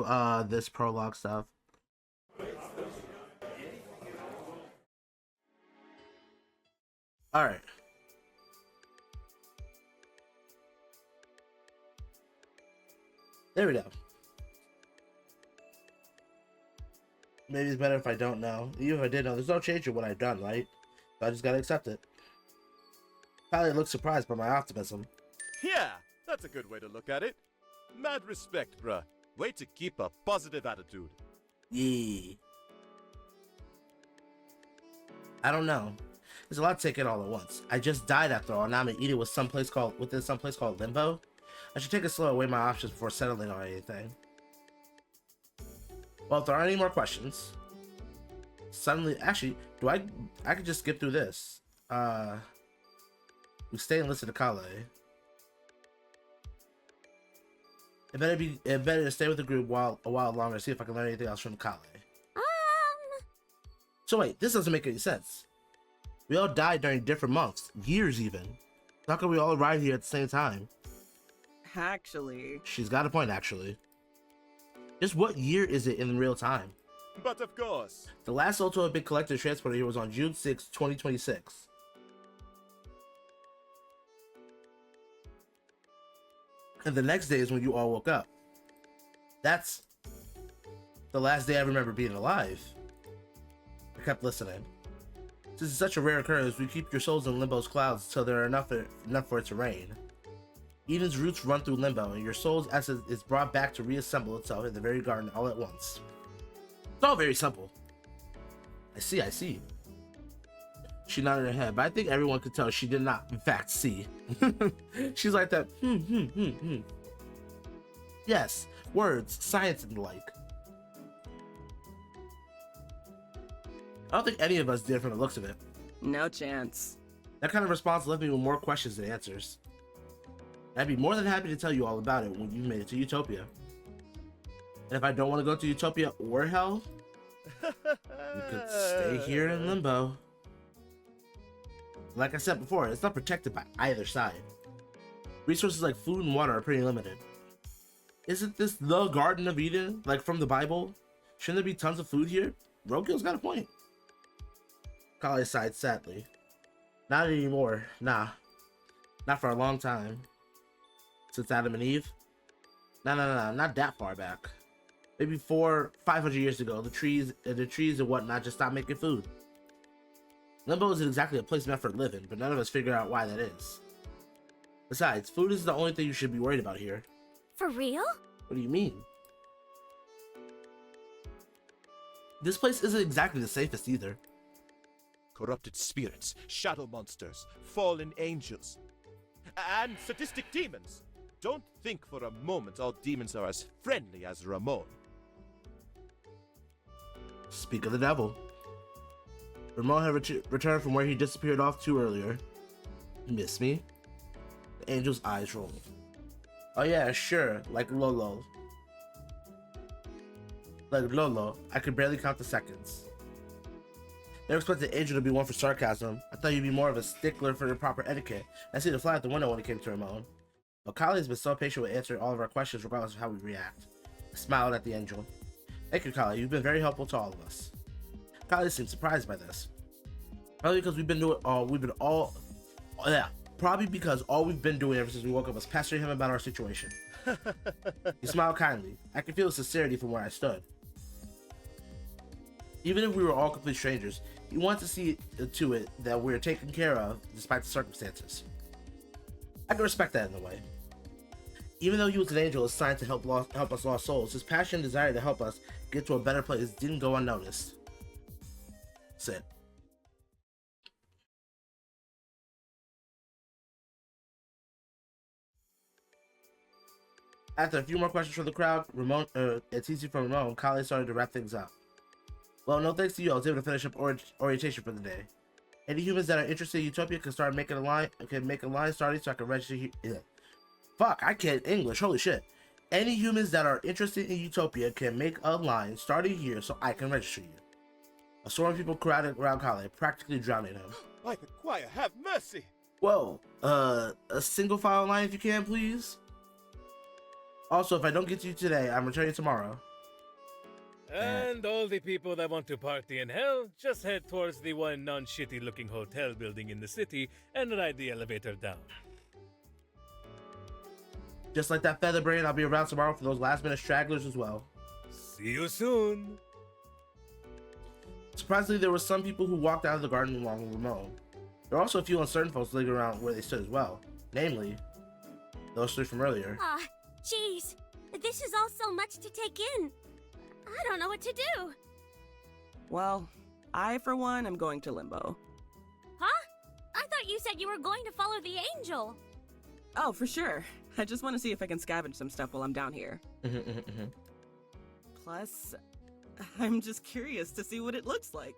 through this prologue stuff. All right. There we go. Maybe it's better if I don't know. Even if I did know, there's no change in what I've done, right? So I just gotta accept it. Probably looks surprised by my optimism. Yeah, that's a good way to look at it. Mad respect, bruh. Way to keep a positive attitude. Yeah. I don't know. There's a lot to take in all at once. I just died after all, and now I'm eating with some place called Limbo. I should take it slow and weigh my options before settling on anything. Well, if there aren't any more questions, suddenly, actually, I could just skip through this. We stay and listen to Kale. It better to stay with the group a while longer, see if I can learn anything else from Kale. So wait, this doesn't make any sense. We all died during different months, years even. How can we all arrive here at the same time? Actually, she's got a point, actually. Just what year is it in real time? But of course. The last Ultra Big Collector transported here was on June 6, 2026. And the next day is when you all woke up. That's the last day I remember being alive. I kept listening. Since it's such a rare occurrence, we keep your souls in Limbo's clouds until there are enough for it to rain. Eden's roots run through Limbo, and your soul's essence is brought back to reassemble itself in the very garden all at once. It's all very simple. I see. She nodded her head, but I think everyone could tell she did not, in fact, see. She's like that, Yes, words, science, and the like. I don't think any of us did from the looks of it. no chance. That kind of response left me with more questions than answers. I'd be more than happy to tell you all about it when you've made it to Utopia. And if I don't want to go to Utopia or Hell, you could stay here in Limbo. Like I said before, it's not protected by either side. Resources like food and water are pretty limited. Isn't this the Garden of Eden, like from the Bible? Shouldn't there be tons of food here? Roadkill's got a point. Kale sighed sadly. Not anymore, nah. Not for a long time. Since Adam and Eve? No, not that far back. Maybe 500 years ago, the trees and whatnot just stopped making food. Limbo isn't exactly a place meant for living, but none of us figure out why that is. Besides, food isn't the only thing you should be worried about here. For real? What do you mean? This place isn't exactly the safest either. Corrupted spirits, shadow monsters, fallen angels, and sadistic demons. Don't think for a moment all demons are as friendly as Ramon. Speak of the devil. Ramon had returned from where he disappeared off to earlier. You miss me? The angel's eyes rolled. Oh yeah, sure, like Lolo. I could barely count the seconds. Never expected Angel to be one for sarcasm. I thought you'd be more of a stickler for the proper etiquette. I see the fly out the window when it came to Ramon. But Kale has been so patient with answering all of our questions regardless of how we react. I smiled at the angel. Thank you, Kale. You've been very helpful to all of us. Kale seemed surprised by this. Probably because Probably because all we've been doing ever since we woke up was pestering him about our situation. He smiled kindly. I could feel the sincerity from where I stood. Even if we were all complete strangers, he wanted to see to it that we were taken care of despite the circumstances. I can respect that in a way. Even though he was an angel assigned to help us lost souls, his passion and desire to help us get to a better place didn't go unnoticed. Sit. After a few more questions from the crowd, it's easy from Ramon, Kale started to wrap things up. Well, no thanks to you, I was able to finish up orientation for the day. Any humans that are interested in Utopia can make a line starting so I can register here. Yeah. Fuck, I can't English, holy shit. Any humans that are interested in Utopia can make a line starting here so I can register you. A swarm of people crowded around Kale, practically drowning him. By the choir, have mercy! Whoa, a single file line if you can, please? Also, if I don't get to you today, I'm returning tomorrow. And all the people that want to party in hell, just head towards the one non-shitty looking hotel building in the city and ride the elevator down. Just like that feather brain, I'll be around tomorrow for those last minute stragglers as well. See you soon. Surprisingly, there were some people who walked out of the garden along with Ramon. There were also a few uncertain folks lingering around where they stood as well. Namely, those three from earlier. Jeez. This is all so much to take in. I don't know what to do. Well, I, for one, am going to Limbo. Huh? I thought you said you were going to follow the angel. Oh, for sure. I just want to see if I can scavenge some stuff while I'm down here. Plus, I'm just curious to see what it looks like.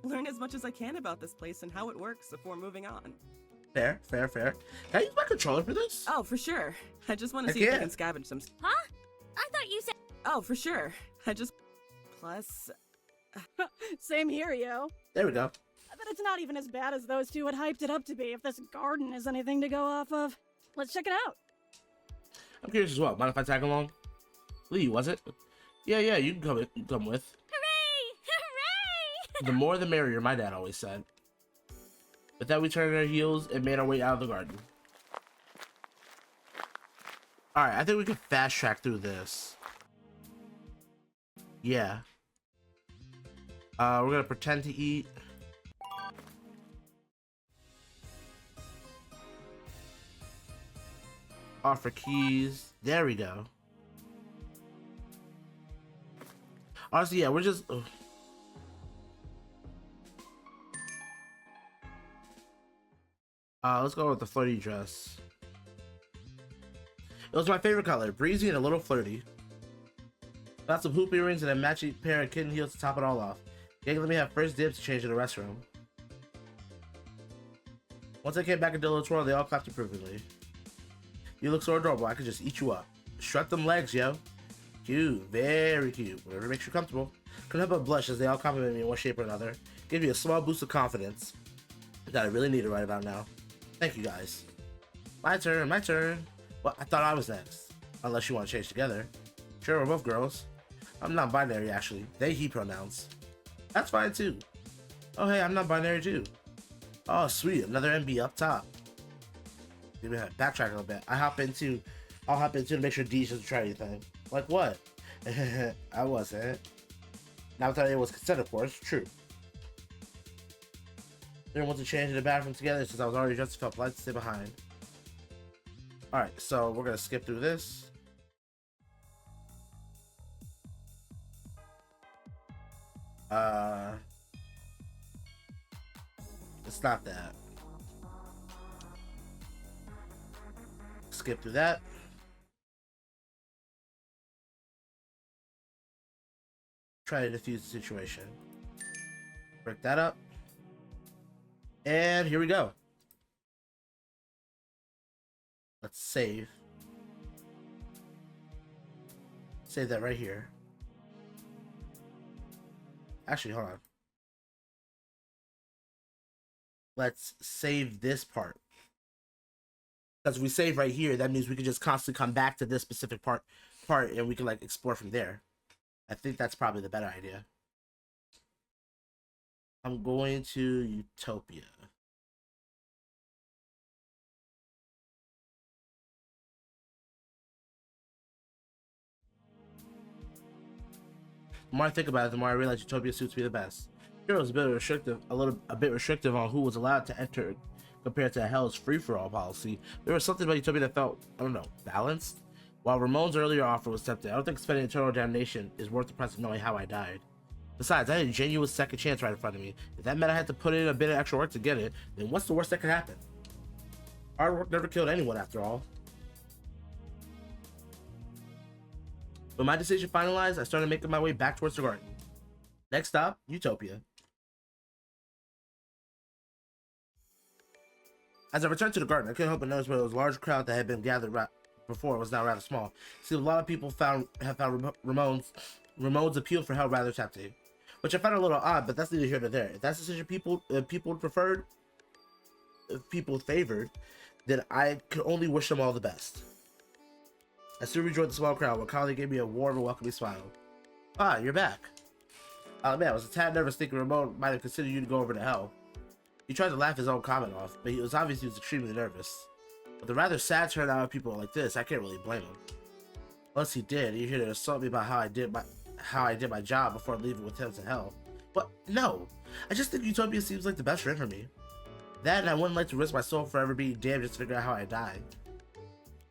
Learn as much as I can about this place and how it works before moving on. Fair. Can I use my controller for this? Oh, for sure. I just want to see if I can scavenge some... Huh? I thought you said... Oh, for sure. Plus... Same here, yo. There we go. I bet it's not even as bad as those two had hyped it up to be if this garden is anything to go off of. Let's check it out. I'm curious as well. Mind if I tag along? Lee, was it? Yeah, you can come with. Hooray! Hooray! The more the merrier, my dad always said. With that, we turned our heels and made our way out of the garden. Alright, I think we can fast track through this. Yeah. We're gonna pretend to eat. Offer keys. There we go. Honestly, yeah, we're just... Ugh. Let's go with the flirty dress. It was my favorite color, breezy and a little flirty. Got some hoop earrings and a matching pair of kitten heels to top it all off. Gang let me have first dibs to change in the restroom. Once I came back and did a little twirl, they all clapped approvingly. You look so adorable, I could just eat you up. Strut them legs, yo. Cute, very cute. Whatever makes you comfortable. Couldn't help but blush as they all compliment me in one shape or another. Give me a small boost of confidence that I really need it right about now. Thank you guys. My turn. Well, I thought I was next. Unless you want to change together. Sure, we're both girls. I'm non-binary, actually. They, he pronouns. That's fine, too. Oh, hey, I'm non-binary, too. Oh, sweet. Another MB up top. Maybe I backtrack a little bit. I'll hop into to make sure D doesn't try anything. Like what? I wasn't. Not that it was consent, of course. True. Didn't want to change in the bathroom together since I was already dressed and felt polite to stay behind. Alright, so we're gonna skip through this. It's not that. Skip through that. Try to defuse the situation. Break that up. And here we go. Let's save. Save that right here. Actually, hold on. Let's save this part. Because we save right here, that means we can just constantly come back to this specific part and we can like explore from there. I think that's probably the better idea. I'm going to Utopia. The more I think about it, the more I realize Utopia suits me the best. Sure, it was a bit restrictive on who was allowed to enter compared to Hell's free-for-all policy. There was something about Utopia that felt, I don't know, balanced. While Ramon's earlier offer was tempting, I don't think spending eternal damnation is worth the price of knowing how I died. Besides, I had a genuine second chance right in front of me. If that meant I had to put in a bit of extra work to get it, then what's the worst that could happen? Hard work never killed anyone, after all. With my decision finalized, I started making my way back towards the garden. Next stop, Utopia. As I returned to the garden, I couldn't help but notice where there was a large crowd that had been gathered before was now rather small. See, a lot of people have found Ramon's appeal for Hell rather tempting, which I found a little odd, but that's neither here nor there. If that's the decision people favored, then I could only wish them all the best. I soon rejoined the small crowd where Kylie gave me a warm and welcoming smile. Ah, you're back. Man, I was a tad nervous thinking Ramon might have considered you to go over to hell. He tried to laugh his own comment off, but he was obviously extremely nervous. With the rather sad turnout of people like this, I can't really blame him. Unless he did, he here to insult me about how I did my job before leaving with him to hell. But no, I just think Utopia seems like the best friend for me. That, and I wouldn't like to risk my soul forever being damned just to figure out how I die.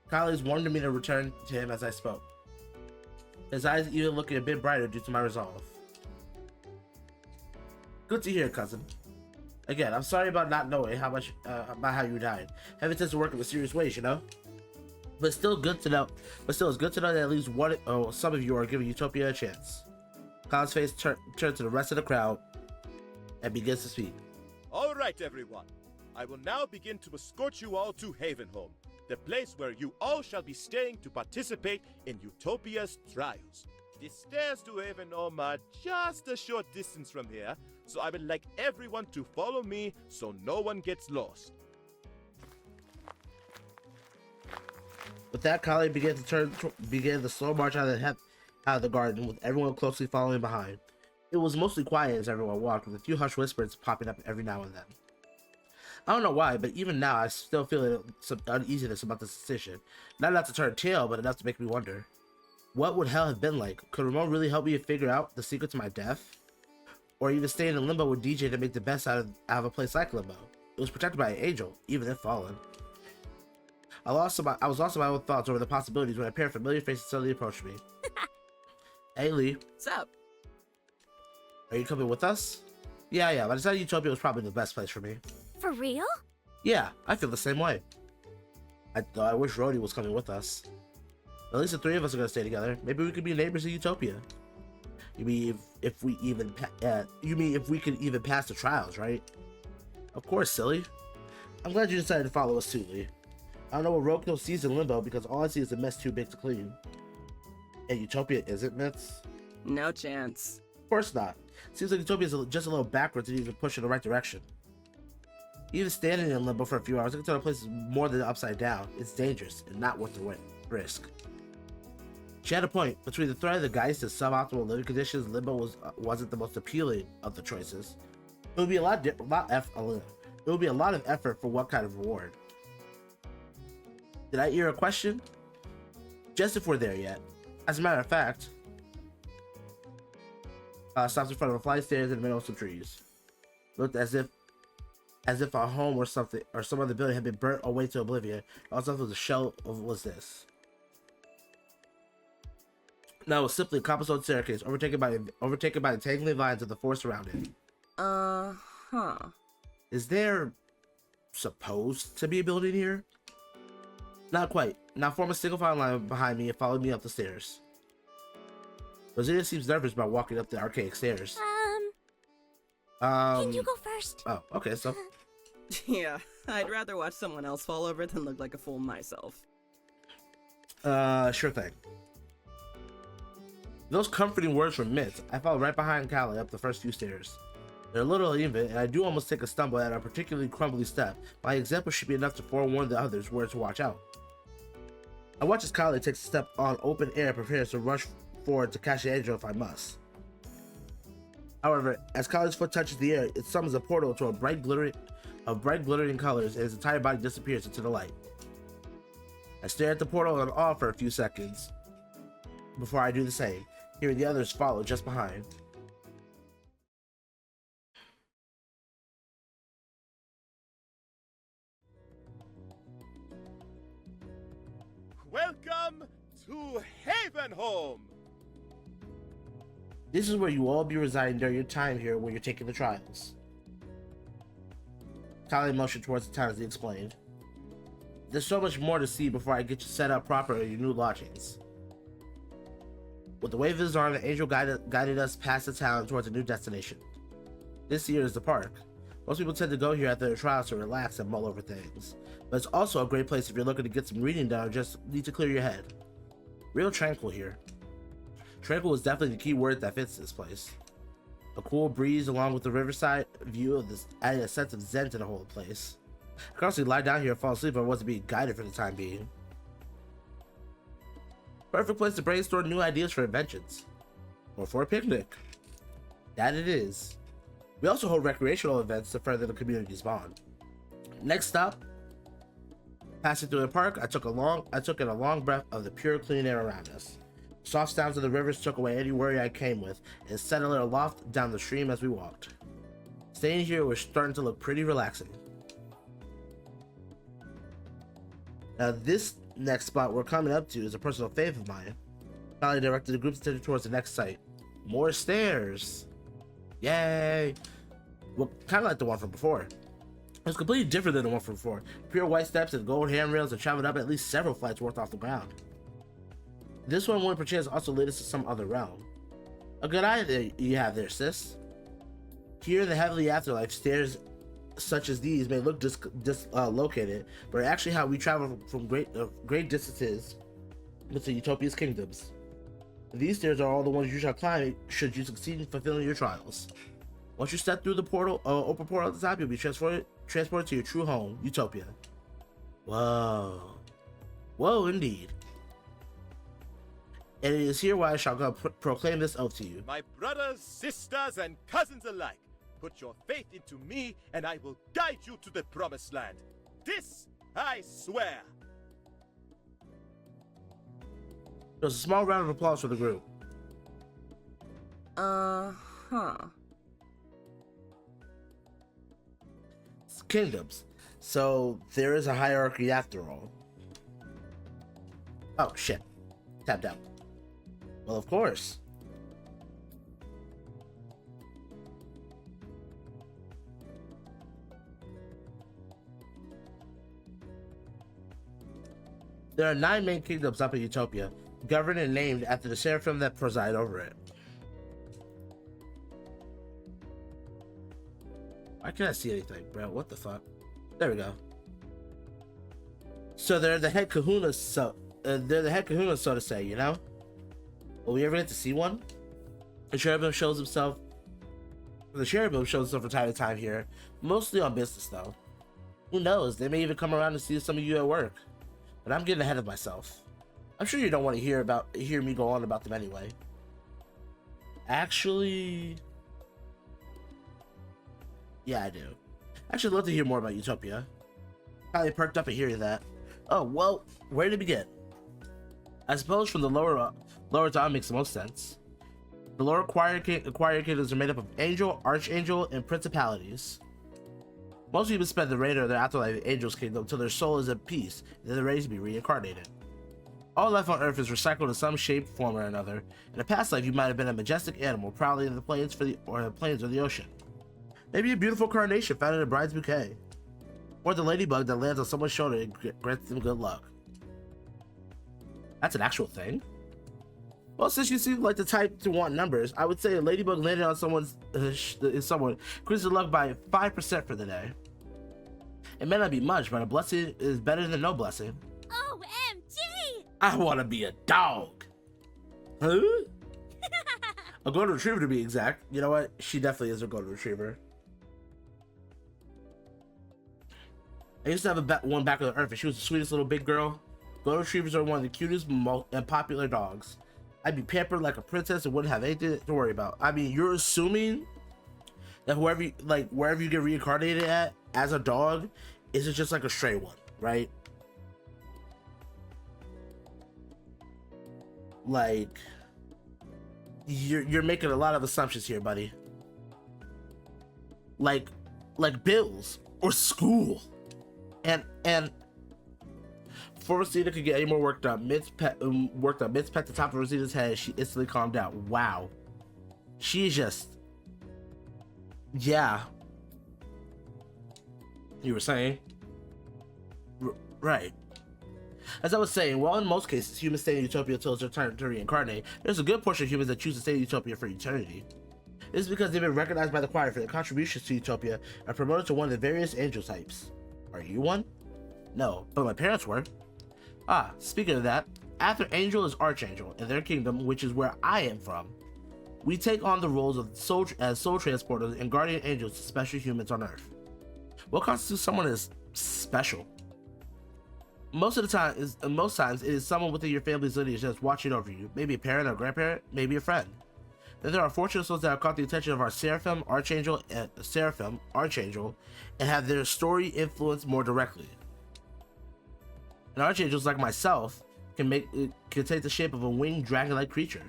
Colleagues wanted me to return to him as I spoke, his eyes even looking a bit brighter due to my resolve. Good to hear, cousin. Again, I'm sorry about not knowing how much about how you died. Heaven tends to work in mysterious ways, you know. But still, good to know. But still, it's good to know that at least some of you are giving Utopia a chance. Colin's face turned to the rest of the crowd and begins to speak. All right, everyone. I will now begin to escort you all to Havenholm, the place where you all shall be staying to participate in Utopia's trials. The stairs to Havenholm are just a short distance from here, so I would like everyone to follow me so no one gets lost. With that, Colin began the slow march out of the garden, with everyone closely following behind. It was mostly quiet as everyone walked, with a few hushed whispers popping up every now and then. I don't know why, but even now I still feel some uneasiness about this decision. Not enough to turn tail, but enough to make me wonder. What would hell have been like? Could Ramon really help me figure out the secret to my death? Or even staying in limbo with DJ to make the best out of a place like limbo? It was protected by an angel, even if fallen. I was lost in my own thoughts over the possibilities when a pair of familiar faces suddenly approached me. Hey Lee. What's up? Are you coming with us? Yeah, but I decided Utopia was probably the best place for me. For real? Yeah, I feel the same way. I wish Rhodey was coming with us. At least the three of us are gonna stay together. Maybe we could be neighbors in Utopia. You mean if we could even pass the trials, right? Of course, silly. I'm glad you decided to follow us too, Lee. I don't know what Roku sees in limbo because all I see is a mess too big to clean. And Utopia isn't mess? No chance. Of course not. Seems like Utopia is just a little backwards and even push in the right direction. Even standing in limbo for a few hours, I can tell the place is more than upside down. It's dangerous and not worth the risk. She had a point. Between the threat of the geist and suboptimal living conditions, limbo wasn't the most appealing of the choices. It would be a lot of effort for what kind of reward? Did I hear a question? Just if we're there yet. As a matter of fact, stops in front of a flight of stairs in the middle of some trees. Looked as if our home or something or some other building had been burnt away to oblivion. All stuff was a shell of what was this? No, it was simply a cobblestone staircase overtaken by the tangling vines of the forest around it. Huh. Is there supposed to be a building here? Not quite. Now form a single file line behind me and follow me up the stairs. Rosita seems nervous about walking up the archaic stairs. Can you go first? Oh, okay, so. Yeah, I'd rather watch someone else fall over than look like a fool myself. Sure thing. Those comforting words from Mitz, I followed right behind Callie up the first few stairs. They're a little uneven, and I do almost take a stumble at a particularly crumbly step. My example should be enough to forewarn the others where to watch out. I watch as Callie takes a step on open air, prepares to rush forward to catch the angel if I must. However, as Collie's foot touches the air, it summons a portal to a bright glittering colors, and his entire body disappears into the light. I stare at the portal in awe for a few seconds before I do the same, hearing the others follow just behind. Welcome to Havenholm! This is where you all be residing during your time here when you're taking the trials. Callie motioned towards the town as he explained. There's so much more to see before I get you set up proper in your new lodgings. With the wave of his arm, the angel guided us past the town towards a new destination. This here is the park. Most people tend to go here after their trials to relax and mull over things. But it's also a great place if you're looking to get some reading done or just need to clear your head. Real tranquil here. Tranquil is definitely the key word that fits this place. A cool breeze along with the riverside view of this added a sense of zen to the whole place. I could honestly lie down here and fall asleep if I wasn't being guided for the time being. Perfect place to brainstorm new ideas for inventions. Or for a picnic. That it is. We also hold recreational events to further the community's bond. Next stop, passing through the park, I took in a long breath of the pure, clean air around us. Soft sounds of the rivers took away any worry I came with, and settled it aloft down the stream as we walked. Staying here was starting to look pretty relaxing. Now this next spot we're coming up to is a personal favorite of mine. Finally directed the group's attention towards the next site. More stairs! Yay! Well, kind of like the one from before. It was completely different than the one from before. Pure white steps and gold handrails that traveled up at least several flights worth off the ground. This one would perchance also lead us to some other realm. A good eye that you have there, sis. Here in the heavenly afterlife, stairs such as these may look dislocated, but are actually how we travel from great distances within Utopia's kingdoms. These stairs are all the ones you shall climb should you succeed in fulfilling your trials. Once you step through the portal, open portal at the top, you'll be transported to your true home, Utopia. Whoa. Whoa, indeed. And it is here why I shall go proclaim this oath to you. My brothers, sisters, and cousins alike, put your faith into me, and I will guide you to the promised land. This I swear. There's a small round of applause for the group. It's kingdoms, so there is a hierarchy after all. Oh shit. Tapped out. Well, of course. There are 9 main kingdoms up in Utopia, governed and named after the seraphim that preside over it. Why can't I see anything, bro? What the fuck? There we go. So they're the head kahunas, so to say, you know? Will we ever get to see one? The cherubim shows himself from time to time here, mostly on business though. Who knows? They may even come around to see some of you at work. But I'm getting ahead of myself. I'm sure you don't want to hear me go on about them anyway. Actually, yeah, I do. Actually, I'd love to hear more about Utopia. Probably perked up at hearing that. Oh, well, where to begin? I suppose from the lower down makes the most sense. The lower acquired kingdoms are made up of angel, archangel, and principalities. Most people spend the remainder of their afterlife in Angel's Kingdom until their soul is at peace, and then they're ready to be reincarnated. All life on Earth is recycled in some shape, form, or another. In a past life, you might have been a majestic animal prowling in the plains or the ocean. Maybe a beautiful carnation found in a bride's bouquet. Or the ladybug that lands on someone's shoulder and grants them good luck. That's an actual thing? Well, since you seem like the type to want numbers, I would say a ladybug landing on someone increases their luck by 5% for the day. It may not be much, but a blessing is better than no blessing. OMG! I want to be a dog. Huh? A golden retriever to be exact. You know what? She definitely is a golden retriever. I used to have one back on the earth, and she was the sweetest little big girl. Golden retrievers are one of the cutest and popular dogs. I'd be pampered like a princess and wouldn't have anything to worry about. I mean, you're assuming that wherever you get reincarnated at as a dog, is it just like a stray one, right? Like, you're making a lot of assumptions here, buddy. Like bills or school, and before Rosita could get any more worked up, Mid's pet the top of Rosita's head. She instantly calmed down. Wow, she's just, yeah. You were saying, right? As I was saying, while in most cases humans stay in Utopia until it's their turn to reincarnate, there's a good portion of humans that choose to stay in Utopia for eternity. This is because they've been recognized by the choir for their contributions to Utopia and promoted to one of the various angel types. Are you one? No, but my parents were. Ah, speaking of that, after Angel is Archangel in their kingdom, which is where I am from. We take on the roles of soul transporters and guardian angels to special humans on Earth. What constitutes someone as special? Most times it is someone within your family's lineage that's watching over you. Maybe a parent or grandparent, maybe a friend. Then there are fortunate souls that have caught the attention of our Seraphim, Archangel, and have their story influenced more directly. And archangels like myself can take the shape of a winged dragon-like creature.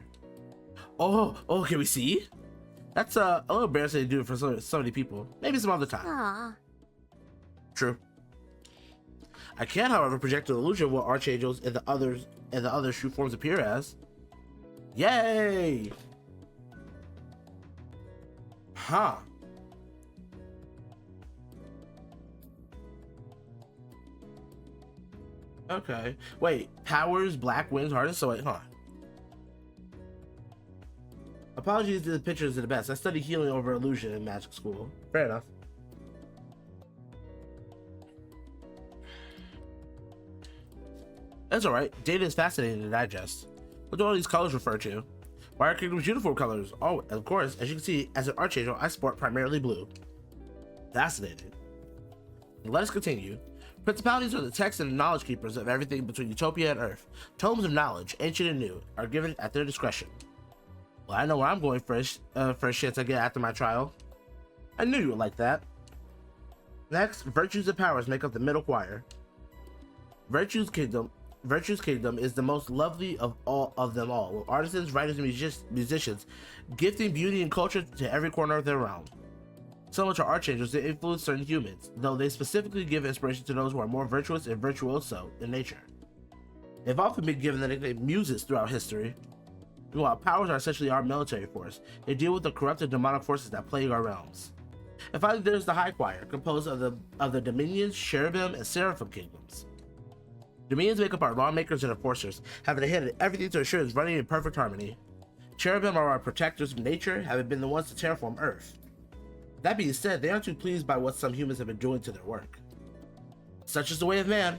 Oh, can we see? That's a little embarrassing to do for so many people. Maybe some other time. Aw. True. I can, however, project an illusion of what archangels and the other true forms appear as. Yay! Huh. Okay. Wait, powers, black wings, hardness, so wait, huh. Apologies to the pictures of the best. I studied healing over illusion in magic school. Fair enough. That's alright. Data is fascinating to digest. What do all these colors refer to? Why are Kingdom's uniform colors? Oh, of course, as you can see, as an archangel, I sport primarily blue. Fascinating. Let us continue. Principalities are the texts and knowledge keepers of everything between Utopia and Earth. Tomes of knowledge, ancient and new, are given at their discretion. Well, I know where I'm going first chance I get after my trial. I knew you would like that. Next, virtues and powers make up the middle choir. Virtue's Kingdom is the most lovely of them all, with artisans, writers, and musicians gifting beauty and culture to every corner of their realm. Similar to archangels, they influence certain humans, though they specifically give inspiration to those who are more virtuous and virtuoso in nature. They've often been given the nickname muses throughout history. While powers are essentially our military force, they deal with the corrupted demonic forces that plague our realms. And finally, there's the High Choir, composed of the Dominions, Cherubim, and Seraphim kingdoms. Dominions make up our lawmakers and enforcers, having a hand in everything to ensure it's running in perfect harmony. Cherubim are our protectors of nature, having been the ones to terraform Earth. That being said, they aren't too pleased by what some humans have been doing to their work. Such is the way of man.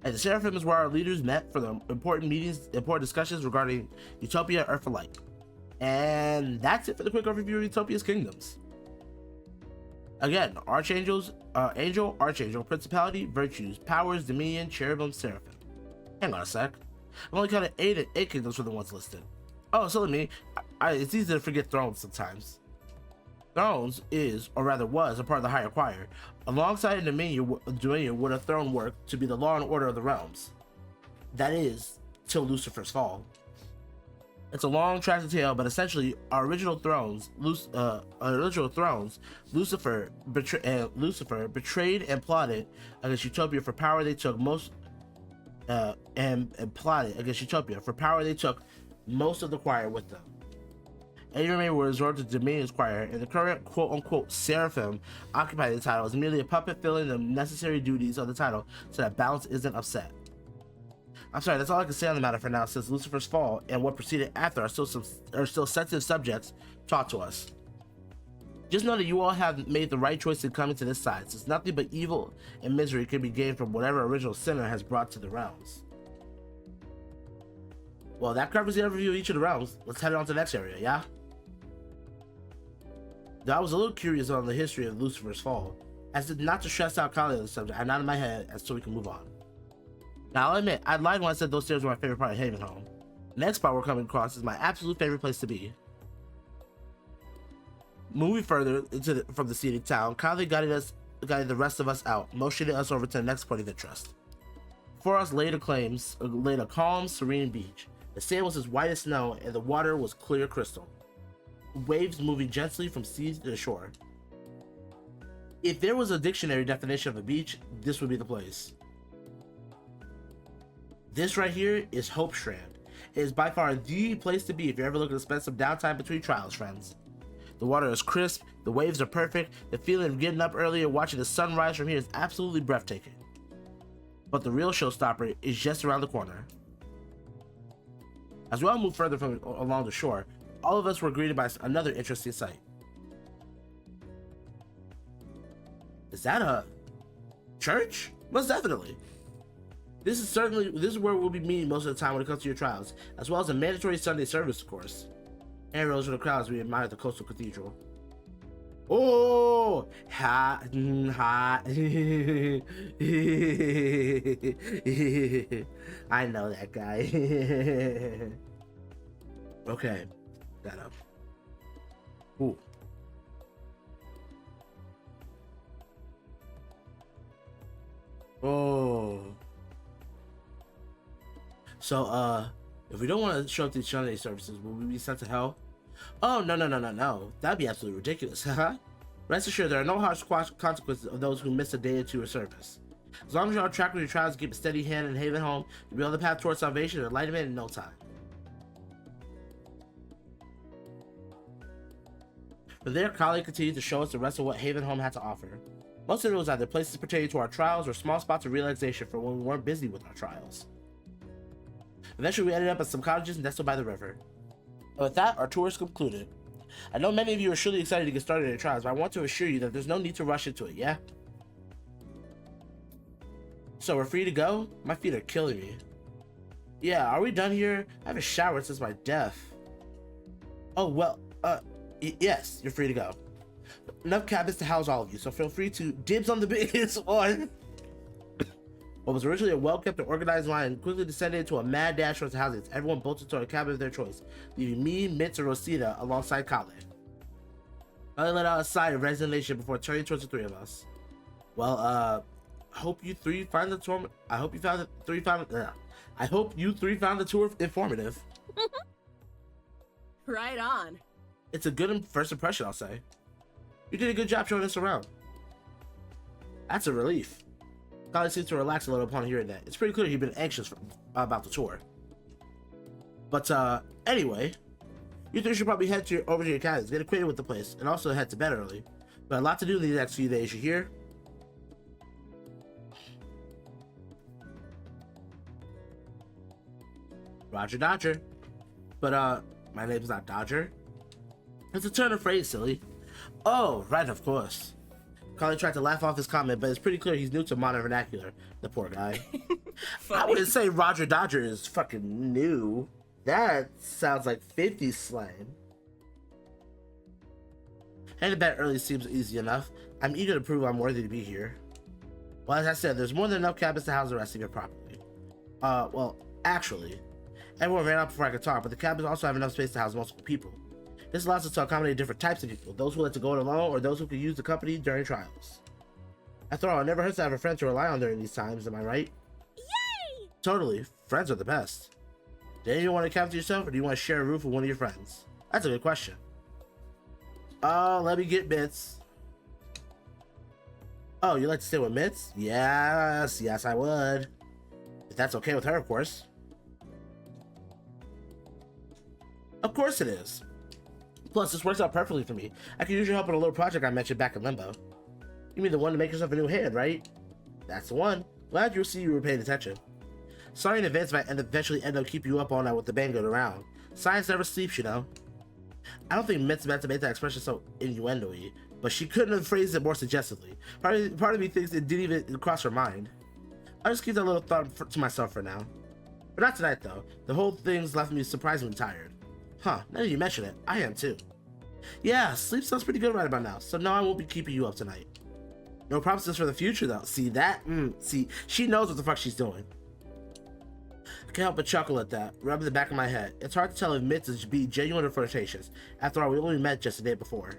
And the Seraphim is where our leaders met for the important discussions regarding Utopia and Earth alike. And that's it for the quick overview of Utopia's kingdoms. Again, archangels, archangel, principality, virtues, powers, dominion, cherubim, seraphim. Hang on a sec. I've only counted eight kingdoms for the ones listed. Oh, silly me. It's easy to forget thrones sometimes. Thrones is, or rather was, a part of the higher choir. Alongside dominion would a throne work to be the law and order of the realms. That is, till Lucifer's fall. It's a long tragic tale, but essentially, our original thrones, Lucifer betrayed and plotted against Utopia for power they took most of the choir with them. Any remainder were resorted to Dominion's choir, and the current quote-unquote Seraphim occupying the title is merely a puppet filling the necessary duties of the title so that balance isn't upset. I'm sorry, that's all I can say on the matter for now, since Lucifer's fall and what proceeded after are still sensitive subjects taught to us. Just know that you all have made the right choice in coming to this side, since nothing but evil and misery can be gained from whatever original sinner has brought to the realms. Well, that covers the overview of each of the realms. Let's head on to the next area, yeah? Though I was a little curious on the history of Lucifer's fall, as if not to stress out Kali on the subject, I nodded my head so we can move on. Now, I'll admit, I'd lied when I said those stairs were my favorite part of Havenholm. The next part we're coming across is my absolute favorite place to be. Moving further from the scenic town, Kali guided the rest of us out, motioning us over to the next point of interest. Before us laid a calm, serene beach. The sand was as white as snow, and the water was clear crystal. Waves moving gently from sea to the shore. If there was a dictionary definition of a beach, this would be the place. This right here is Hope Strand. It is by far the place to be if you're ever looking to spend some downtime between trials, friends. The water is crisp, the waves are perfect, the feeling of getting up early and watching the sunrise from here is absolutely breathtaking. But the real showstopper is just around the corner. As we all move further along the shore, all of us were greeted by another interesting sight. Is that a church? Most definitely. This is where we'll be meeting most of the time when it comes to your trials, as well as a mandatory Sunday service, of course. Arrows for the crowds we admire the coastal cathedral. Oh, ha. I know that guy. Okay, that up. Ooh. Oh. So, if we don't want to show up to these Sunday services, will we be sent to hell? Oh, no. That'd be absolutely ridiculous, haha. Rest assured, there are no harsh consequences of those who miss a day or two of service. As long as you're on track with your trials and keep a steady hand in Haven Home, you'll be on the path towards salvation and enlightenment in no time. From there, Kali continued to show us the rest of what Haven Home had to offer. Most of it was either places pertaining to our trials or small spots of relaxation for when we weren't busy with our trials. Eventually, we ended up at some cottages nestled by the river. And with that, our tour is concluded. I know many of you are surely excited to get started in your trials, but I want to assure you that there's no need to rush into it, yeah? So we're free to go? My feet are killing me. Yeah, are we done here? I haven't showered since my death. Oh, well, yes, you're free to go. Enough cabins to house all of you, so feel free to dibs on the biggest one. What was originally a well-kept and organized line quickly descended into a mad dash towards the houses. Everyone bolted toward a cabin of their choice, leaving me, Mitz, and Rosita alongside Kale. I let out a sigh of resignation before turning towards the three of us. Well, I hope you three found the tour. I hope you found the tour informative. Right on. It's a good first impression, I'll say. You did a good job showing us around. That's a relief. Kali seems to relax a little upon hearing that. It's pretty clear he'd been anxious about the tour. But anyway, you three should probably head over to your cabins, get acquainted with the place, and also head to bed early. But a lot to do in these next few days, you hear? Roger Dodger. But my name's not Dodger. It's a turn of phrase, silly. Oh, right, of course. Kali tried to laugh off his comment, but it's pretty clear he's new to modern vernacular. The poor guy. I wouldn't say Roger Dodger is fucking new. That sounds like 50s slang. Heading to bed early seems easy enough. I'm eager to prove I'm worthy to be here. Well, as I said, there's more than enough cabins to house the rest of you properly. Well, actually, everyone ran out before I could talk, but the cabins also have enough space to house multiple people. This allows us to accommodate different types of people, those who like to go it alone or those who can use the company during trials. After all, it never hurts to have a friend to rely on during these times, am I right? Yay! Totally. Friends are the best. Do you want to cabin to yourself or do you want to share a roof with one of your friends? That's a good question. Let me get Mitz. Oh, you like to stay with Mitz? Yes, I would. If that's okay with her, of course. Of course it is. Plus, this works out perfectly for me. I can use your help on a little project I mentioned back in Limbo. You mean the one to make yourself a new hand, right? That's the one. Glad you see you were paying attention. Sorry in advance if I eventually end up keeping you up all night with the bang going around. Science never sleeps, you know. I don't think Mitz meant to make that expression so innuendo-y, but she couldn't have phrased it more suggestively. Part of me thinks it didn't even cross her mind. I'll just keep that little thought to myself for now. But not tonight, though. The whole thing's left me surprisingly tired. Huh, now that you mention it, I am too. Yeah, sleep sounds pretty good right about now, so no, I won't be keeping you up tonight. No promises for the future, though. See that? See, she knows what the fuck she's doing. I can't help but chuckle at that, rubbing the back of my head. It's hard to tell if Mitz is being genuine or flirtatious. After all, we only met just the day before.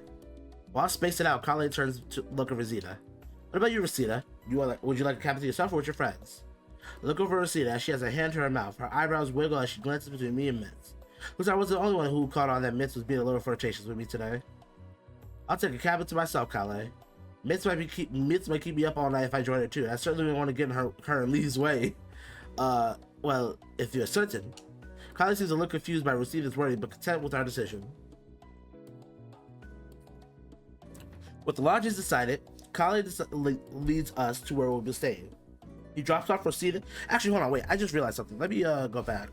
While I space it out, Kale turns to look at Rosita. What about you, Rosita? Would you like a cabin to yourself or with your friends? I look over Rosita as she has a hand to her mouth. Her eyebrows wiggle as she glances between me and Mitz. Looks like I was the only one who caught on that Mitz was being a little flirtatious with me today. I'll take a cabin to myself, Kale. Mitz might keep me up all night if I join her too. I certainly wouldn't want to get in her and Lee's way. Well, if you're certain. Kale seems a little confused by Rosita's wording, but content with our decision. With the lodges decided, Kale leads us to where we'll be staying. He drops off Rosita. Actually, hold on, wait. I just realized something. Let me go back.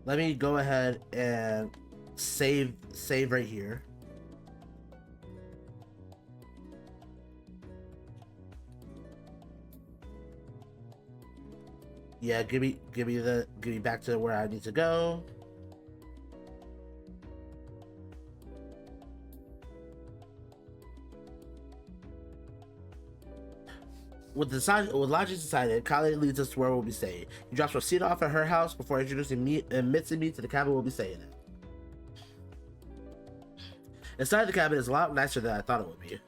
Let me go ahead and save right here. Yeah, give me back to where I need to go. With lodging decided, Kale leads us to where we'll be staying. He drops Rosita off at her house before introducing me and Mitz and me to the cabin we'll be staying in. Inside the cabin is a lot nicer than I thought it would be. It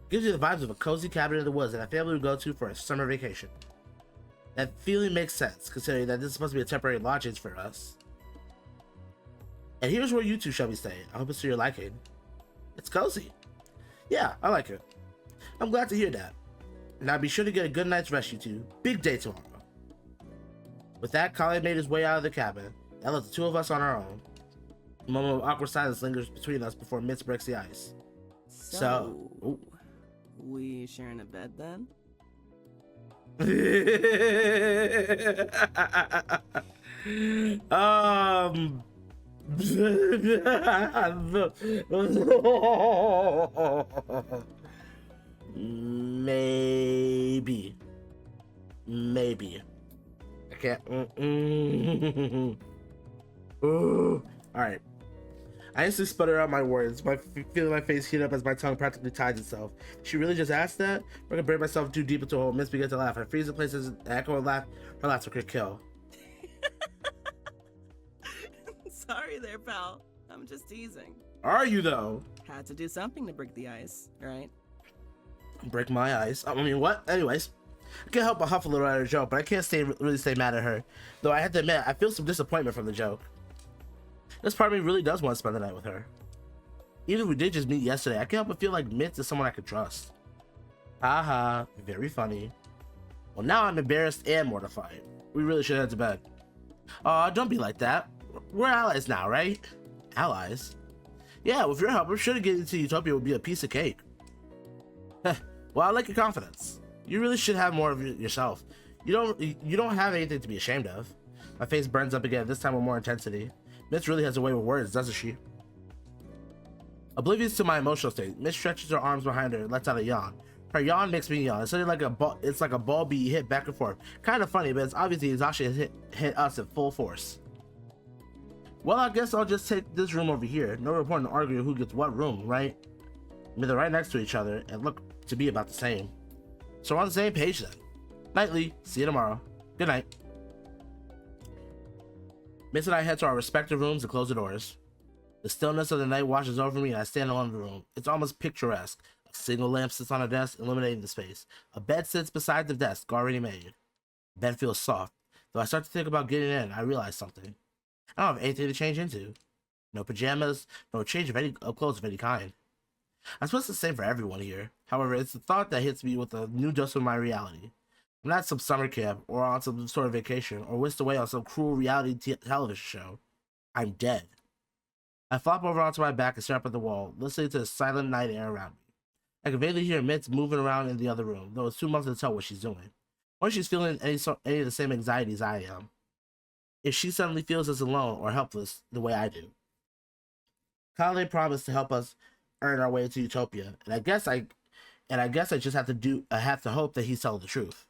gives you the vibes of a cozy cabin in the woods that a family would go to for a summer vacation. That feeling makes sense, considering that this is supposed to be a temporary lodgings for us. And here's where you two shall be staying. I hope it's to your liking. It's cozy. Yeah, I like it. I'm glad to hear that. Now be sure to get a good night's rest, you two. Big day tomorrow. With that, Kale made his way out of the cabin. That left the two of us on our own. A moment of awkward silence lingers between us before Mitz breaks the ice. So we sharing a bed then? Maybe. I can't. All right. I instantly sputter out my words, feeling my face heat up as my tongue practically ties itself. She really just asked that? We're gonna bury myself too deep into a hole. Miss begins to laugh. I freeze the place as an echo and laugh. Her laughter could kill. Sorry there, pal. I'm just teasing. Are you though? Had to do something to break the ice, right? Break my ice. I mean, what? Anyways, I can't help but huff a little at her joke, but I can't really stay mad at her. Though I have to admit, I feel some disappointment from the joke. This part of me really does want to spend the night with her. Even if we did just meet yesterday, I can't help but feel like Mitz is someone I could trust. Haha, very funny. Well, now I'm embarrassed and mortified. We really should head to bed. Aw, don't be like that. We're allies now, right? Allies? Yeah, with your help, we're sure to get into Utopia would be a piece of cake. Well, I like your confidence. You really should have more of yourself. You don't have anything to be ashamed of. My face burns up again, this time with more intensity. Mitz really has a way with words, doesn't she? Oblivious to my emotional state, Mitz stretches her arms behind her and lets out a yawn. Her yawn makes me yawn. It's like a ball being hit back and forth. Kind of funny, but it's obviously exhaustion has hit us at full force. Well, I guess I'll just take this room over here. No point in arguing who gets what room, right? I mean, they're right next to each other and look to be about the same. So we're on the same page then. Nightly. See you tomorrow. Good night. Mitz and I head to our respective rooms and close the doors. The stillness of the night washes over me and I stand alone in the room. It's almost picturesque. A single lamp sits on a desk, illuminating the space. A bed sits beside the desk, already made. The bed feels soft. Though I start to think about getting in, I realize something. I don't have anything to change into. No pajamas, no change of clothes of any kind. I suppose it's the same for everyone here. However, it's the thought that hits me with a new dose of my reality. I'm not at some summer camp or on some sort of vacation or whisked away on some cruel reality television show. I'm dead. I flop over onto my back and stare up at the wall, listening to the silent night air around me. I can vaguely hear Mitz moving around in the other room, though it's too much to tell what she's doing. Or she's feeling any of the same anxieties I am. If she suddenly feels as alone or helpless the way I do. Kale promised to help us earn our way to Utopia, and I guess I just have to hope that he's telling the truth.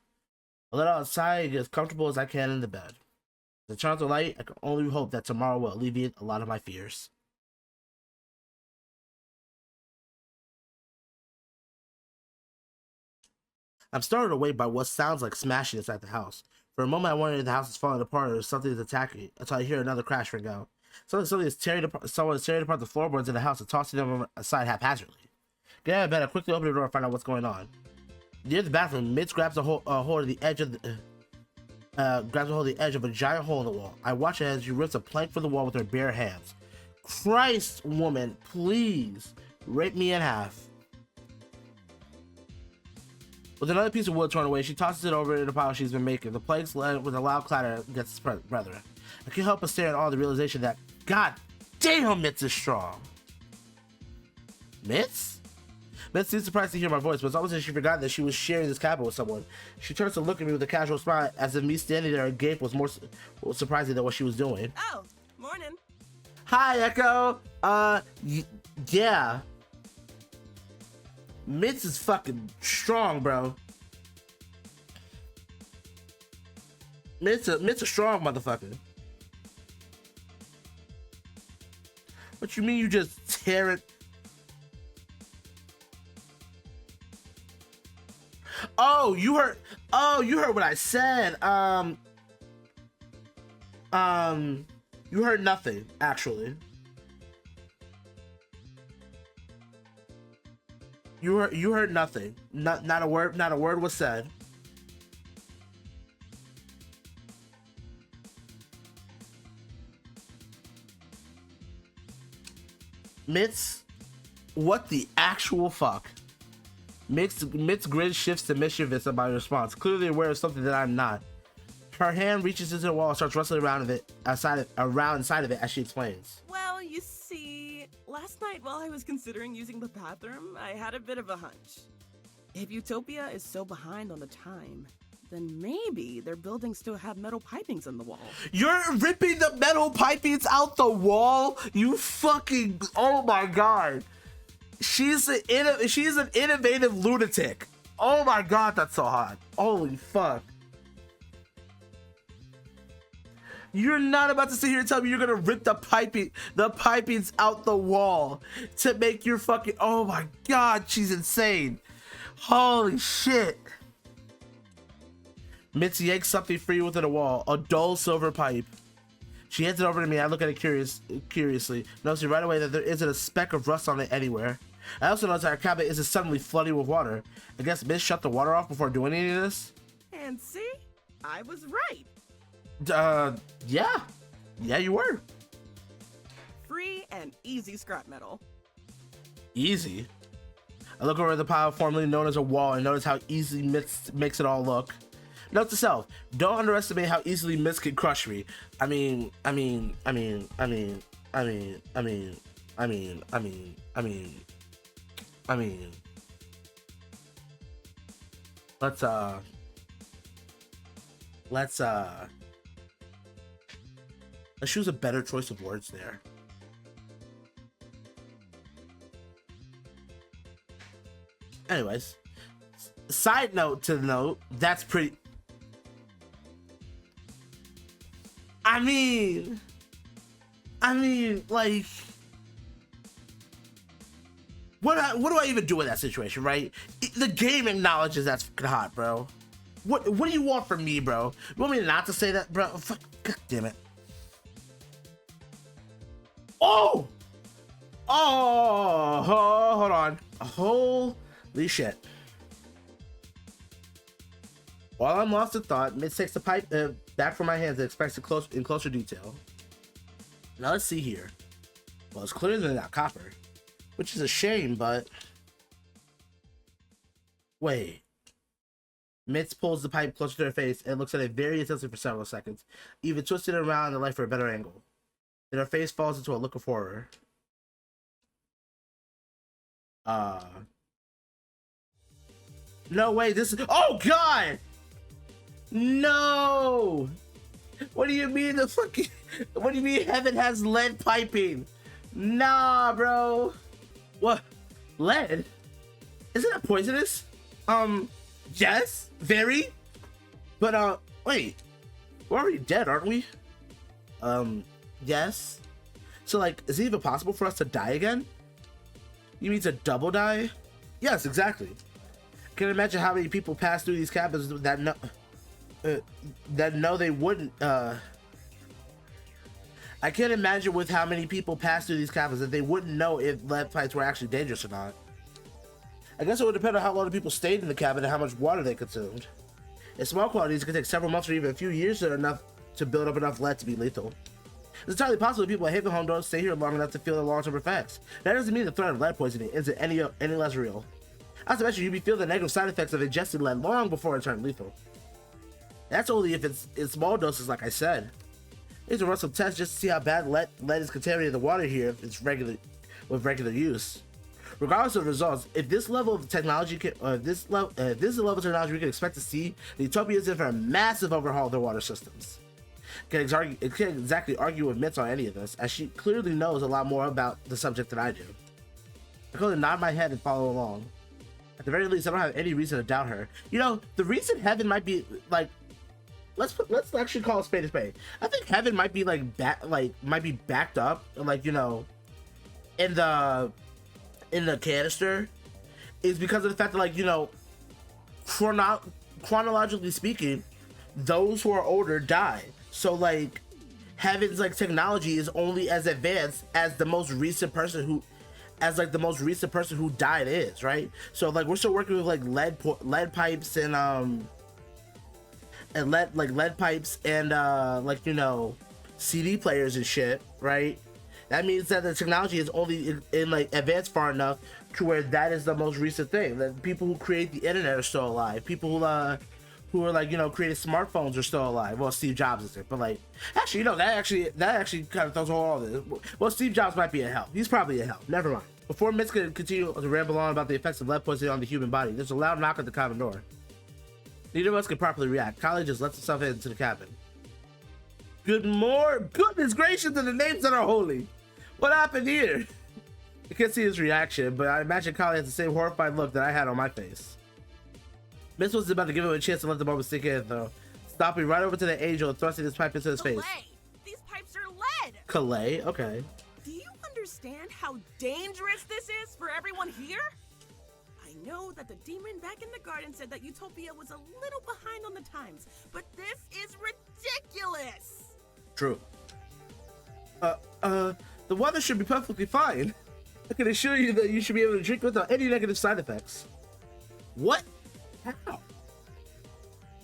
I let out a sigh and get as comfortable as I can in the bed. As I turn on the light, I can only hope that tomorrow will alleviate a lot of my fears. I'm startled awake by what sounds like smashing inside the house. For a moment I wondered if the house is falling apart or something is attacking, until I hear another crash ring out. Someone is tearing apart the floorboards in the house and tossing them aside haphazardly. Getting out of bed, I quickly open the door and find out what's going on. Near the bathroom, Mitz grabs a hold of the edge of a giant hole in the wall. I watch it as she rips a plank from the wall with her bare hands. Christ, woman, please rip me in half. With another piece of wood torn away, she tosses it over in the pile she's been making. The planks land with a loud clatter against its brethren. I can't help but stare at all the realization that, god damn, Mitz is strong. Mitz? Mitz seems surprised to hear my voice, but it's almost as if she forgot that she was sharing this cabin with someone. She turns to look at me with a casual smile, as if me standing there agape was more surprising than what she was doing. Oh, morning. Hi, Echo. Yeah. Mitz is fucking strong, bro. Mitz a strong motherfucker. What you mean you just tear it? Oh, you heard. Oh, you heard what I said. You heard nothing, actually. You heard nothing. Not a word was said. Mitz, what the actual fuck? Mitt's grin shifts to mischievous at my response, clearly aware of something that I'm not. Her hand reaches into the wall and starts wrestling around inside of it as she explains. Well, you see, last night while I was considering using the bathroom, I had a bit of a hunch. If Utopia is so behind on the time, then maybe their buildings still have metal pipings in the wall. You're ripping the metal pipings out the wall? You fucking... Oh my god. She's an innovative lunatic. Oh my god, that's so hot. Holy fuck. You're not about to sit here and tell me you're gonna rip the pipings out the wall to make your fucking... Oh my god, she's insane. Holy shit. Mitz yanks something free within a wall, a dull silver pipe. She hands it over to me. I look at it curiously, noticing right away that there isn't a speck of rust on it anywhere. I also notice our cabinet isn't suddenly flooding with water. I guess Mitz shut the water off before doing any of this? And see? I was right. Yeah. Yeah, you were. Free and easy scrap metal. Easy? I look over at the pile formerly known as a wall and notice how easy Mitz makes it all look. Note to self, don't underestimate how easily Mitz can crush me. I mean. Let's choose a better choice of words there. Anyways, side note to the note, that's pretty... I mean, like, what do I even do in that situation, right? The game acknowledges that's fucking hot, bro. What do you want from me, bro? You want me not to say that, bro? Fuck, god damn it. Oh, hold on. Holy shit. While I'm lost in thought, Mitz takes the pipe back from my hands and expects it in closer detail. Now let's see here. Well, it's clearer than that copper, which is a shame, but... Wait. Mitz pulls the pipe closer to her face and looks at it very intensely for several seconds, even twisting it around in the light for a better angle. Then her face falls into a look of horror. No way, this is... Oh, God! No! What do you mean the fucking... What do you mean heaven has lead piping? Nah, bro. What? Lead? Isn't that poisonous? Yes, very. But, wait. We're already dead, aren't we? Yes. So, like, is it even possible for us to die again? You mean to double die? Yes, exactly. Can you imagine how many people pass through these cabins that know they wouldn't, I can't imagine with how many people pass through these cabins that they wouldn't know if lead pipes were actually dangerous or not. I guess it would depend on how long the people stayed in the cabin and how much water they consumed. In small quantities, it could take several months or even a few years to build up enough lead to be lethal. It's entirely possible that people at Haven Home don't stay here long enough to feel the long-term effects. That doesn't mean the threat of lead poisoning isn't any less real. Not to mention, you'd be feeling the negative side effects of ingesting lead long before it turned lethal. That's only if it's in small doses, like I said. We need to run some tests just to see how bad lead is contaminating the water here if it's with regular use. Regardless of the results, if this level of technology if this is the level of technology we can expect to see, the Utopia is in for a massive overhaul of their water systems. Can't exactly argue with Mitz on any of this, as she clearly knows a lot more about the subject than I do. I can only nod my head and follow along. At the very least, I don't have any reason to doubt her. You know, the reason heaven might be like, let's actually call a spade a spade. I think heaven might be might be backed up, like, you know, in the canister, is because of the fact that, like, you know, chronologically speaking, those who are older die. So like Heaven's like technology is only as advanced as the most recent person who died is, right? So like we're still working with like lead pipes and lead pipes and like, you know, CD players and shit, right? That means that the technology is only in like advanced far enough to where that is the most recent thing. That people who create the internet are still alive. People who are like, you know, created smartphones are still alive. Well, Steve Jobs is it, but like actually, you know, that actually kind of throws all this. Well, Steve Jobs might be in hell. He's probably in hell. Never mind. Before Mitz can continue to ramble on about the effects of lead poisoning on the human body, there's a loud knock at the cabin door. Neither of us can properly react. Kylie just lets himself into the cabin. Goodness gracious, and the names that are holy. What happened here? You can't see his reaction, but I imagine Kylie has the same horrified look that I had on my face. Miss was about to give him a chance to let the moment sink in, though, stopping right over to the angel and thrusting his pipe into his face. These pipes are lead! Calais? Okay. Do you understand how dangerous this is for everyone here? I know that the demon back in the garden said that Utopia was a little behind on the times, but this is ridiculous! True. The water should be perfectly fine. I can assure you that you should be able to drink without any negative side effects. What? How?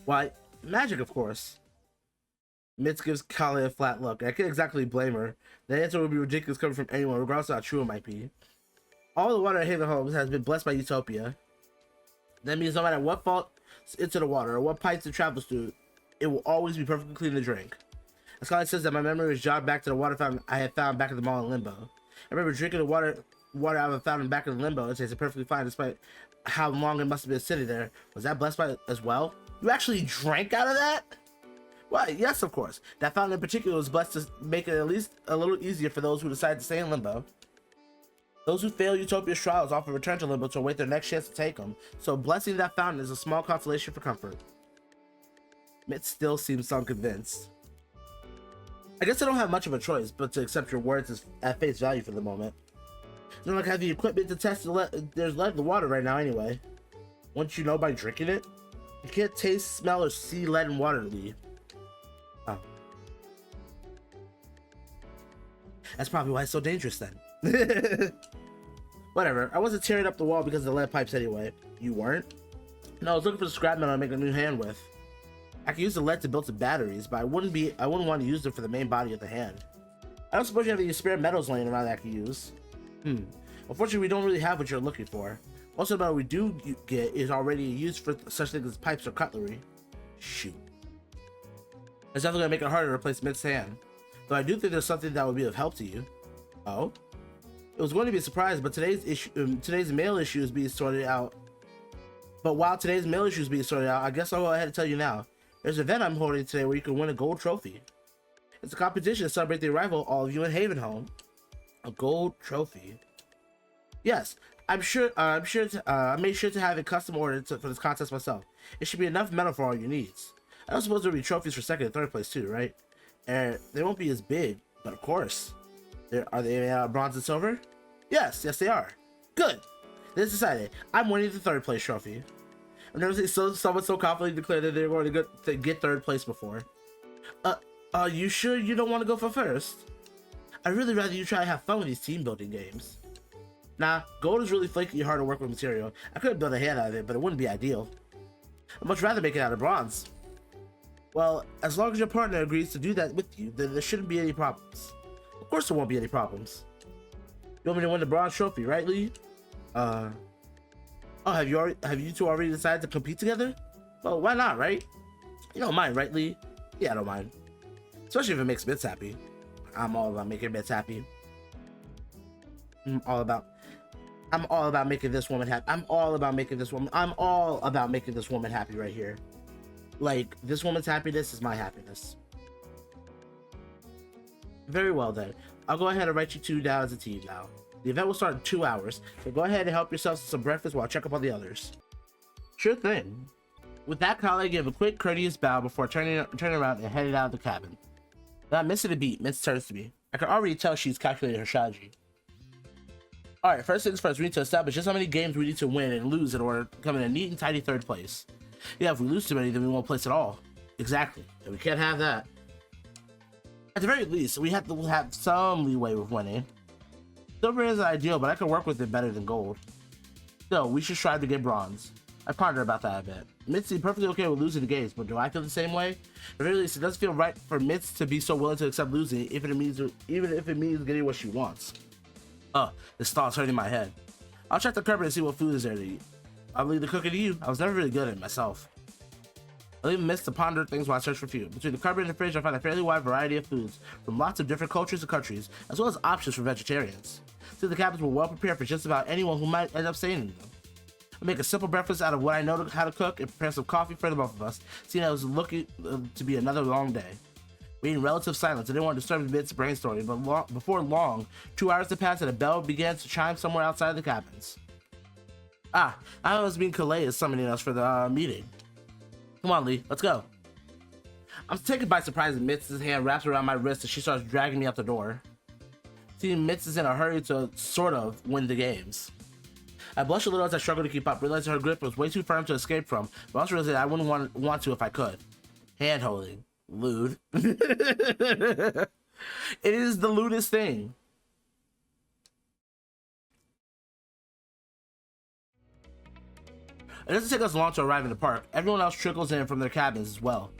Why, magic, of course. Mitz gives Kali a flat look. I can't exactly blame her. The answer would be ridiculous coming from anyone, regardless of how true it might be. All the water at Haven Homes has been blessed by Utopia. That means no matter what falls into the water or what pipes it travels through, it will always be perfectly clean to drink. As Kali says that, my memory was jogged back to the water fountain I had found back at the mall in Limbo. I remember drinking the water I had found back in Limbo. It tasted perfectly fine despite how long it must have been sitting there. Was that blessed by as well? You actually drank out of that? Well, yes, of course. That fountain in particular was blessed to make it at least a little easier for those who decide to stay in Limbo. Those who fail Utopia's trials often return to Limbo to await their next chance to take them. So blessing that fountain is a small consolation for comfort. Mitt still seems unconvinced. I guess I don't have much of a choice but to accept your words at face value for the moment. I don't like have the equipment to test there's lead in the water right now anyway. Once you know by drinking it, you can't taste, smell, or see lead in water leave. Oh. That's probably why it's so dangerous then. Whatever, I wasn't tearing up the wall because of the lead pipes anyway. You weren't? No, I was looking for the scrap metal to make a new hand with. I could use the lead to build some batteries, but I wouldn't want to use them for the main body of the hand. I don't suppose you have any spare metals laying around that I could use. Unfortunately, we don't really have what you're looking for. Most of the metal we do get is already used for such things as pipes or cutlery. Shoot. It's definitely gonna make it harder to replace Mitt's hand. Though I do think there's something that would be of help to you. Oh? It was going to be a surprise, but today's mail issue is being sorted out. But while today's mail issue is being sorted out, I guess I'll go ahead and tell you now. There's an event I'm holding today where you can win a gold trophy. It's a competition to celebrate the arrival of all of you in Haven Home. A gold trophy. Yes, I made sure to have it custom ordered for this contest myself. It should be enough metal for all your needs. I don't suppose there'll be trophies for second and third place too, right? And they won't be as big, but of course. Are they bronze and silver? Yes, they are. Good. This is decided. I'm winning the third place trophy. I've never seen someone so confidently declare that they're going to get third place before. Are you sure you don't want to go for first? I'd really rather you try to have fun with these team building games. Nah, gold is really flaky and hard to work with material. I could build a hand out of it, but it wouldn't be ideal. I'd much rather make it out of bronze. Well, as long as your partner agrees to do that with you, then there shouldn't be any problems. Of course there won't be any problems. You want me to win the bronze trophy, right, Lee? Oh, have you two already decided to compete together? Well, why not, right? You don't mind, right, Lee? Yeah, I don't mind. Especially if it makes Mitz happy. I'm all about making Mitz happy. I'm all about making this woman happy. I'm all about making this woman happy right here. Like, this woman's happiness is my happiness. Very well then. I'll go ahead and write you two down as a team now. The event will start in 2 hours, so go ahead and help yourselves to some breakfast while I check up on the others. Sure thing. With that, Kali gave a quick, courteous bow before turning around and headed out of the cabin. Without missing a beat, Mitz turns to me. I can already tell she's calculated her strategy. Alright, first things first, we need to establish just how many games we need to win and lose in order to come in a neat and tidy third place. Yeah, if we lose too many, then we won't place at all. Exactly. And we can't have that. At the very least, we have to have some leeway with winning. Silver isn't ideal, but I can work with it better than gold. Still, we should strive to get bronze. I pondered about that a bit. Mitz seemed perfectly okay with losing the games, but do I feel the same way? At the very least, it doesn't feel right for Mitz to be so willing to accept losing, even if it means getting what she wants. This thoughts hurting my head. I'll check the cupboard and see what food is there to eat. I'll leave the cooking to you. I was never really good at it myself. I'll even miss to ponder things while I search for food. Between the cupboard and the fridge, I find a fairly wide variety of foods from lots of different cultures and countries, as well as options for vegetarians. See, the cabins were well prepared for just about anyone who might end up staying in them. I'll make a simple breakfast out of what I know how to cook and prepare some coffee for the both of us, seeing that it was looking to be another long day. We in relative silence. I didn't want to disturb the bits brainstorming, but before long, 2 hours had passed and a bell began to chime somewhere outside the cabins. I was being Calais is summoning us for the meeting. Come on, Lee, let's go. I'm taken by surprise as Mitz's hand wraps around my wrist and she starts dragging me out the door. Seeing Mitz is in a hurry to sort of win the games. I blush a little as I struggle to keep up, realizing her grip was way too firm to escape from, but also realizing I wouldn't want to if I could. Hand holding. Lewd. It is the lewdest thing. It doesn't take us long to arrive in the park. Everyone else trickles in from their cabins as well.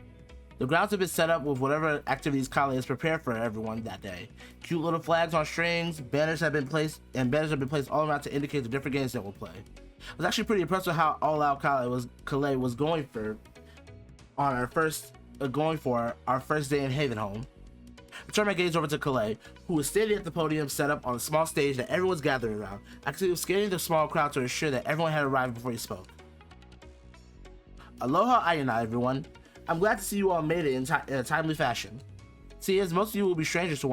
The grounds have been set up with whatever activities Kali has prepared for everyone that day. Cute little flags on strings, banners have been placed all around to indicate the different games that we'll play. I was actually pretty impressed with how all out Calais was going for our first day in Haven Home. I turned my gaze over to Calais, who was standing at the podium set up on a small stage that everyone's gathering around. Actually, he was scanning the small crowd to ensure that everyone had arrived before he spoke. Aloha Ayana, everyone. I'm glad to see you all made it in a timely fashion. See, as most of you will be strangers to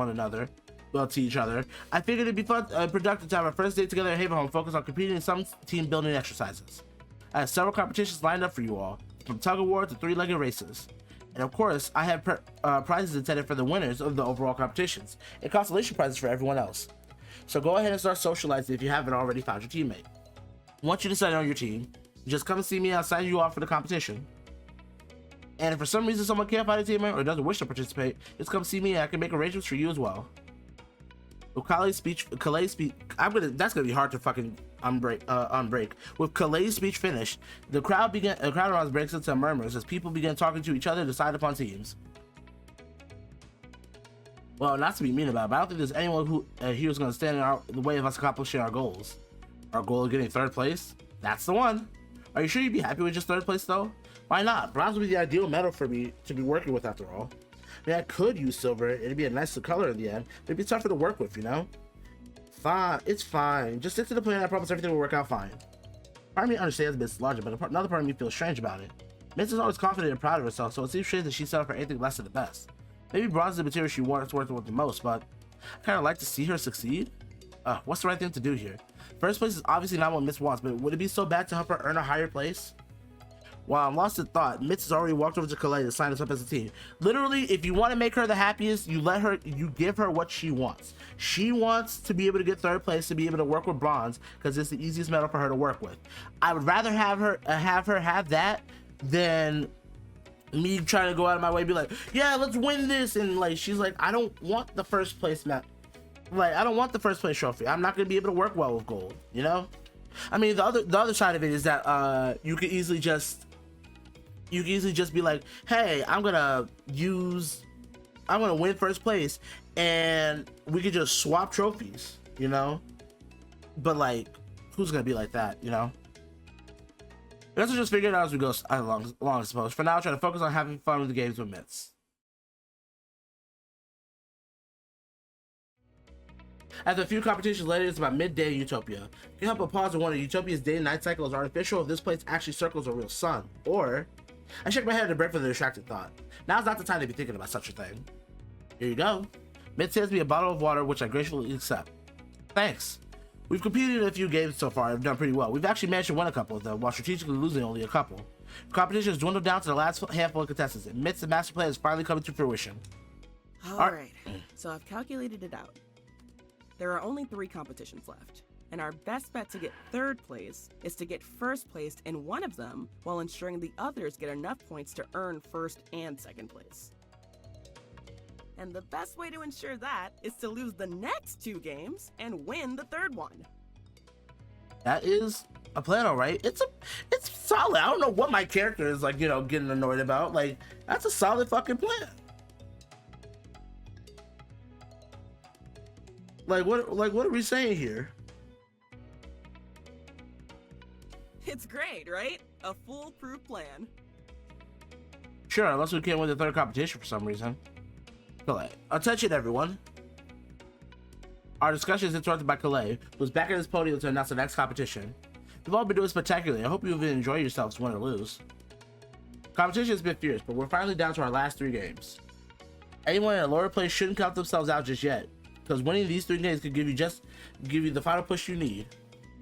each other, I figured it'd be fun and productive to have our first day together at Haven Home focused on competing in some team building exercises. I have several competitions lined up for you all, from tug of war to three-legged races. And of course, I have prizes intended for the winners of the overall competitions, and consolation prizes for everyone else. So go ahead and start socializing if you haven't already found your teammate. Once you decide on your team, just come and see me. I'll sign you off for the competition. And if for some reason someone can't find a teammate or doesn't wish to participate, just come see me and I can make arrangements for you as well. With Calais' speech, that's gonna be hard to fucking unbreak. With Calais' speech finished, the crowd around us breaks into murmurs as people begin talking to each other to decide upon teams. Well, not to be mean about it, but I don't think there's anyone who here is gonna stand in the way of us accomplishing our goals. Our goal of getting third place? That's the one. Are you sure you'd be happy with just third place though? Why not? Bronze would be the ideal medal for me to be working with after all. I mean, I could use silver. It'd be a nice color in the end. It'd be tougher to work with, you know? Fine. It's fine. Just stick to the plan. I promise everything will work out fine. Part of me understands Miss logic, but another part of me feels strange about it. Miss is always confident and proud of herself, so it seems strange that she settled for anything less than the best. Maybe bronze is the material she wants working with the most, but I kind of like to see her succeed. What's the right thing to do here? First place is obviously not what Miss wants, but would it be so bad to help her earn a higher place? While I'm lost in thought, Mitz has already walked over to Calais to sign us up as a team. Literally, if you want to make her the happiest, you give her what she wants. She wants to be able to get third place, to be able to work with bronze, because it's the easiest medal for her to work with. I would rather have her have that than me trying to go out of my way and be like, yeah, let's win this. And like, she's like, I don't want the first place I don't want the first place trophy. I'm not going to be able to work well with gold, you know? I mean, the other side of it is that you could easily just be like, hey, I'm gonna win first place and we could just swap trophies, you know? But like, who's gonna be like that, you know? I guess we'll just figure it out as we go along, I suppose. For now, I'm trying to focus on having fun with the games with Mitz. After a few competitions later, it's about midday in Utopia. You can help but pause and wonder, Utopia's day and night cycle is artificial if this place actually circles a real sun, or... I shake my head to break for the distracted thought. Now's not the time to be thinking about such a thing. Here you go. Mitz hands me a bottle of water, which I gracefully accept. Thanks. We've competed in a few games so far and have done pretty well. We've actually managed to win a couple of them, while strategically losing only a couple. Competition has dwindled down to the last handful of contestants, and Mitz's master plan is finally coming to fruition. Alright, so I've calculated it out. There are only 3 competitions left. and our best bet to get third place is to get first place in one of them while ensuring the others get enough points to earn first and second place. And the best way to ensure that is to lose the next 2 games and win the third one. That is a plan, all right. It's solid. I don't know what my character is like, getting annoyed about. Like, that's a solid fucking plan. Like what are we saying here? It's great, right? A foolproof plan. Sure, unless we can't win the third competition for some reason. Calais. Attention, everyone. Our discussion is interrupted by Calais, who's back at his podium to announce the next competition. You've all been doing spectacularly. I hope you've enjoyed yourselves, win or lose. Competition has been fierce, but we're finally down to our last 3 games. Anyone in a lower place shouldn't count themselves out just yet, because winning these 3 games could give you the final push you need.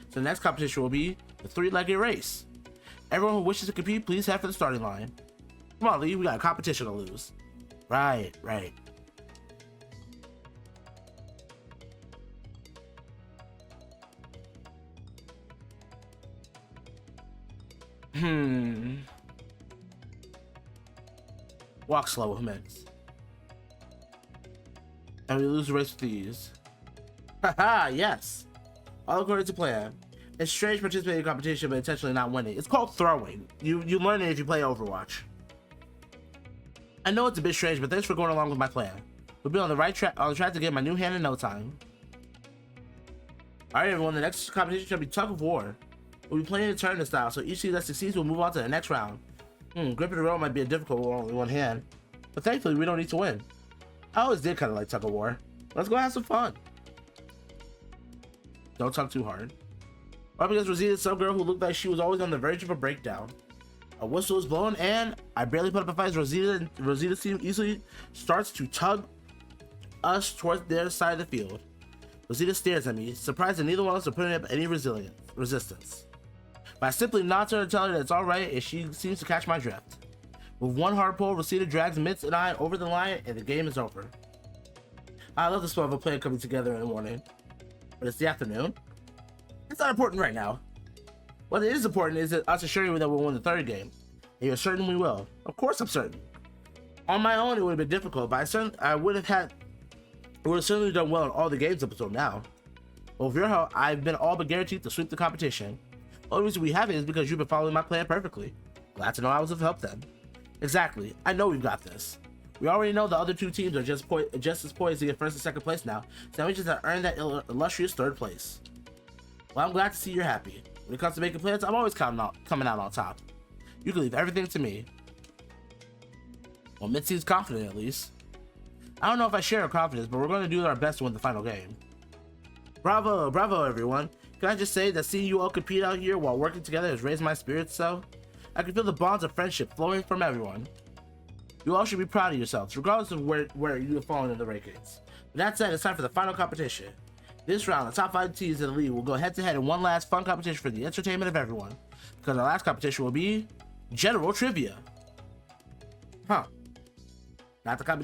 So the next competition will be the 3-legged race. Everyone who wishes to compete, please head for the starting line. Come on, Lee, we got a competition to lose. Right. Walk slow with minutes. And we lose the race with ease. Haha, yes. All according to plan. It's strange participating in competition but intentionally not winning. It's called throwing. You learn it if you play Overwatch. I know it's a bit strange, but thanks for going along with my plan. We'll be on the track to get my new hand in no time. Alright everyone, the next competition shall be tug of war. We'll be playing in tournament style, so each team that succeeds will move on to the next round. Gripping the rope might be a difficult with only one hand, but thankfully we don't need to win. I always did kind of like tug of war. Let's go have some fun. Don't tug too hard. Up against Rosita, some girl who looked like she was always on the verge of a breakdown. A whistle was blown, and I barely put up a fight as Rosita's team easily starts to tug us towards their side of the field. Rosita stares at me, surprised that neither one of us are putting up any resistance. But I simply nod to her and tell her that it's alright, and she seems to catch my drift. With one hard pull, Rosita drags Mitz and I over the line, and the game is over. I love the smell of a plan coming together in the morning, but it's the afternoon. It's not important right now. What is important is us assuring you that we'll win the third game. And you're certain we will. Of course I'm certain. On my own, it would have been difficult, but I would have certainly done well in all the games up until now. But with your help, I've been all but guaranteed to sweep the competition. The only reason we haven't is because you've been following my plan perfectly. Glad to know I was of help then. Exactly. I know we've got this. We already know the other 2 teams are just as poised to get first and second place now, so we just have earned that illustrious third place. Well, I'm glad to see you're happy. When it comes to making plans, I'm always coming out on top. You can leave everything to me. Well, Mitz seems confident at least. I don't know if I share her confidence, but we're going to do our best to win the final game. Bravo everyone. Can I just say that seeing you all compete out here while working together has raised my spirits so? I can feel the bonds of friendship flowing from everyone. You all should be proud of yourselves, regardless of where you have fallen in the rankings. With that said, it's time for the final competition. This round, the top 5 teams in the league will go head-to-head in one last fun competition for the entertainment of everyone. Because our last competition will be General Trivia. Huh. Not the kind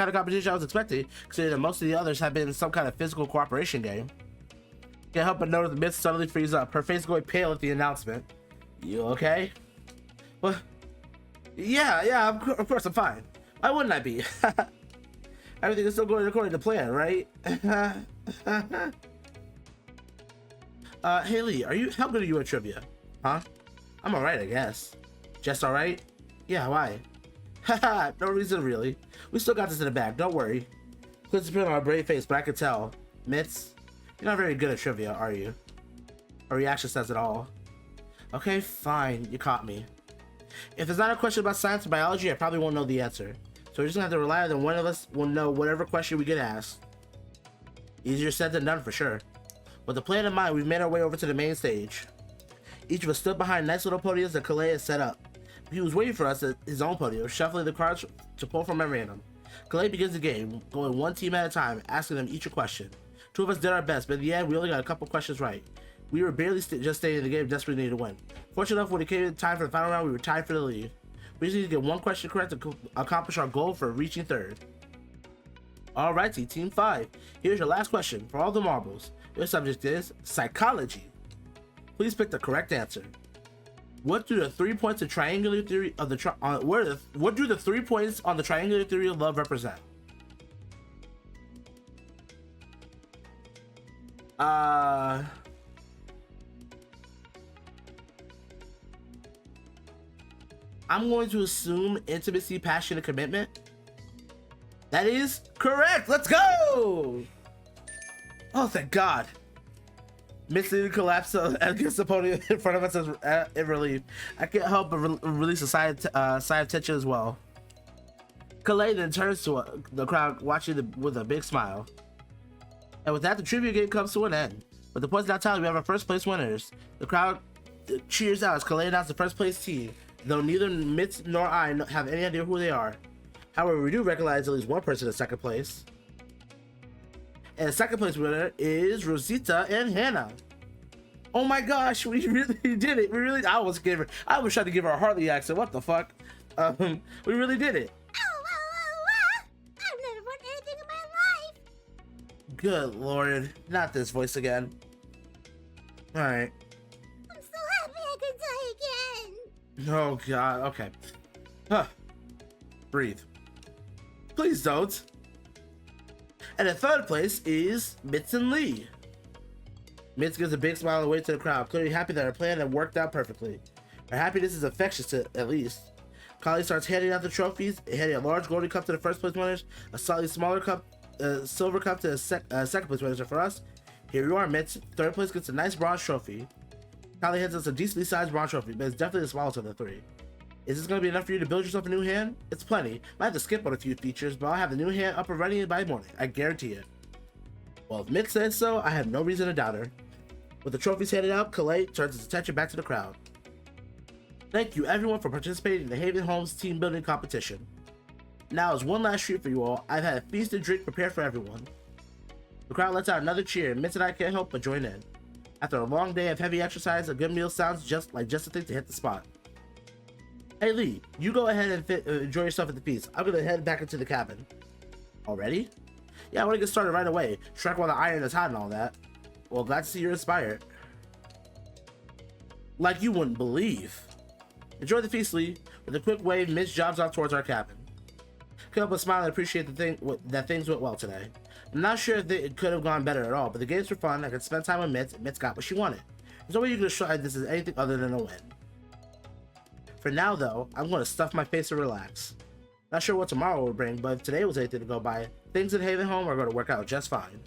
of competition I was expecting, considering that most of the others have been some kind of physical cooperation game. Can't help but notice the Mitz suddenly freeze up, her face going pale at the announcement. You okay? Well, yeah, of course I'm fine. Why wouldn't I be? Everything is still going according to plan, right? Haley, how good are you at trivia? Huh? I'm alright, I guess. Just alright? Yeah, why? Haha, no reason really. We still got this in the bag, don't worry. Clint's appeared on our brave face, but I could tell. Mitz, you're not very good at trivia, are you? Her reaction says it all. Okay, fine, you caught me. If there's not a question about science or biology, I probably won't know the answer. So we're just gonna have to rely on that one of us will know whatever question we get asked. Easier said than done for sure. With the plan in mind, we've made our way over to the main stage. Each of us stood behind nice little podiums that Calais had set up. He was waiting for us at his own podium, shuffling the cards to pull from at random. Calais begins the game, going one team at a time, asking them each a question. 2 of us did our best, but in the end, we only got a couple questions right. We were barely just staying in the game, desperately needed to win. Fortunate enough, when it came time for the final round, we were tied for the lead. We just need to get one question correct to accomplish our goal for reaching third. Alrighty, Team 5. Here's your last question for all the marbles. Your subject is psychology. Please pick the correct answer. What do the 3 points of triangular theory of the what do the 3 points on the triangular theory of love represent? I'm going to assume intimacy, passion, and commitment. That is correct. Let's go. Oh, thank God. Missing collapse against the podium in front of us in relief. I can't help but release a sigh of tension as well. Calais then turns to the crowd, watching with a big smile. And with that, the trivia game comes to an end. But the points now tally, we have our first place winners. The crowd cheers out as Calais announced the first place team, though neither Mitz nor I have any idea who they are. However, we do recognize at least one person in second place. And the second place winner is Rosita and Hannah. Oh my gosh, we really did it. I was trying to give her a Hartley accent. What the fuck? We really did it. I've never won anything in my life. Good Lord, not this voice again. All right. I'm so happy I can die again. Oh God. Okay. Huh. Breathe. Please don't. And in third place is Mitz and Lee. Mitz gives a big smile away to the crowd, clearly happy that her plan had worked out perfectly. Her happiness is infectious, at least. Kali starts handing out the trophies, handing a large golden cup to the first place winners, a slightly smaller cup, silver cup to the second place winners. And for us, here you are, Mitz. Third place gets a nice bronze trophy. Kali hands us a decently sized bronze trophy, but it's definitely the smallest of the three. Is this going to be enough for you to build yourself a new hand? It's plenty. Might have to skip on a few features, but I'll have the new hand up and ready by morning. I guarantee it. Well, if Mitz says so, I have no reason to doubt her. With the trophies handed out, Calais turns his attention back to the crowd. Thank you everyone for participating in the Haven Homes team building competition. Now as one last treat for you all, I've had a feast and drink prepared for everyone. The crowd lets out another cheer, and Mitz and I can't help but join in. After a long day of heavy exercise, a good meal sounds just a thing to hit the spot. Hey Lee, you go ahead and enjoy yourself at the feast. I'm gonna head back into the cabin. Already? Yeah, I want to get started right away. Strike while the iron is hot and all that. Well, glad to see you're inspired. Like you wouldn't believe. Enjoy the feast, Lee. With a quick wave, Mitch jobs off towards our cabin. Can't help but smile and appreciate that things went well today. I'm not sure if it could have gone better at all, but the games were fun. I could spend time with Mitz, and Mitz got what she wanted. There's no way you can describe this as anything other than a win. For now, though, I'm going to stuff my face and relax. Not sure what tomorrow will bring, but if today was anything to go by, things at Haven Home are going to work out just fine.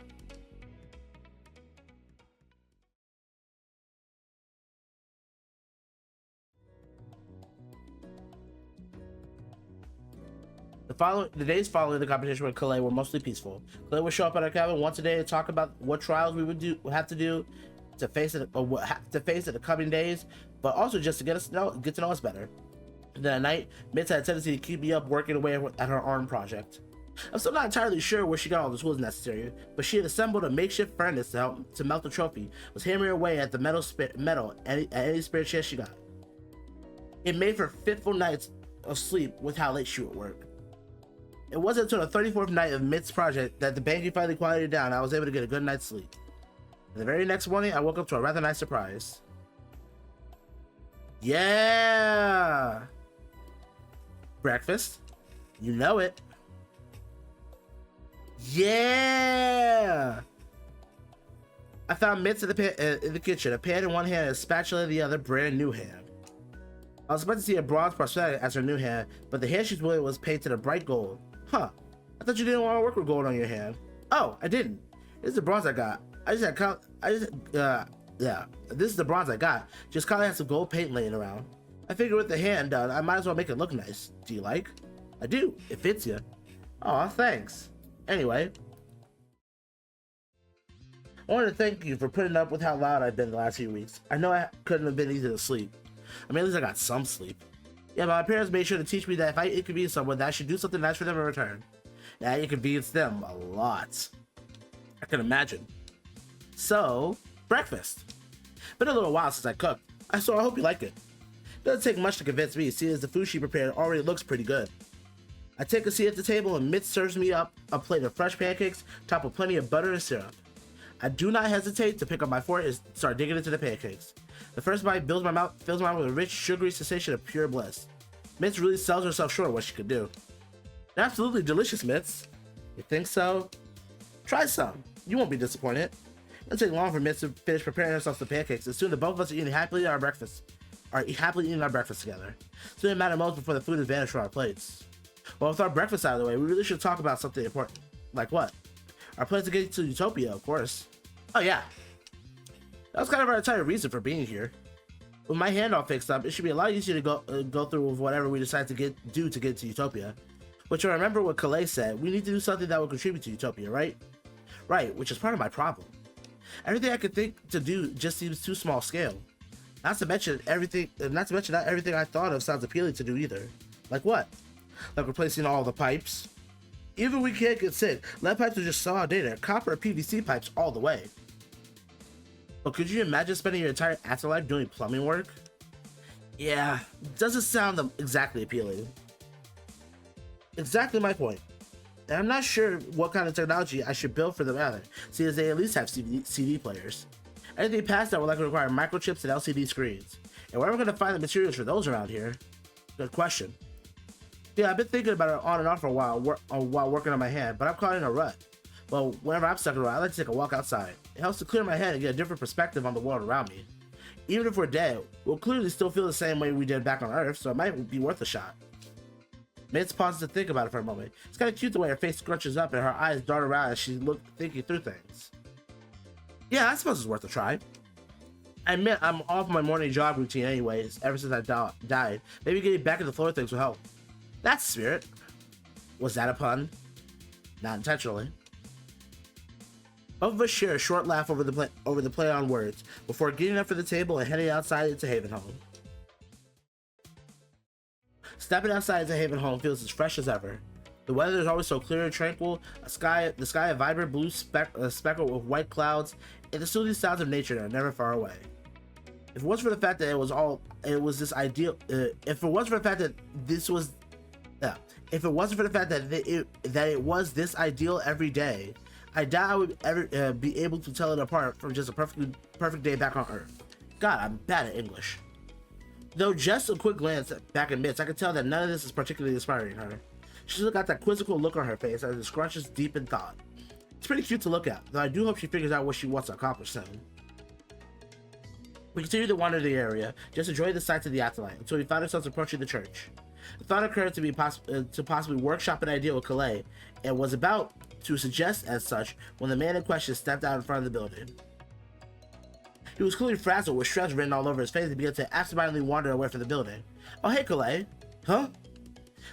The days following the competition with Calais were mostly peaceful. Calais would show up at our cabin once a day to talk about what trials we would have to do to face it, or to face in the coming days, but also just to get to know us better. Then at night, Mitz had a tendency to keep me up working away at her arm project. I'm still not entirely sure where she got all the tools necessary, but she had assembled a makeshift furnace to melt the trophy, was hammering away at the metal at any spare chance she got. It made for fitful nights of sleep with how late she would work. It wasn't until the 34th night of Mitz's project that the banging finally quieted down and I was able to get a good night's sleep. And the very next morning, I woke up to a rather nice surprise. Yeah! Breakfast. You know it. Yeah! I found Mitz in the kitchen, a pan in one hand and a spatula in the other, brand new hand. I was about to see a bronze prosthetic as her new hand, but the hand she's wearing was painted a bright gold. Huh. I thought you didn't want to work with gold on your hand. Oh, I didn't. This is the bronze I got. This is the bronze I got. Just kinda had some gold paint laying around. I figured with the hand done, I might as well make it look nice. Do you like? I do. It fits you. Aw, thanks. Anyway. I wanted to thank you for putting up with how loud I've been the last few weeks. I know I couldn't have been easy to sleep. I mean, at least I got some sleep. Yeah, but my parents made sure to teach me that if I inconvenience someone, that I should do something nice for them in return. And I inconvenienced them a lot. I can imagine. So, breakfast. Been a little while since I cooked, so I hope you like it. Doesn't take much to convince me, seeing as the food she prepared already looks pretty good. I take a seat at the table and Mitz serves me up a plate of fresh pancakes topped with plenty of butter and syrup. I do not hesitate to pick up my fork and start digging into the pancakes. The first bite fills my mouth with a rich, sugary sensation of pure bliss. Mitz really sells herself short of what she could do. They're absolutely delicious, Mitz. You think so? Try some. You won't be disappointed. It doesn't take long for Mitz to finish preparing herself some pancakes, and soon the both of us are happily eating our breakfast together. Soon it matters most before the food has vanished from our plates. Well, with our breakfast out of the way, we really should talk about something important. Like what? Our plans to get to Utopia, of course. Oh yeah. That was kind of our entire reason for being here. With my hand all fixed up, it should be a lot easier to go through with whatever we decide to do to get to Utopia. But you remember what Calais said, we need to do something that will contribute to Utopia, right? Right, which is part of my problem. Everything I could think to do just seems too small scale. Not to mention not everything I thought of sounds appealing to do either. Like what? Like replacing all the pipes? Even if we can't get sick, lead pipes are just so outdated. Copper or PVC pipes all the way. But could you imagine spending your entire afterlife doing plumbing work? Yeah, doesn't sound exactly appealing. Exactly my point. And I'm not sure what kind of technology I should build for them either, seeing as they at least have CD players. Anything past that will likely require microchips and LCD screens. And where am I going to find the materials for those around here? Good question. Yeah, I've been thinking about it on and off for a while while working on my hand, but I'm caught in a rut. Well, whenever I'm stuck in a rut, I like to take a walk outside. It helps to clear my head and get a different perspective on the world around me. Even if we're dead, we'll clearly still feel the same way we did back on Earth, so it might be worth a shot. Mitz pauses to think about it for a moment. It's kind of cute the way her face scrunches up and her eyes dart around as she's thinking through things. Yeah, I suppose it's worth a try. I admit I'm off my morning jog routine anyways, ever since I died. Maybe getting back in the flow of things will help. That's spirit. Was that a pun? Not intentionally. Both of us share a short laugh over the play on words before getting up from the table and heading outside into Havenholme. Stepping outside into Havenholme feels as fresh as ever. The weather is always so clear and tranquil, the sky a vibrant blue speckled with white clouds, and the soothing sounds of nature that are never far away. If it wasn't for the fact that it was this ideal every day, I doubt I would ever be able to tell it apart from just a perfect day back on Earth. God, I'm bad at English. Though just a quick glance back at Mitz, I could tell that none of this is particularly inspiring her. She's still got that quizzical look on her face as it scrunches deep in thought. It's pretty cute to look at, though I do hope she figures out what she wants to accomplish soon. We continue to wander the area, just enjoying the sights of the afterlife, until we found ourselves approaching the church. The thought occurred to possibly workshop an idea with Calais, and was about to suggest as such when the man in question stepped out in front of the building. He was clearly frazzled with stress written all over his face and began to absentmindedly wander away from the building. Oh, hey, Calais. Huh?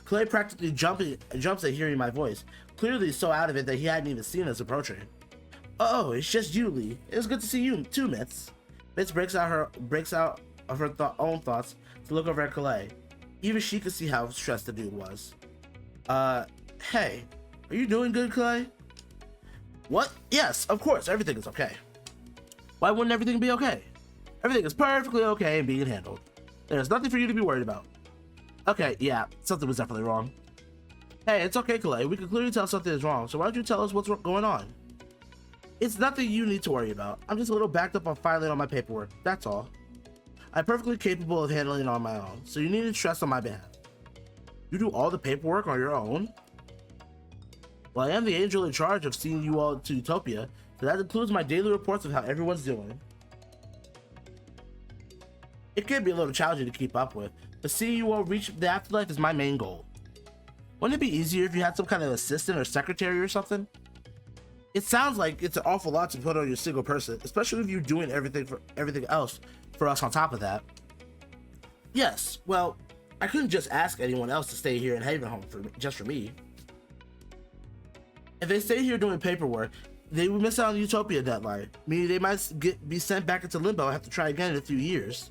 Calais practically jumps at hearing my voice, clearly so out of it that he hadn't even seen us approaching. Oh, it's just you, Lee. It was good to see you too, Mitz. Mitz breaks out of her own thoughts to look over at Calais. Even she could see how stressed the dude was. Hey, are you doing good, Calais? What? Yes, of course, everything is okay. Why wouldn't everything be okay? Everything is perfectly okay and being handled. There's nothing for you to be worried about. Okay, yeah, something was definitely wrong. Hey, it's okay, Calais. We can clearly tell something is wrong, so why don't you tell us what's going on? It's nothing you need to worry about. I'm just a little backed up on filing on my paperwork, that's all. I'm perfectly capable of handling it on my own, so you needn't stress on my behalf. You do all the paperwork on your own? Well, I am the angel in charge of seeing you all to Utopia, so that includes my daily reports of how everyone's doing. It can be a little challenging to keep up with, but seeing you all reach the afterlife is my main goal. Wouldn't it be easier if you had some kind of assistant or secretary or something? It sounds like it's an awful lot to put on your single person, especially if you're doing everything else for us on top of that. Yes, well, I couldn't just ask anyone else to stay here in Havenholme just for me. If they stay here doing paperwork, they would miss out on the Utopia deadline, meaning they might be sent back into limbo and have to try again in a few years.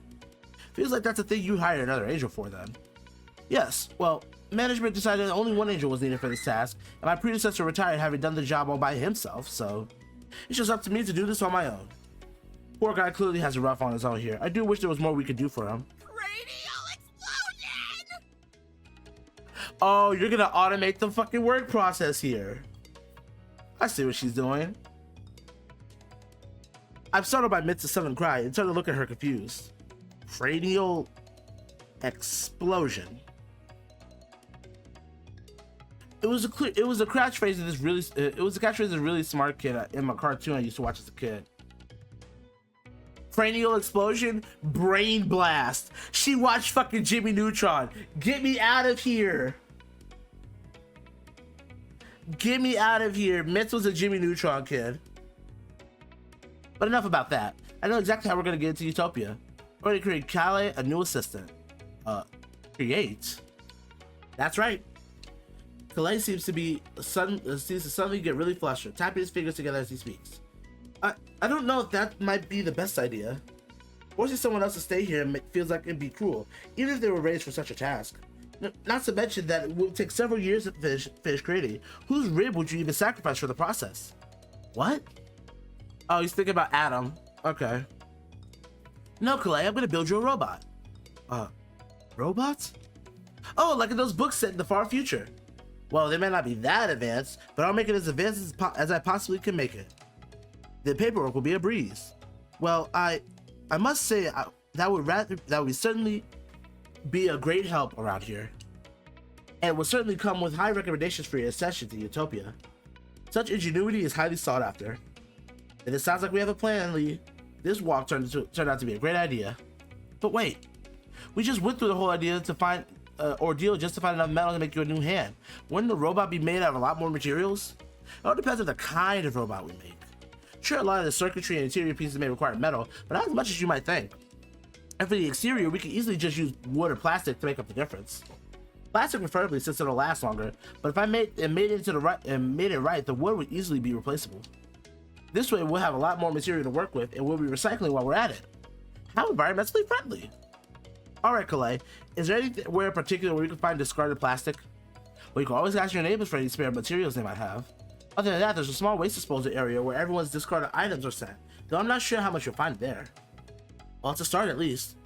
Feels like that's a thing you hire another angel for then. Yes, well, management decided that only one angel was needed for this task, and my predecessor retired having done the job all by himself, so it's just up to me to do this on my own. Poor guy clearly has a rough on his own here. I do wish there was more we could do for him. Radial explosion! Oh, you're gonna automate the fucking work process here. I see what she's doing. I'm startled by Mitz's sudden cry and turned to look at her confused. Cranial explosion. It was a catchphrase of this really smart kid in my cartoon I used to watch as a kid. Cranial explosion, brain blast. She watched fucking Jimmy Neutron. Get me out of here. Get me out of here. Mitz was a Jimmy Neutron kid. But enough about that. I know exactly how we're gonna get into Utopia. We're gonna create Kale a new assistant. Create? That's right. Kale seems to suddenly get really flustered, tapping his fingers together as he speaks. I don't know if that might be the best idea. Forcing someone else to stay here feels like it'd be cruel, even if they were raised for such a task. Not to mention that it would take several years to finish creating. Whose rib would you even sacrifice for the process? What? Oh, he's thinking about Adam. Okay. No, Kalei, I'm gonna build you a robot. Robots? Oh, like in those books set in the far future. Well, they may not be that advanced, but I'll make it as advanced as I possibly can make it. The paperwork will be a breeze. Well, I must say that would certainly be a great help around here, and will certainly come with high recommendations for your accession to Utopia. Such ingenuity is highly sought after. And it sounds like we have a plan, Lee. This walk turned out to be a great idea. But wait, we just went through the whole idea to find ordeal just to find enough metal to make you a new hand. Wouldn't the robot be made out of a lot more materials? It all depends on the kind of robot we make. Sure, a lot of the circuitry and interior pieces may require metal, but not as much as you might think. And for the exterior, we could easily just use wood or plastic to make up the difference. Plastic preferably, since it'll last longer, but if I made it right, the wood would easily be replaceable. This way, we'll have a lot more material to work with, and we'll be recycling while we're at it. How environmentally friendly! Alright, Kalei, is there anywhere in particular where we can find discarded plastic? Well, you can always ask your neighbors for any spare materials they might have. Other than that, there's a small waste disposal area where everyone's discarded items are sent, though I'm not sure how much you'll find there. Well, it's a start at least.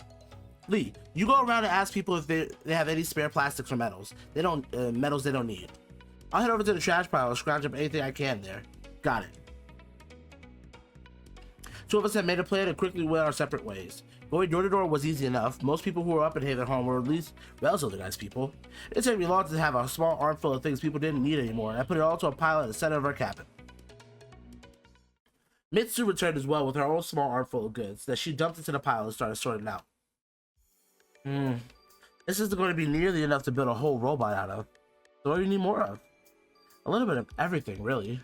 Lee, you go around and ask people if they have any spare plastics or metals they don't need. I'll head over to the trash pile and scrounge up anything I can there. Got it. Two of us had made a plan and quickly went our separate ways. Going door to door was easy enough. Most people who were up in Haven Home were at least relatively nice people. It didn't take me long to have a small armful of things people didn't need anymore, and I put it all to a pile at the center of our cabin. Mitsu returned as well with her own small armful of goods that she dumped into the pile and started sorting out. This isn't going to be nearly enough to build a whole robot out of. So what do you need more of? A little bit of everything, really.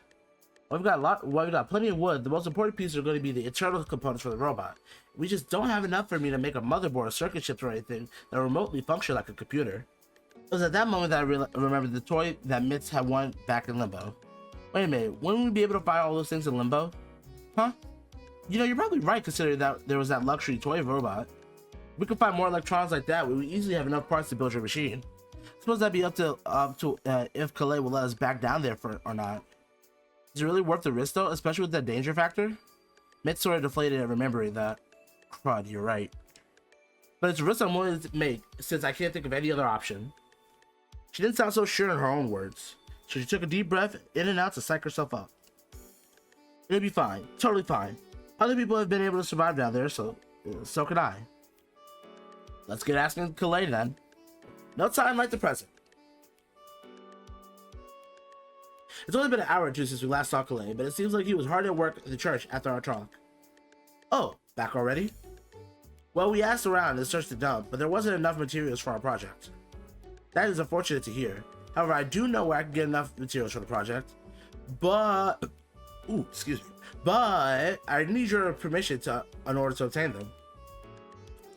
We've got plenty of wood. The most important pieces are going to be the internal components for the robot. We just don't have enough for me to make a motherboard or circuit chips or anything that remotely function like a computer. It was at that moment that I remembered the toy that Mitz had won back in Limbo. Wait a minute, wouldn't we be able to find all those things in Limbo? Huh? You know, you're probably right considering that there was that luxury toy robot. If we could find more electrons like that, we would easily have enough parts to build your machine. I suppose that'd be up to if Kalei will let us back down there or not. Is it really worth the risk though, especially with that danger factor? Mitz sort of deflated at remembering that. Crud, you're right. But it's a risk I'm willing to make since I can't think of any other option. She didn't sound so sure in her own words, so she took a deep breath in and out to psych herself up. It'll be fine, totally fine. Other people have been able to survive down there, so can I. Let's get asking Kalei then. No time like the present. It's only been an hour or two since we last saw Kalei, but it seems like he was hard at work at the church after our talk. Oh, back already? Well, we asked around and searched the dump, but there wasn't enough materials for our project. That is unfortunate to hear. However, I do know where I can get enough materials for the project. But... Ooh, excuse me. But I need your permission in order to obtain them.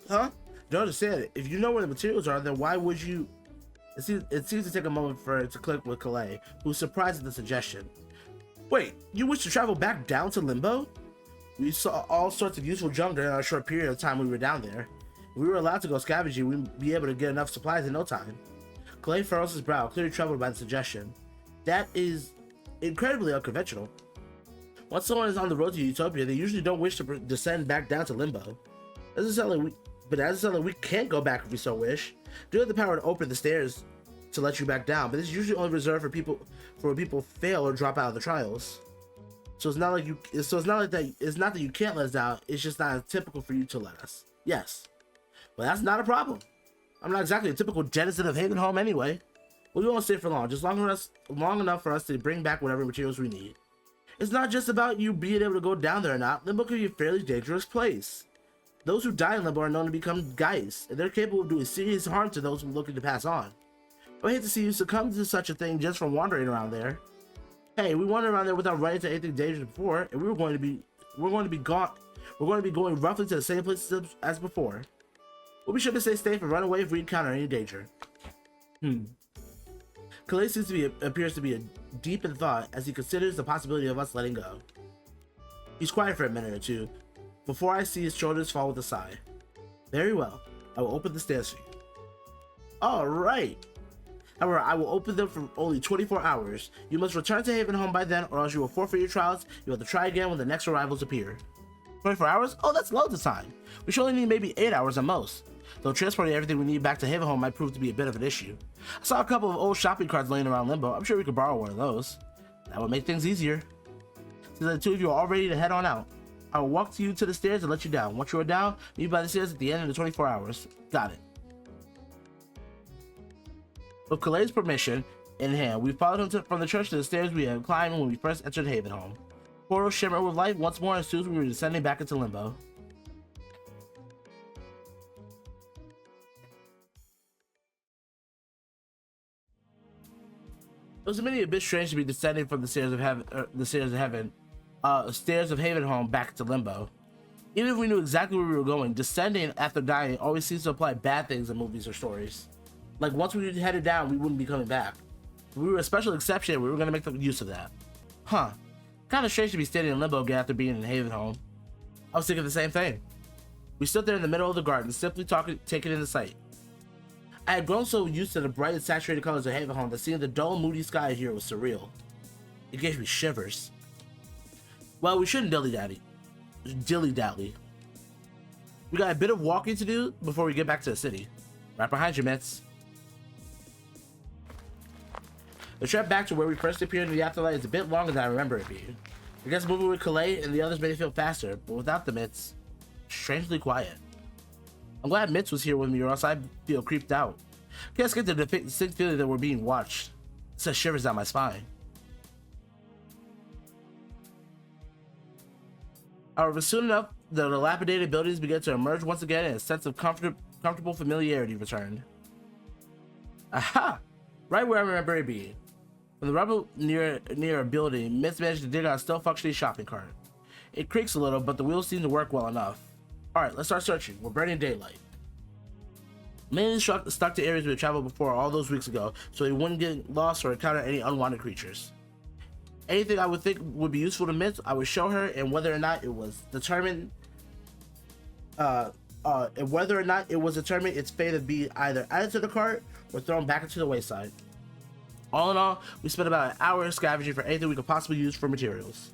Huh? Don't understand it. If you know where the materials are, then why would you... It seems to take a moment for it to click with Kalei, who's surprised at the suggestion. Wait, you wish to travel back down to Limbo? We saw all sorts of useful junk during our short period of time we were down there. If we were allowed to go scavenging, we'd be able to get enough supplies in no time. Kalei furrows his brow, clearly troubled by the suggestion. That is incredibly unconventional. Once someone is on the road to Utopia, they usually don't wish to descend back down to Limbo. But it doesn't sound like we can't go back if we so wish. Do have the power to open the stairs to let you back down, but this is usually only reserved for when people fail or drop out of the trials. So it's not like you. So it's not like that. It's not that you can't let us down. It's just not typical for you to let us. Yes, but that's not a problem. I'm not exactly a typical denizen of Haven Home anyway. We won't stay for long. Just long enough for us to bring back whatever materials we need. It's not just about you being able to go down there or not. Limbo can be a fairly dangerous place. Those who die in Limbo are known to become geists, and they're capable of doing serious harm to those who are looking to pass on. I hate to see you succumb to such a thing just from wandering around there. Hey, we wandered around there without running into anything dangerous before, and we're going to be going roughly to the same places as before. We'll be sure to stay safe and run away if we encounter any danger. Calais appears to be deep in thought as he considers the possibility of us letting go. He's quiet for a minute or two, before I see his shoulders fall with a sigh. Very well, I will open the stairs for you. Alright! However, I will open them for only 24 hours. You must return to Haven Home by then, or else you will forfeit your trials. You have to try again when the next arrivals appear. 24 hours? Oh, that's loads of time. We should only need maybe 8 hours at most. Though transporting everything we need back to Haven Home might prove to be a bit of an issue. I saw a couple of old shopping carts laying around Limbo. I'm sure we could borrow one of those. That would make things easier. Since the two of you are all ready to head on out, I will walk you to the stairs and let you down. Once you are down, meet by the stairs at the end of the 24 hours. Got it. With Calais' permission in hand, we followed him from the church to the stairs we had climbed when we first entered Haven Home. Portals shimmered with light once more as soon as we were descending back into Limbo. It was a bit strange to be descending from the stairs of Haven Home back to Limbo. Even if we knew exactly where we were going, descending after dying always seems to imply bad things in movies or stories. Like once we headed down, we wouldn't be coming back. If we were a special exception, we were gonna make the use of that. Huh. Kind of strange to be standing in Limbo again after being in Haven Home. I was thinking the same thing. We stood there in the middle of the garden, simply taking in the sight. I had grown so used to the bright and saturated colors of Haven Home that seeing the dull, moody sky here was surreal. It gave me shivers. Well, we shouldn't dilly-dally. We got a bit of walking to do before we get back to the city. Right behind you, Mitts. The trip back to where we first appeared in the afterlife is a bit longer than I remember it being. I guess moving with Calais and the others made it feel faster, but without the Mitts, strangely quiet. I'm glad Mitts was here with me or else I'd feel creeped out. Can't get the distinct feeling that we're being watched. It sends shivers down my spine. However, soon enough, the dilapidated buildings began to emerge once again and a sense of comfortable familiarity returned. Aha! Right where I remember it being. From the rubble near a building, Mitts managed to dig out a still functioning shopping cart. It creaks a little, but the wheels seem to work well enough. Alright, let's start searching. We're burning daylight. Mainly stuck to areas we had traveled before all those weeks ago, so we wouldn't get lost or encounter any unwanted creatures. Anything I would think would be useful to Mitts, I would show her, and whether or not it was determined its fate would be either added to the cart or thrown back into the wayside. All in all, we spent about an hour scavenging for anything we could possibly use for materials.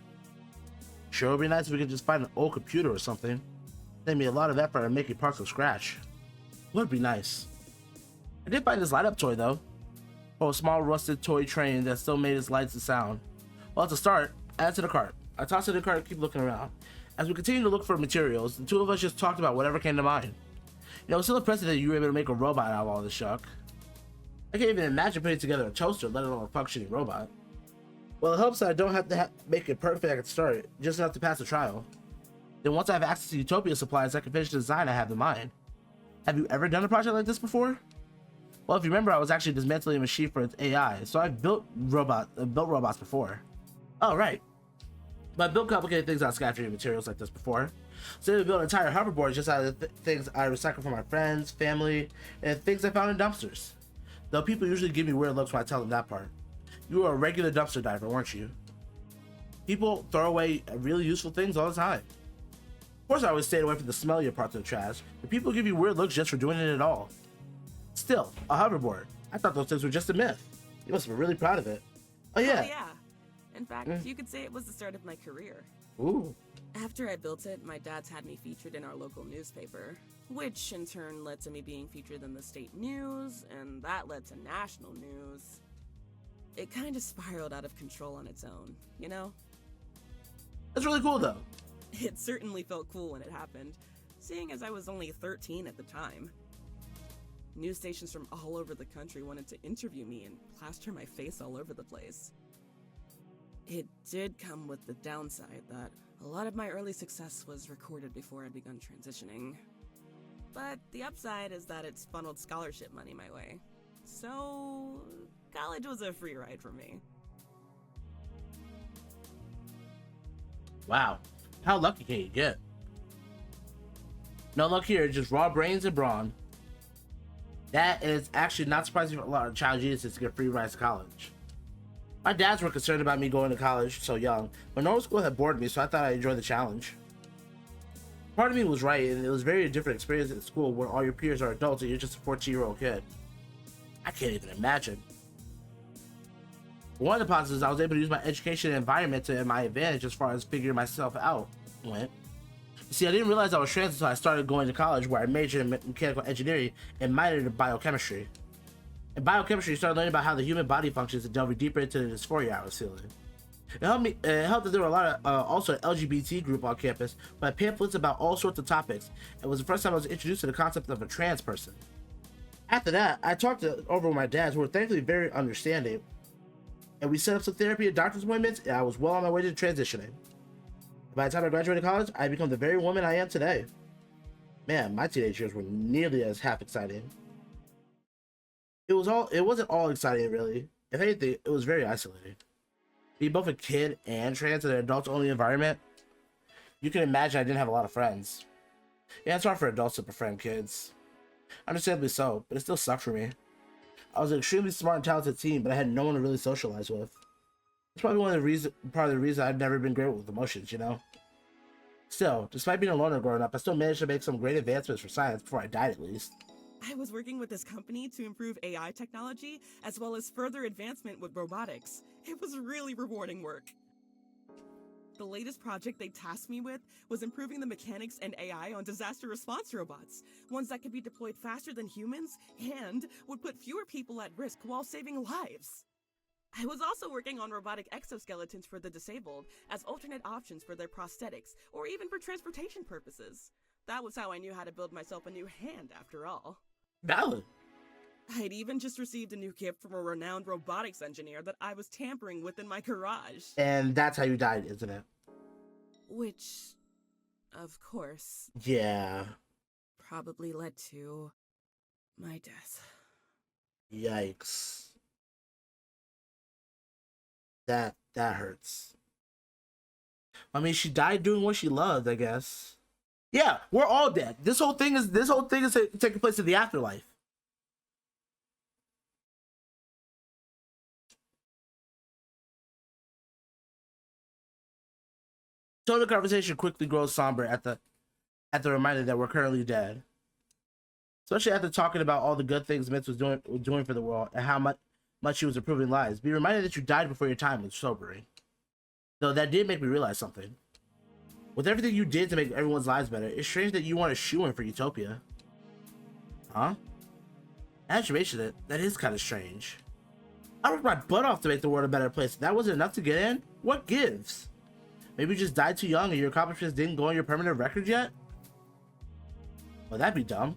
Sure would be nice if we could just find an old computer or something. It'd be a lot of effort to making parts from scratch. Would be nice. I did find this light up toy though. Oh, a small rusted toy train that still made its lights and sound. Well, to start, add to the cart. I tossed it in the cart and keep looking around. As we continued to look for materials, the two of us just talked about whatever came to mind. You know, it's still impressive that you were able to make a robot out of all this junk. I can't even imagine putting together a toaster, let alone a functioning robot. Well, it helps that I don't have to make it perfect at the start, just enough to pass the trial. Then once I have access to Utopia supplies, I can finish the design I have in mind. Have you ever done a project like this before? Well, if you remember, I was actually dismantling a machine for its AI, so I've built robots before. Oh, right. But I built complicated things out of scavenging materials like this before. So I built entire hoverboards just out of the things I recycled from my friends, family, and things I found in dumpsters. Though people usually give me weird looks when I tell them that part. You were a regular dumpster diver, weren't you? People throw away really useful things all the time. Of course, I always stayed away from the smellier parts of the trash, but people give you weird looks just for doing it at all. Still, a hoverboard. I thought those things were just a myth. You must have been really proud of it. Oh yeah. Oh, yeah. In fact, you could say it was the start of my career. Ooh. After I built it, my dad's had me featured in our local newspaper, which in turn led to me being featured in the state news, and that led to national news. It kind of spiraled out of control on its own, you know? That's really cool though. It certainly felt cool when it happened, seeing as I was only 13 at the time. News stations from all over the country wanted to interview me and plaster my face all over the place. It did come with the downside that a lot of my early success was recorded before I'd begun transitioning. But the upside is that it's funneled scholarship money my way. So, college was a free ride for me. Wow. How lucky can you get? No luck here, just raw brains and brawn. That is actually not surprising for a lot of child geniuses to get free rides to college. My dads were concerned about me going to college so young, but normal school had bored me, so I thought I'd enjoy the challenge. Part of me was right, and it was a very different experience at school where all your peers are adults and you're just a 14-year-old kid. I can't even imagine. One of the positives, I was able to use my education and environment to my advantage as far as figuring myself out went. You see, I didn't realize I was trans until I started going to college, where I majored in mechanical engineering and minored in biochemistry. In biochemistry, you start learning about how the human body functions and delving deeper into the dysphoria I was feeling. It helped that there were a lot of also an LGBT group on campus, who had pamphlets about all sorts of topics. It was the first time I was introduced to the concept of a trans person. After that, I talked over with my dads, who were thankfully very understanding, and we set up some therapy and doctor's appointments, and I was well on my way to transitioning. By the time I graduated college, I had become the very woman I am today. Man, my teenage years were nearly as half exciting. It wasn't all exciting, really. If anything, it was very isolating. Being both a kid and trans in an adult-only environment, you can imagine I didn't have a lot of friends. Yeah, it's hard for adults to befriend kids. Understandably so, but it still sucked for me. I was an extremely smart and talented teen, but I had no one to really socialize with. It's probably part of the reason I've never been great with emotions, you know? Still, despite being a loner growing up, I still managed to make some great advancements for science before I died, at least. I was working with this company to improve AI technology, as well as further advancement with robotics. It was really rewarding work. The latest project they tasked me with was improving the mechanics and AI on disaster response robots, ones that could be deployed faster than humans and would put fewer people at risk while saving lives. I was also working on robotic exoskeletons for the disabled as alternate options for their prosthetics or even for transportation purposes. That was how I knew how to build myself a new hand, after all. Valid. I'd even just received a new gift from a renowned robotics engineer that I was tampering with in my garage. And that's how you died, isn't it? Which, of course, Yeah. probably led to my death. Yikes. That hurts. I mean, she died doing what she loved, I guess. Yeah, we're all dead. This whole thing is taking place in the afterlife. So the conversation quickly grows somber at the reminder that we're currently dead. Especially after talking about all the good things Mitz was doing for the world and how much she was improving lives. Be reminded that you died before your time was sobering. Though that did make me realize something. With everything you did to make everyone's lives better, it's strange that you want a shoe-in for Utopia. Huh? Attribution, that is kind of strange. I worked my butt off to make the world a better place. If that wasn't enough to get in? What gives? Maybe you just died too young and your accomplishments didn't go on your permanent record yet? Well, that'd be dumb.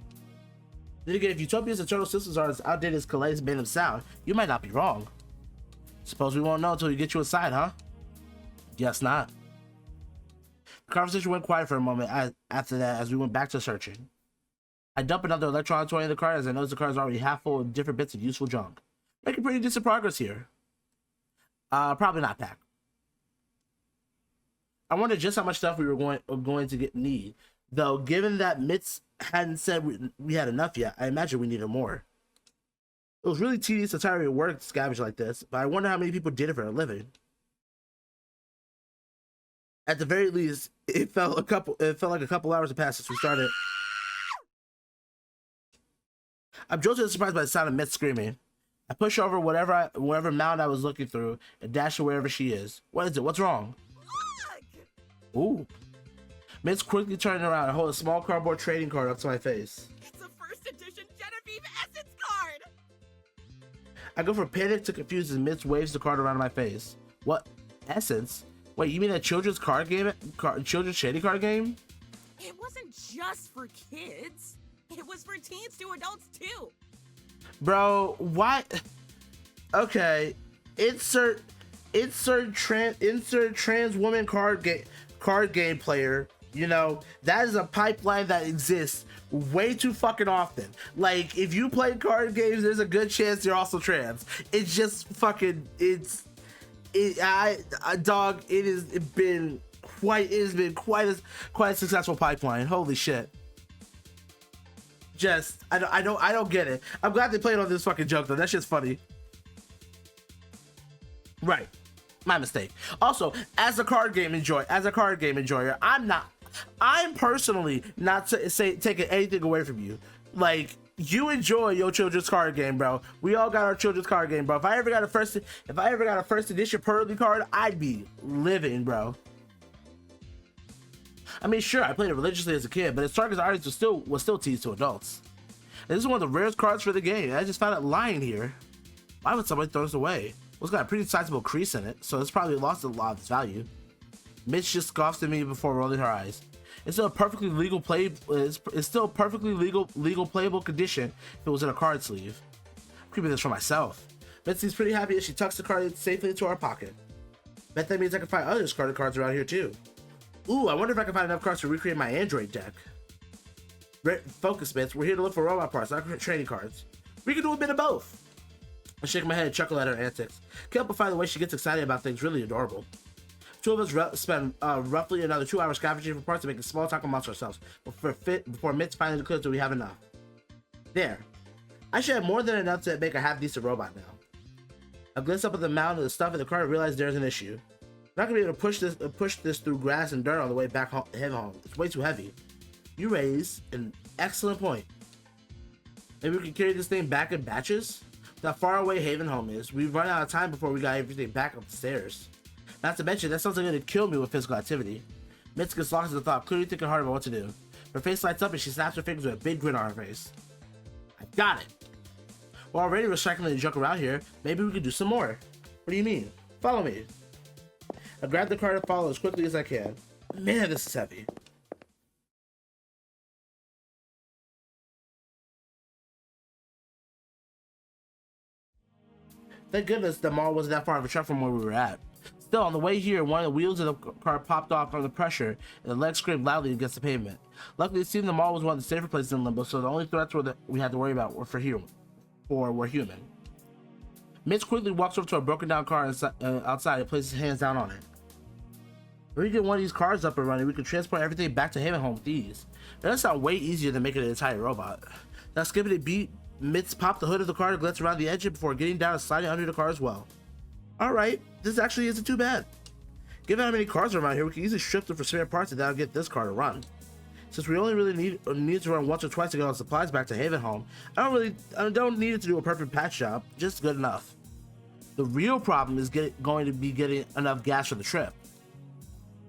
Then again, if Utopia's internal systems are as outdated as Calay's made them sound, you might not be wrong. Suppose we won't know until we get you inside, huh? Guess not. The conversation went quiet for a moment after that as we went back to searching. I dumped another electron toy in the car as I noticed the car is already half full of different bits of useful junk. Making pretty decent progress here. Probably not packed. I wondered just how much stuff we were going to need. Though, given that Mitz hadn't said we had enough yet, I imagine we needed more. It was really tedious and tiring work to scavenge like this, but I wonder how many people did it for a living. At the very least, it felt like a couple hours had passed since we started. I'm jolted and surprised by the sound of Mitz screaming. I push over whatever mound I was looking through and dash to wherever she is. What is it? What's wrong? Ooh. Mitz quickly turned around and hold a small cardboard trading card up to my face. It's a first edition Genevieve Essence card! I go from panic to confused as Mitz waves the card around my face. What? Essence? Wait, you mean a children's card game? Children's shady card game? It wasn't just for kids. It was for teens to adults too. Bro, what? Okay, insert trans woman card game player. You know, that is a pipeline that exists way too fucking often. Like, if you play card games, there's a good chance you're also trans. It's just fucking, it has been quite a successful pipeline. Holy shit. Just, I don't get it. I'm glad they played on this fucking joke though. That shit's funny. Right. My mistake. Also, as a card game enjoyer, I'm personally not taking anything away from you. Like, you enjoy your children's card game, bro. We all got our children's card game, bro. If I ever got a first edition Pearly card, I'd be living, bro. I mean, sure, I played it religiously as a kid, but its target audience was still teased to adults. And this is one of the rarest cards for the game. I just found it lying here. Why would somebody throw this away? Well, it's got a pretty sizable crease in it, so it's probably lost a lot of its value. Mitch just scoffs at me before rolling her eyes. It's still a perfectly legal playable condition if it was in a card sleeve. I'm keeping this for myself. Mitzi's pretty happy as she tucks the card safely into her pocket. Bet that means I can find other discarded cards around here too. Ooh, I wonder if I can find enough cards to recreate my Android deck. Focus, Mitz. We're here to look for robot parts, not trading cards. We can do a bit of both. I shake my head and chuckle at her antics. Can't help but find the way she gets excited about things really adorable. Two of us spend roughly another 2 hours scavenging for parts to make a small talk amongst ourselves before Mitch finally declares that we have enough. There. I should have more than enough to make a half-decent robot now. I glance up at the mound of the stuff in the car and realize there's an issue. I'm not gonna be able to push this through grass and dirt on the way back home. It's way too heavy. You raise an excellent point. Maybe we can carry this thing back in batches? How far away Haven Home is, we've run out of time before we got everything back up the stairs. Not to mention, that sounds like it'd kill me with physical activity. Mitz gets lost in the thought, clearly thinking hard about what to do. Her face lights up and she snaps her fingers with a big grin on her face. I got it! We're already recycling the junk around here, maybe we could do some more. What do you mean? Follow me. I grab the card and follow as quickly as I can. Man, this is heavy. Thank goodness the mall wasn't that far of a trek from where we were at. Still, on the way here, one of the wheels of the car popped off from the pressure, and the legs scraped loudly against the pavement. Luckily, it seemed the mall was one of the safer places in Limbo, so the only threats that we had to worry about were human. Mitch quickly walks over to a broken down car outside and places his hands down on it. When we get one of these cars up and running, we can transport everything back to Haven Home with ease. That does sound way easier than making an entire robot. Now, skipping a beat, Mitz popped the hood of the car and glanced around the engine before getting down and sliding under the car as well. Alright, this actually isn't too bad. Given how many cars are around here, we can easily strip them for spare parts and that'll get this car to run. Since we only really need to run once or twice to get all the supplies back to Haven Home, I don't need it to do a perfect patch job, just good enough. The real problem is going to be getting enough gas for the trip.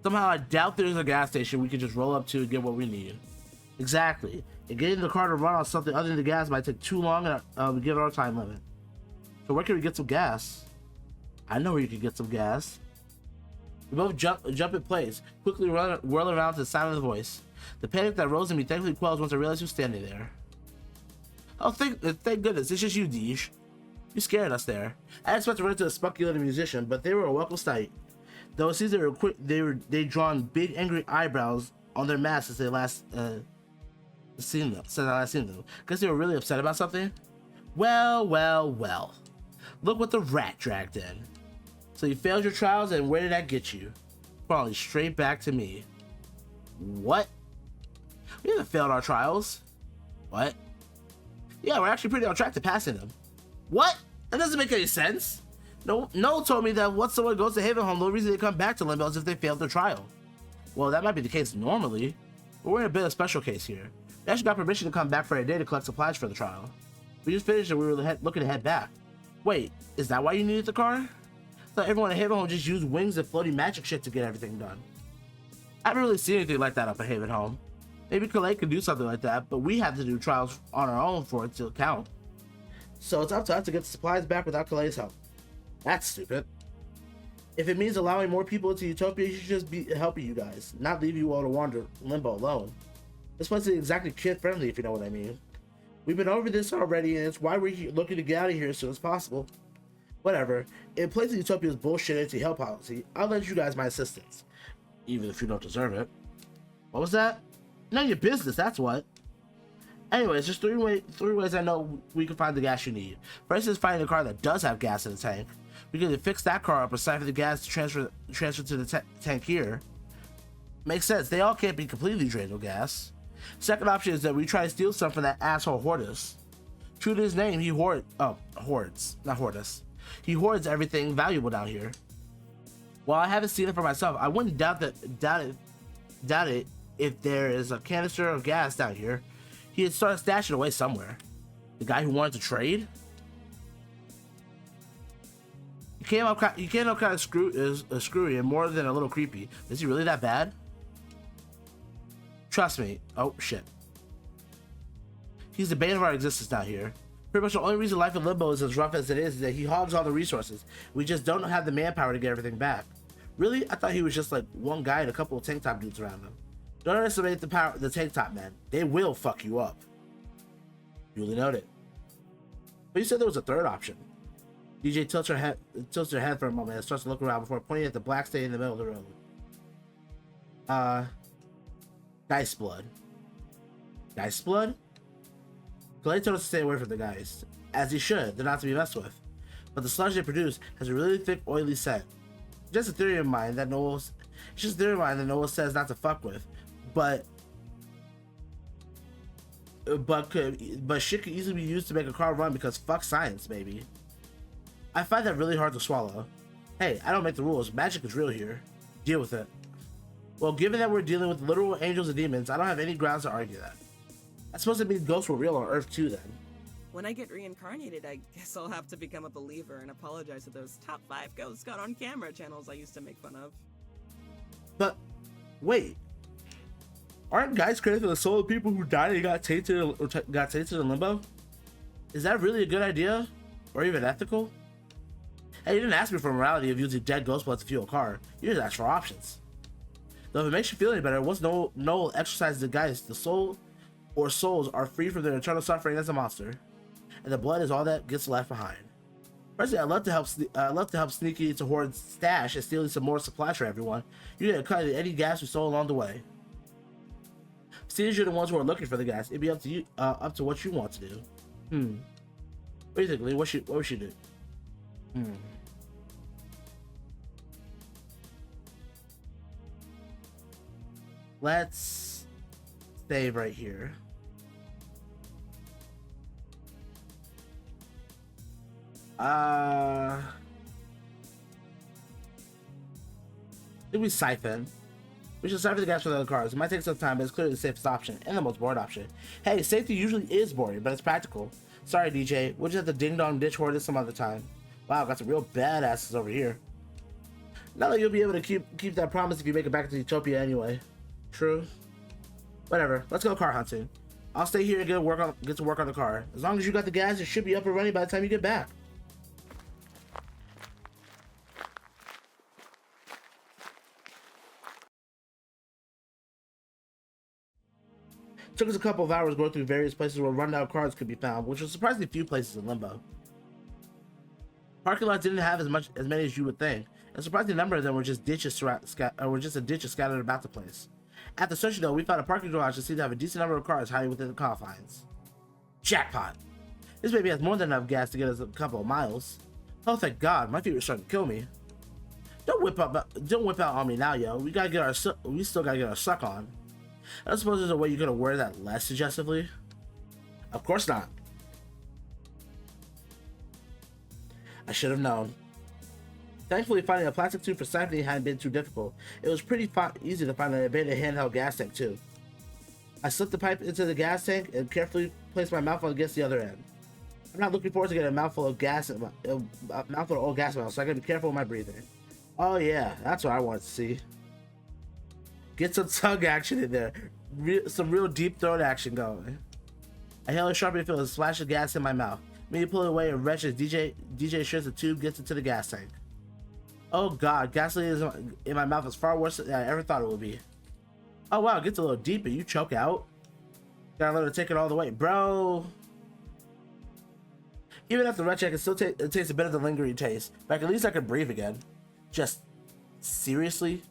Somehow I doubt there's a gas station we can just roll up to and get what we need. Exactly. And getting the car to run on something other than the gas might take too long and we give it our time limit. So where can we get some gas? I know where you can get some gas. We both jump in place, quickly whirl around to the sound of the voice. The panic that rose in me thankfully quells once I realized who was standing there. Oh, thank goodness, it's just you, Deej. You scared us there. I didn't expect to run into a spunky little musician, but they were a welcome sight. Though it seems they'd drawn big angry eyebrows on their masks since I last seen them. Guess they were really upset about something? Well. Look what the rat dragged in. So you failed your trials, and where did that get you? Probably straight back to me. What? We haven't failed our trials. What? Yeah, we're actually pretty on track to passing them. What? That doesn't make any sense. No told me that once someone goes to Haven Home, the only reason they come back to Limbo is if they failed their trial. Well, that might be the case normally, but we're in a bit of a special case here. We actually got permission to come back for a day to collect supplies for the trial. We just finished and we were looking to head back. Wait, is that why you needed the car? I thought everyone at Haven Home just used wings and floating magic shit to get everything done. I haven't really seen anything like that up at Haven Home. Maybe Calais could do something like that, but we have to do trials on our own for it to count. So it's up to us to get the supplies back without Calais' help. That's stupid. If it means allowing more people into Utopia, he should just be helping you guys, not leave you all to wander limbo alone. This place isn't exactly kid-friendly, if you know what I mean. We've been over this already, and it's why we're looking to get out of here as soon as possible. Whatever. In place of Utopia's bullshit anti-help policy, I'll lend you guys my assistance. Even if you don't deserve it. What was that? None of your business, that's what. Anyways, there's three ways I know we can find the gas you need. First is finding a car that does have gas in the tank. We can either fix that car up or siphon the gas to transfer to the tank here. Makes sense, they all can't be completely drained of gas. Second option is that we try to steal some from that asshole Hortus. True to his name, he hoards, not Hortus. He hoards everything valuable down here. While I haven't seen it for myself, I wouldn't doubt it if there is a canister of gas down here. He'd start stashing away somewhere. The guy who wanted to trade? He came up kind of screwy and more than a little creepy. Is he really that bad? Trust me. Oh, shit. He's the bane of our existence down here. Pretty much the only reason life in Limbo is as rough as it is that he hogs all the resources. We just don't have the manpower to get everything back. Really? I thought he was just like one guy and a couple of tank top dudes around him. Don't underestimate the tank top men. They will fuck you up. Duly noted. But you said there was a third option. DJ tilts her head for a moment and starts to look around before pointing at the black stain in the middle of the road. Dice blood. Dice blood? Clay told us to stay away from the guys. As he should, they're not to be messed with. But the sludge they produce has a really thick, oily scent. Just a theory of mine that Noel says not to fuck with. But shit could easily be used to make a car run because fuck science, maybe. I find that really hard to swallow. Hey, I don't make the rules. Magic is real here. Deal with it. Well, given that we're dealing with literal angels and demons, I don't have any grounds to argue that. I suppose it means ghosts were real on Earth too, then. When I get reincarnated, I guess I'll have to become a believer and apologize to those top 5 ghosts got on camera channels I used to make fun of. But, wait. Aren't guys credited for the soul of people who died and got tainted in limbo? Is that really a good idea? Or even ethical? Hey, you didn't ask me for morality of using dead ghost blood to fuel a car. You just asked for options. Though if it makes you feel any better, once Noel exercises the guys, the soul or souls are free from their eternal suffering as a monster, and the blood is all that gets left behind. Personally, I'd love to help sneaking into Horde's stash and stealing some more supplies for everyone. You get a cut of any gas we stole along the way. Seeing you're the ones who are looking for the gas, it'd be up to you, up to what you want to do. What do you think, Lee? What would she do? Let's save right here. I think we siphon. We should siphon the gas for the other cars. It might take some time, but it's clearly the safest option and the most boring option. Hey, safety usually is boring, but it's practical. Sorry, DJ. We'll just have to ding-dong ditch Horde some other time. Wow, got some real badasses over here. Not that you'll be able to keep that promise if you make it back to Utopia anyway. True. Whatever. Let's go car hunting. I'll stay here and get to work on the car. As long as you got the gas, it should be up and running by the time you get back. Took us a couple of hours going through various places where rundown cars could be found, which was surprisingly few places in Limbo. Parking lots didn't have as many as you would think, and a surprising number of them were just ditches scattered about the place. After searching though, we found a parking garage that seemed to have a decent number of cars hiding within the confines. Jackpot! This baby has more than enough gas to get us a couple of miles. Oh, thank God! My feet are starting to kill me. Don't whip out on me now, yo. We still gotta get our suck on. I suppose there's a way you could have worded that less suggestively. Of course not. I should have known. Thankfully, finding a plastic tube for siphoning hadn't been too difficult. It was pretty easy to find an abandoned handheld gas tank too. I slipped the pipe into the gas tank and carefully placed my mouth against the other end. I'm not looking forward to getting a mouthful of gas, a mouthful of old gas in my mouth, so I gotta be careful with my breathing. Oh yeah, that's what I wanted to see. Get some tongue action in there. Some real deep throat action going. I hail it sharply and feel a splash of gas in my mouth. Me pull it away and wrench as DJ shoots the tube gets into the gas tank. Oh god, gasoline in my mouth is far worse than I ever thought it would be. Oh wow, it gets a little deep and you choke out. Gotta let her take it all the way, bro. Even after red check, it still tastes a bit of the lingering taste. But at least I could breathe again. Just seriously?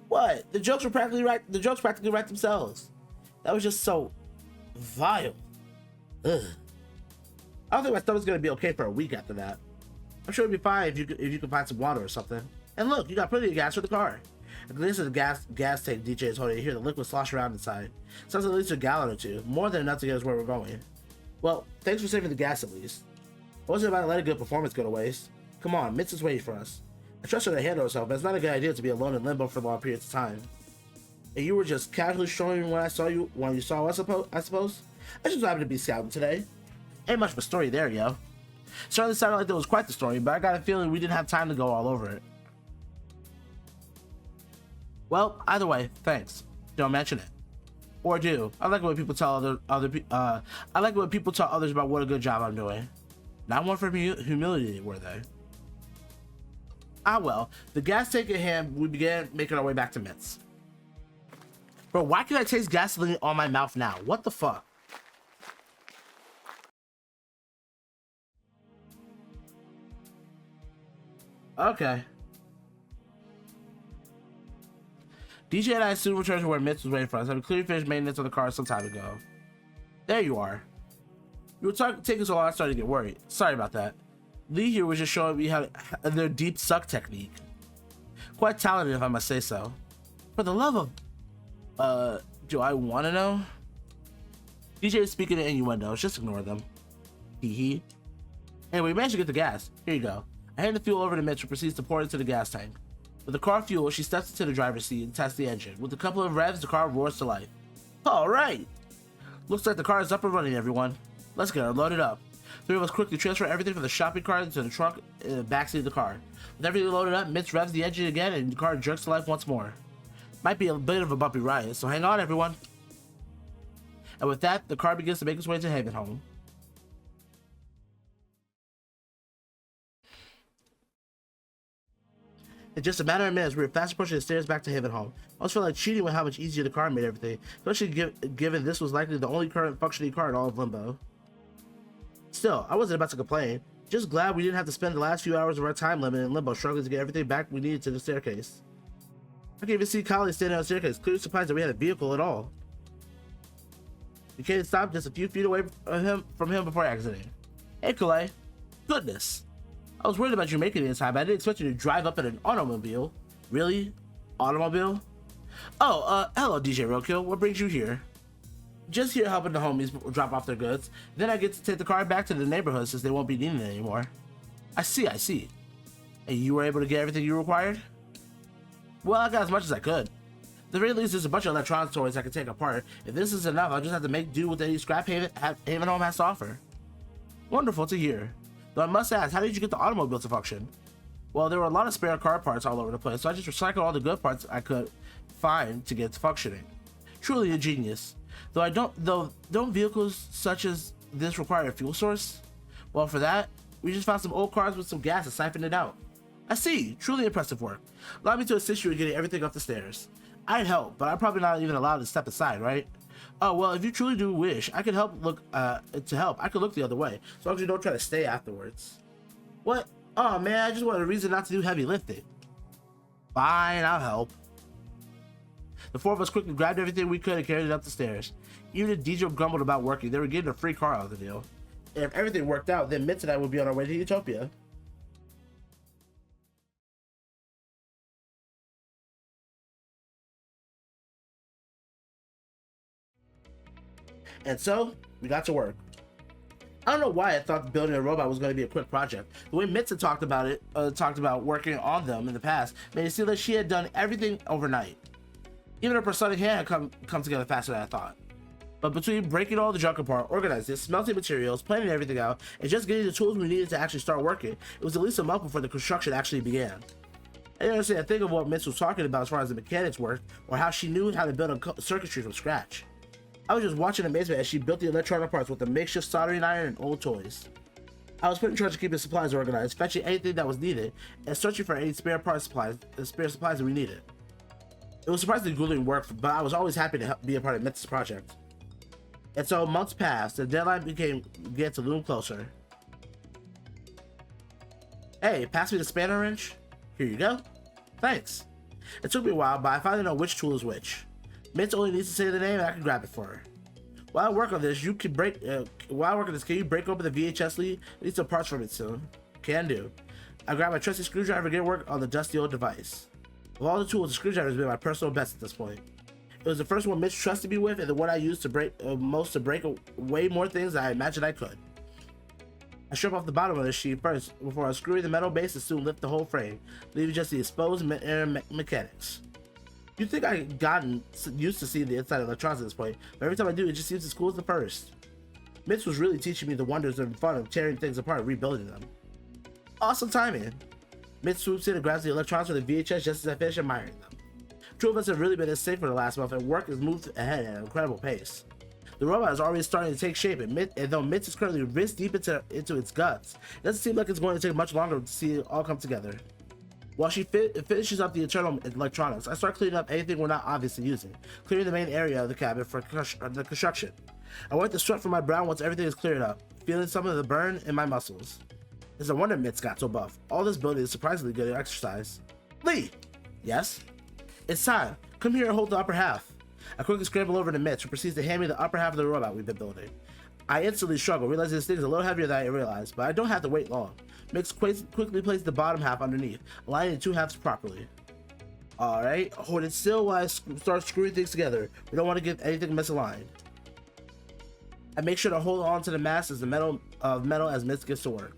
What? The jokes were practically right. The jokes practically write themselves. That was just so vile. Ugh. I don't think my stomach's gonna be okay for a week after that. I'm sure it'd be fine if you could find some water or something. And look, you got plenty of gas for the car. This is the gas tank DJ is holding. You hear the liquid slosh around inside. Sounds at least a gallon or two, more than enough to get us where we're going. Well, thanks for saving the gas at least. I wasn't about to let a good performance go to waste. Come on, Mitz is waiting for us. I trust her to handle herself, but it's not a good idea to be alone in limbo for long periods of time. And you were just casually showing me when you saw us, I suppose? I just happened to be scouting today. Ain't much of a story there, yo. Certainly sounded like there was quite the story, but I got a feeling we didn't have time to go all over it. Well, either way, thanks. Don't mention it. Or do. I like it when people tell I like it when people tell others about what a good job I'm doing. Not one for humility, were they? Ah well, the gas tank in hand, we began making our way back to Mitz. Bro, why can I taste gasoline on my mouth now? What the fuck? Okay. DJ and I soon returned to where Mitz was waiting for us. Having clearly finished maintenance on the car some time ago. There you are. You were taking so long I started to get worried. Sorry about that. Lee here was just showing me how their deep suck technique. Quite talented, if I must say so. For the love of... do I want to know? DJ is speaking in innuendos. Just ignore them. Hee hee. Anyway, we managed to get the gas. Here you go. I hand the fuel over to Mitch, who proceeds to pour it into the gas tank. With the car fuel, she steps into the driver's seat and tests the engine. With a couple of revs, the car roars to life. Alright! Looks like the car is up and running, everyone. Let's get her loaded up. Three of us quickly transfer everything from the shopping cart into the trunk and the backseat of the car. With everything loaded up, Mitch revs the engine again and the car jerks to life once more. Might be a bit of a bumpy ride, so hang on, everyone. And with that, the car begins to make its way to Haven Home. In just a matter of minutes, we were fast approaching the stairs back to Haven Home. I almost felt like cheating with how much easier the car made everything, especially given this was likely the only current functioning car in all of Limbo. Still, I wasn't about to complain. Just glad we didn't have to spend the last few hours of our time limit in Limbo struggling to get everything back we needed to the staircase. I could even see Collie standing on the staircase, clearly surprised that we had a vehicle at all. We came and stopped just a few feet away from him before exiting. Hey, Calais. Goodness. I was worried about you making it in time, but I didn't expect you to drive up in an automobile. Really? Automobile? Oh, hello, DJ Roadkill. What brings you here? Just here helping the homies drop off their goods. Then I get to take the car back to the neighborhood since they won't be needing it anymore. I see. And you were able to get everything you required? Well, I got as much as I could. At the very least, there's a bunch of electronic toys I can take apart. If this is enough, I'll just have to make do with any scrap Haven Home has to offer. Wonderful to hear. Though I must ask, how did you get the automobile to function? Well, there were a lot of spare car parts all over the place, so I just recycled all the good parts I could find to get it to functioning. Truly a genius. Don't vehicles such as this require a fuel source? Well, for that, we just found some old cars with some gas and siphoned it out. I see. Truly impressive work. Allow me to assist you in getting everything up the stairs. I'd help, but I'm probably not even allowed to step aside, right? Oh, well, if you truly do wish, I could help I could look the other way, as long as you don't try to stay afterwards. What? Oh, man, I just wanted a reason not to do heavy lifting. Fine, I'll help. The four of us quickly grabbed everything we could and carried it up the stairs. Even if DJ grumbled about working, they were getting a free car out of the deal. And if everything worked out, then Mitz and I would be on our way to Utopia. And so, we got to work. I don't know why I thought building a robot was going to be a quick project. The way Mitza talked about working on them in the past, made it seem like she had done everything overnight. Even her prosthetic hand had come together faster than I thought. But between breaking all the junk apart, organizing it, smelting materials, planning everything out, and just getting the tools we needed to actually start working, it was at least a month before the construction actually began. I didn't understand a thing of what Mitz was talking about as far as the mechanics worked, or how she knew how to build a circuitry from scratch. I was just watching in amazement as she built the electronic parts with a makeshift soldering iron and old toys. I was putting in charge of keeping supplies organized, fetching anything that was needed, and searching for any spare supplies that we needed. It was surprisingly grueling work, but I was always happy to be a part of Mitz's project. And so months passed, the deadline began to loom closer. Hey, pass me the spanner wrench. Here you go. Thanks. It took me a while, but I finally know which tool is which. Mitz only needs to say the name and I can grab it for her. While I work on this, can you break open the VHS lead? I need some parts from it soon. Can do. I grab my trusty screwdriver and get work on the dusty old device. Of all the tools, the screwdriver has been my personal best at this point. It was the first one Mitch trusted me with and the one I used to break way more things than I imagined I could. I strip off the bottom of the sheet first before unscrewing the metal base and soon lift the whole frame, leaving just the exposed mechanics. You'd think I had gotten used to seeing the inside of electronics at this point, but every time I do, it just seems as cool as the first. Mitch was really teaching me the wonders and fun of tearing things apart and rebuilding them. Awesome timing. Mitch swoops in and grabs the electronics from the VHS just as I finish admiring them. Two of us have really been as safe for the last month, and work has moved ahead at an incredible pace. The robot is already starting to take shape, and though Mitch is currently wrist deep into its guts, it doesn't seem like it's going to take much longer to see it all come together. While she finishes up the internal electronics, I start cleaning up anything we're not obviously using, clearing the main area of the cabin for the construction. I wipe the sweat from my brow once everything is cleared up, feeling some of the burn in my muscles. It's a wonder Mitz got so buff. All this building is surprisingly good at exercise. Lee! Yes? It's time. Come here and hold the upper half. I quickly scramble over to Mitch, who proceeds to hand me the upper half of the robot we've been building. I instantly struggle, realizing this thing is a little heavier than I realized, but I don't have to wait long. Mitch quickly places the bottom half underneath, aligning the two halves properly. Alright, hold it still while I start screwing things together. We don't want to get anything misaligned. I make sure to hold on to the mass as the metal as Mitch gets to work.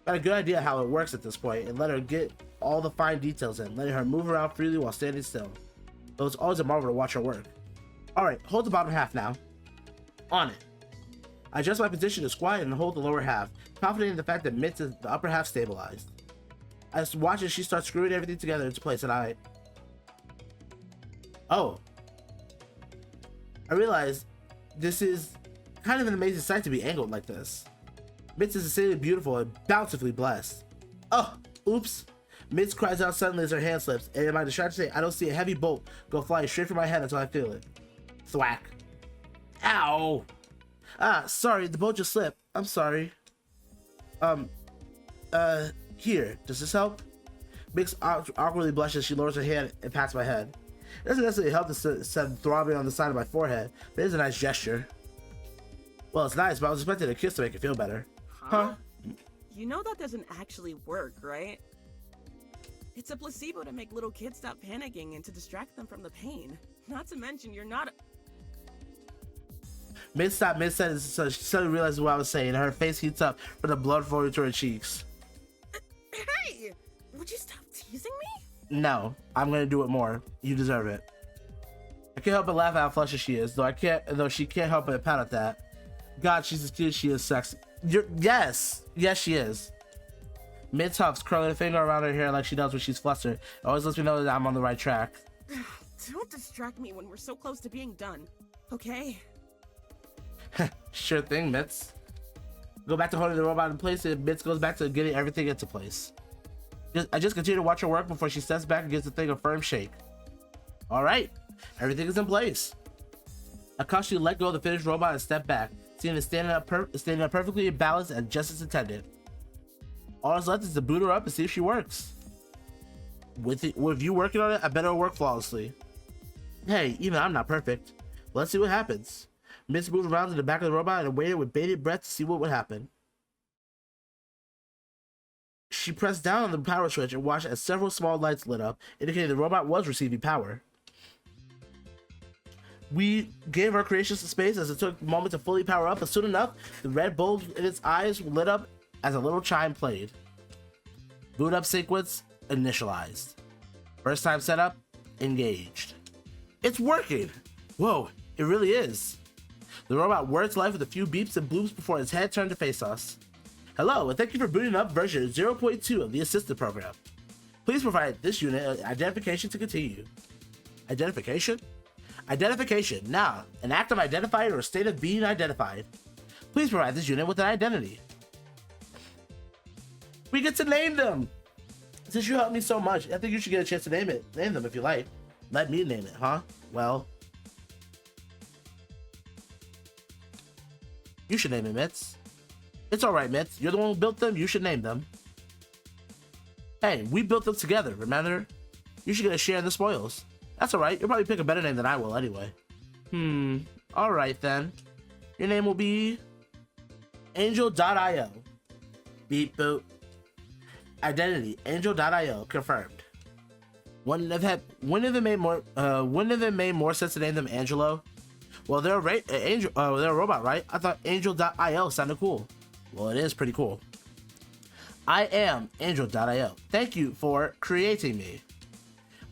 Got a good idea how it works at this point, and let her get all the fine details in, letting her move around freely while standing still. Though it's always a marvel to watch her work. Alright, hold the bottom half now. On it. I adjust my position to squat and hold the lower half, confident in the fact that Mitz is the upper half stabilized. I just watch as she starts screwing everything together into place, and I realize this is kind of an amazing sight to be angled like this. Mitz is insanely beautiful and bountifully blessed. Oh, oops. Mitz cries out suddenly as her hand slips, and in my distraction I don't see a heavy bolt go flying straight for my head until I feel it. Thwack. Ow! Ah, sorry, the bolt just slipped. I'm sorry. Here, does this help? Mitz awkwardly blushes. She lowers her hand and pats my head. It doesn't necessarily help to send throbbing on the side of my forehead, but it is a nice gesture. Well, it's nice, but I was expecting a kiss to make it feel better. Huh? You know that doesn't actually work, right? It's a placebo to make little kids stop panicking and to distract them from the pain. Not to mention, you're not... Mitz stopped mid-sentence, so she suddenly realizes what I was saying, and her face heats up from the blood flowing to her cheeks. Hey! Would you stop teasing me? No, I'm gonna do it more. You deserve it. I can't help but laugh at how flushed she is, though she can't help but pout at that. God, she's as cute as she is sexy. Yes, she is. Mitz huffs, curling a finger around her hair like she does when she's flustered. It always lets me know that I'm on the right track. Don't distract me when we're so close to being done, okay? Sure thing, Mitz. Go back to holding the robot in place, and Mitz goes back to getting everything into place. I just continue to watch her work before she steps back and gives the thing a firm shake. Alright, everything is in place. I cautiously let go of the finished robot and step back, seeing it standing up perfectly balanced and just as intended. All that's left is to boot her up and see if she works. With you working on it, I bet it'll work flawlessly. Hey, even I'm not perfect. Let's see what happens. Mitz moved around to the back of the robot and waited with bated breath to see what would happen. She pressed down on the power switch and watched as several small lights lit up, indicating the robot was receiving power. We gave our creation some space as it took a moment to fully power up, but soon enough, the red bulbs in its eyes lit up as a little chime played. Boot up sequence initialized. First time setup engaged. It's working! Whoa, it really is. The robot whirred to life with a few beeps and bloops before its head turned to face us. Hello, and thank you for booting up version 0.2 of the assistant program. Please provide this unit identification to continue. Identification? Identification. Now, an act of identified or a state of being identified. Please provide this unit with an identity. We get to name them. Since you helped me so much, I think you should get a chance to name them if you like. Let me name it, huh? Well, you should name it, Mitz. It's alright, Mitz. You're the one who built them. You should name them. Hey, we built them together, remember? You should get a share in the spoils. That's alright. You'll probably pick a better name than I will anyway. Alright then. Your name will be Angel.io. Beep boop. Identity, Angel.io, confirmed. Wouldn't it made more sense to name them Angelo? Well, they're a robot, right? I thought Angel.io sounded cool. Well, it is pretty cool. I am Angel.io. Thank you for creating me.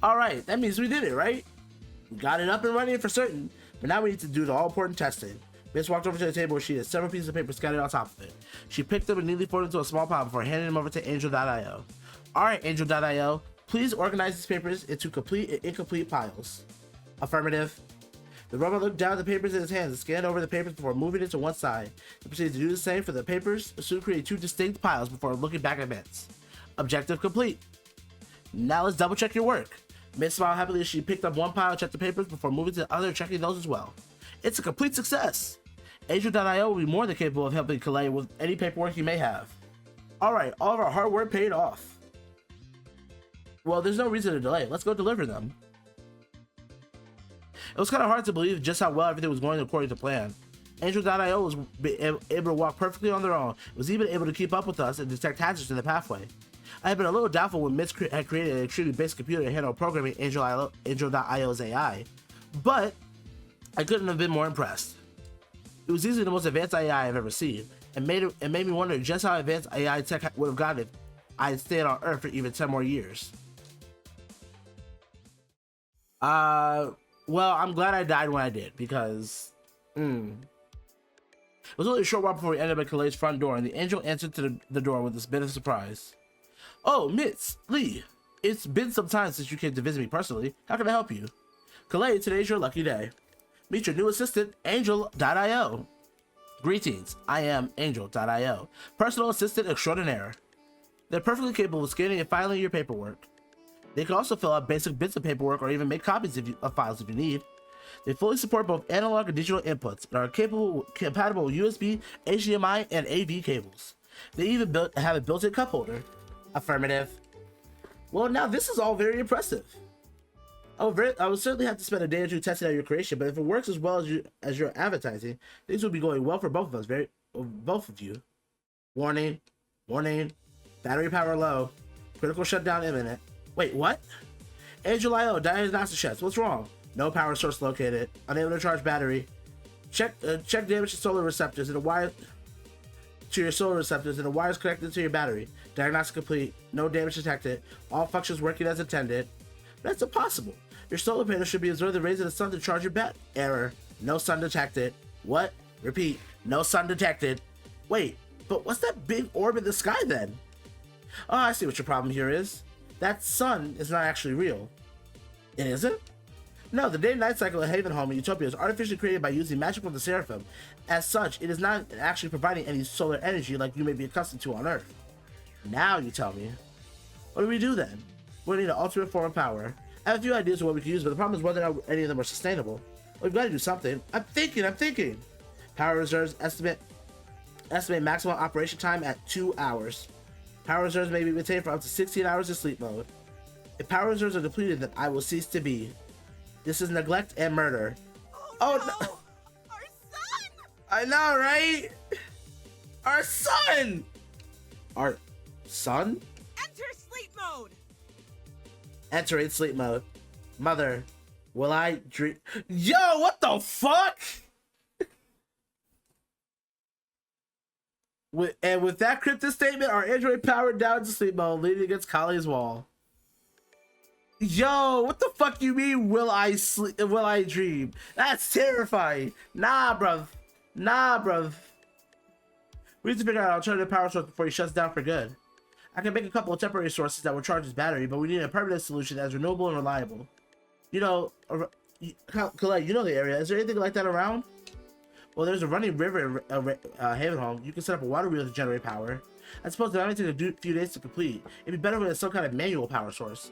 Alright, that means we did it, right? We got it up and running for certain, but now we need to do the all-important testing. Miss walked over to the table where she had several pieces of paper scattered on top of it. She picked them and neatly folded into a small pile before handing them over to Angel.io. Alright, Angel.io, please organize these papers into complete and incomplete piles. Affirmative. The robot looked down at the papers in his hands and scanned over the papers before moving it to one side. He proceeded to do the same for the papers, soon creating two distinct piles before looking back at Mitz. Objective complete. Now let's double check your work. Mitz smiled happily as she picked up one pile and checked the papers before moving to the other and checking those as well. It's a complete success. Angel.io will be more than capable of helping Calais with any paperwork you may have. Alright, all of our hard work paid off. Well, there's no reason to delay. Let's go deliver them. It was kind of hard to believe just how well everything was going according to plan. Angel.io was able to walk perfectly on their own. It was even able to keep up with us and detect hazards in the pathway. I had been a little doubtful when Mitz had created an extremely basic computer to handle programming Angel.io's AI, but I couldn't have been more impressed. It was easily the most advanced AI I've ever seen, and made me wonder just how advanced AI tech would have gotten if I had stayed on Earth for even 10 more years. Well, I'm glad I died when I did, because, It was only a short while before we ended up at Calais' front door, and the angel answered to the door with this bit of surprise. Oh, Mitz, Lee, it's been some time since you came to visit me personally. How can I help you? Calais, today's your lucky day. Meet your new assistant, Angel.io. Greetings, I am Angel.io, personal assistant extraordinaire. They're perfectly capable of scanning and filing your paperwork. They can also fill out basic bits of paperwork or even make copies of files if you need. They fully support both analog and digital inputs and are compatible with USB, HDMI, and AV cables. They even have a built-in cup holder. Affirmative. Well, now this is all very impressive. I would certainly have to spend a day or two testing out your creation, but if it works as well as your advertising, things will be going well for both of us. Both of you. Warning. Battery power low. Critical shutdown imminent. Wait, what? Angel.io, diagnostic checks. What's wrong? No power source located. Unable to charge battery. Check damage to solar receptors and the wire to your solar receptors and the wires connected to your battery. Diagnostic complete. No damage detected. All functions working as intended. That's impossible. Your solar panel should be observing the rays of the sun to charge your bat. Error. No sun detected. What? Repeat. No sun detected. Wait, but what's that big orb in the sky then? Oh, I see what your problem here is. That sun is not actually real. It isn't? No, the day-night cycle of Havenholm in Utopia is artificially created by using magic from the Seraphim. As such, it is not actually providing any solar energy like you may be accustomed to on Earth. Now you tell me. What do we do then? We need an alternate form of power. I have a few ideas of what we can use, but the problem is whether or not any of them are sustainable. Well, we've got to do something. I'm thinking. Power reserves estimate maximum operation time at 2 hours. Power reserves may be maintained for up to 16 hours in sleep mode. If power reserves are depleted, then I will cease to be. This is neglect and murder. Oh no! Our son! I know, right? Our son! Our son? Enter sleep mode! Entering sleep mode. Mother, will I dream? Yo, what the fuck? With that cryptic statement, our android powered down to sleep mode, leaning against Kali's wall. Yo, what the fuck you mean, will I sleep? Will I dream? That's terrifying. Nah, bruv. We need to figure out an alternative power source before he shuts down for good. I can make a couple of temporary sources that will charge his battery, but we need a permanent solution that's renewable and reliable. You know, Colette, you know the area. Is there anything like that around? Well, there's a running river in Havenholm. You can set up a water wheel to generate power. I suppose that might take a few days to complete. It'd be better with some kind of manual power source.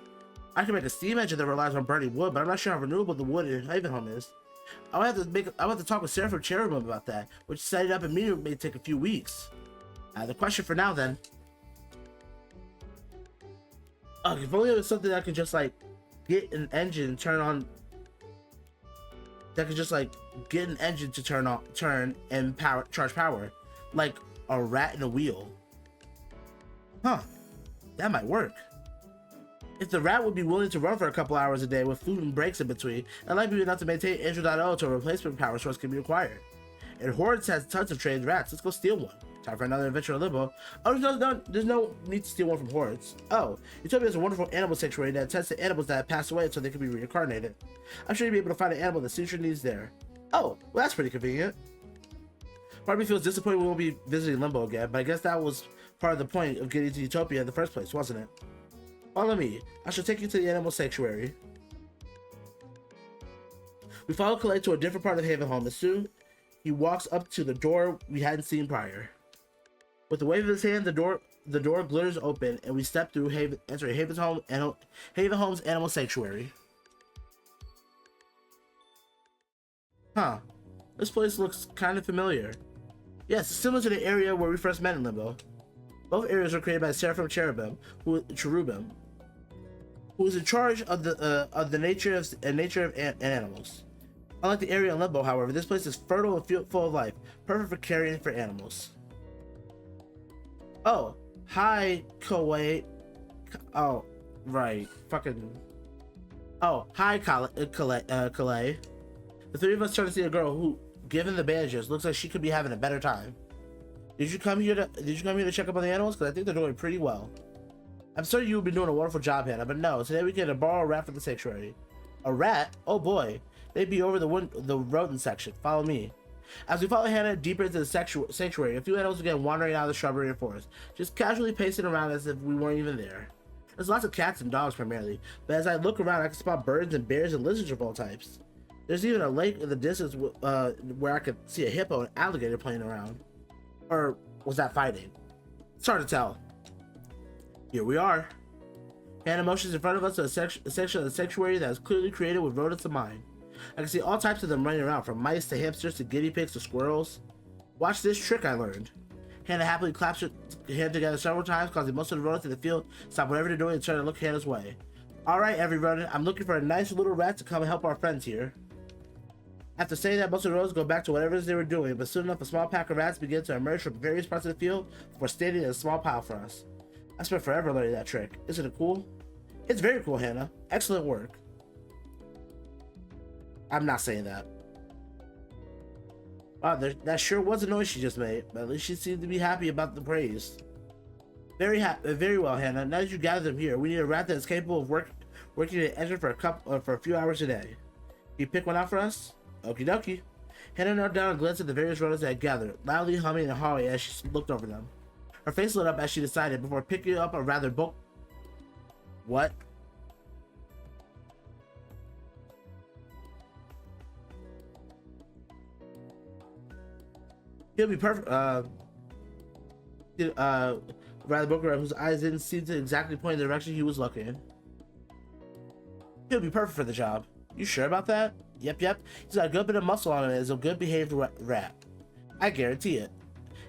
I can make a steam engine that relies on burning wood, but I'm not sure how renewable the wood in Havenholm is. I would have to talk with Sarah from Cherubim about that, which setting up a meeting may take a few weeks. The question for now then. If only it was something that could just like get an engine turn on. That could just like get an engine to turn and charge power, like a rat in a wheel. Huh? That might work. If the rat would be willing to run for a couple hours a day with food and breaks in between, that might be enough to maintain Andrew.0 until a replacement power source can be acquired. And Hordes has tons of trained rats. Let's go steal one. Time for another adventure in Limbo. Oh, there's no need to steal one from Hordes. Oh, Utopia is a wonderful animal sanctuary that tends to animals that have passed away until they can be reincarnated. I'm sure you'll be able to find an animal that suits your needs there. Oh, well that's pretty convenient. Part of me feels disappointed we won't be visiting Limbo again, but I guess that was part of the point of getting to Utopia in the first place, wasn't it? Follow me. I shall take you to the animal sanctuary. We follow Calais to a different part of Havenholm, and soon he walks up to the door we hadn't seen prior. With a wave of his hand, the door glitters open, and we step through, entering Havenholm's animal sanctuary. Huh. This place looks kind of familiar. Yes, it's similar to the area where we first met in Limbo. Both areas were created by Sarah from Cherubim, who is in charge of the nature of animals. Unlike the area in Limbo, however, this place is fertile and full of life, perfect for caring for animals. Oh, hi, Calais. Oh, right, fucking. Oh, hi, Calais. The three of us turn to see a girl who, given the bandages, looks like she could be having a better time. Did you come here to check up on the animals? Because I think they're doing pretty well. I'm sure you've been doing a wonderful job, Hannah, but no, today we get to borrow a rat from the sanctuary. A rat? Oh boy. They'd be over the rodent section. Follow me. As we follow Hannah deeper into the sanctuary, a few animals begin wandering out of the shrubbery and forest, just casually pacing around as if we weren't even there. There's lots of cats and dogs primarily, but as I look around, I can spot birds and bears and lizards of all types. There's even a lake in the distance where I could see a hippo and alligator playing around. Or was that fighting? It's hard to tell. Here we are. Hannah motions in front of us to a section of the sanctuary that is clearly created with rodents in mind. I can see all types of them running around, from mice to hamsters to guinea pigs to squirrels. Watch this trick I learned. Hannah happily claps her hand together several times, causing most of the rodents in the field stop whatever they're doing and turn to look Hannah's way. Alright, every rodent, I'm looking for a nice little rat to come and help our friends here. After saying that, most of the rodents go back to whatever it is they were doing, but soon enough a small pack of rats begin to emerge from various parts of the field before standing in a small pile for us. I spent forever learning that trick. Isn't it cool? It's very cool, Hannah. Excellent work. I'm not saying that. Wow, that sure was a noise she just made, but at least she seemed to be happy about the praise. Very well, Hannah. Now that you gather them here, we need a rat that is capable of working the engine for a few hours a day. Can you pick one out for us? Okie dokie. Hannah knelt down and glanced at the various rodents that had gathered, loudly humming and hawing as she looked over them. Her face lit up as she decided before picking up a rather bulk. What? He'll be perfect. Rather Booker, whose eyes didn't seem to exactly point in the direction he was looking. He'll be perfect for the job. You sure about that? Yep. He's got a good bit of muscle on him and is a good behaved rat. I guarantee it.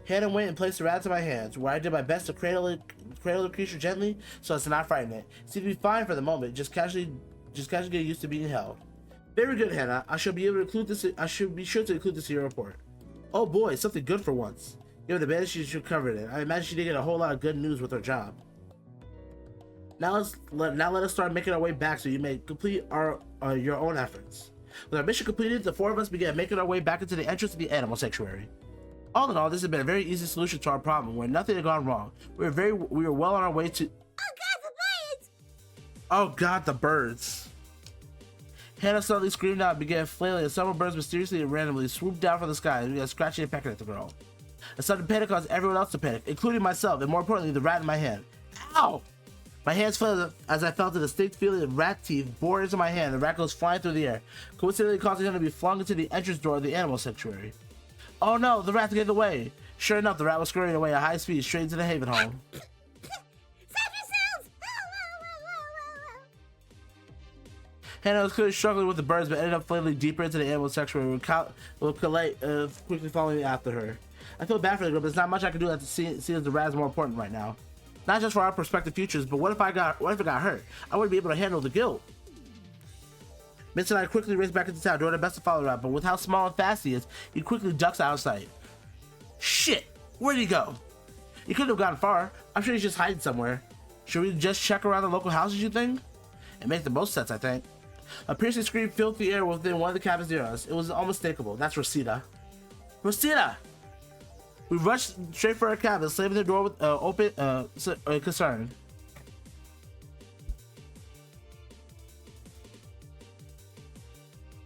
Hannah went and placed the rat in my hands, where I did my best to cradle the creature gently so as to not frighten it. It seemed to be fine for the moment, just casually getting used to being held. Very good, Hannah. I should be sure to include this in your report. Oh boy, something good for once. Given the bandage she covered in, I imagine she did get a whole lot of good news with her job. Now let us start making our way back so you may complete your own efforts. With our mission completed, the four of us began making our way back into the entrance of the animal sanctuary. All in all, this has been a very easy solution to our problem, where nothing had gone wrong. We were well on our way to. Oh God, the birds! Oh God, the birds! Hannah suddenly screamed out and began flailing, and several birds mysteriously and randomly swooped down from the sky and began scratching and pecking at the girl. A sudden panic caused everyone else to panic, including myself, and more importantly, the rat in my hand. Ow! My hands fell as I felt a distinct feeling of rat teeth bore into my hand. The rat goes flying through the air, coincidentally causing him to be flung into the entrance door of the animal sanctuary. Oh no, the rat's getting away! Sure enough, the rat was scurrying away at high speed straight into the Haven home. Save yourselves! Hannah was clearly struggling with the birds, but ended up flailing deeper into the animal section with Calais quickly following after her. I feel bad for the girl, but there's not much I can do to see as the rat is more important right now. Not just for our prospective futures, but what if it got hurt? I wouldn't be able to handle the guilt. Mitch and I quickly raced back into town, doing our best to follow her out, but with how small and fast he is, he quickly ducks out of sight. Shit! Where'd he go? He couldn't have gotten far. I'm sure he's just hiding somewhere. Should we just check around the local houses, you think? It makes the most sense, I think. A piercing scream filled the air within one of the cabins near us. It was unmistakable. That's Rosita. Rosita! We rushed straight for our cabin, slamming the door with open concern.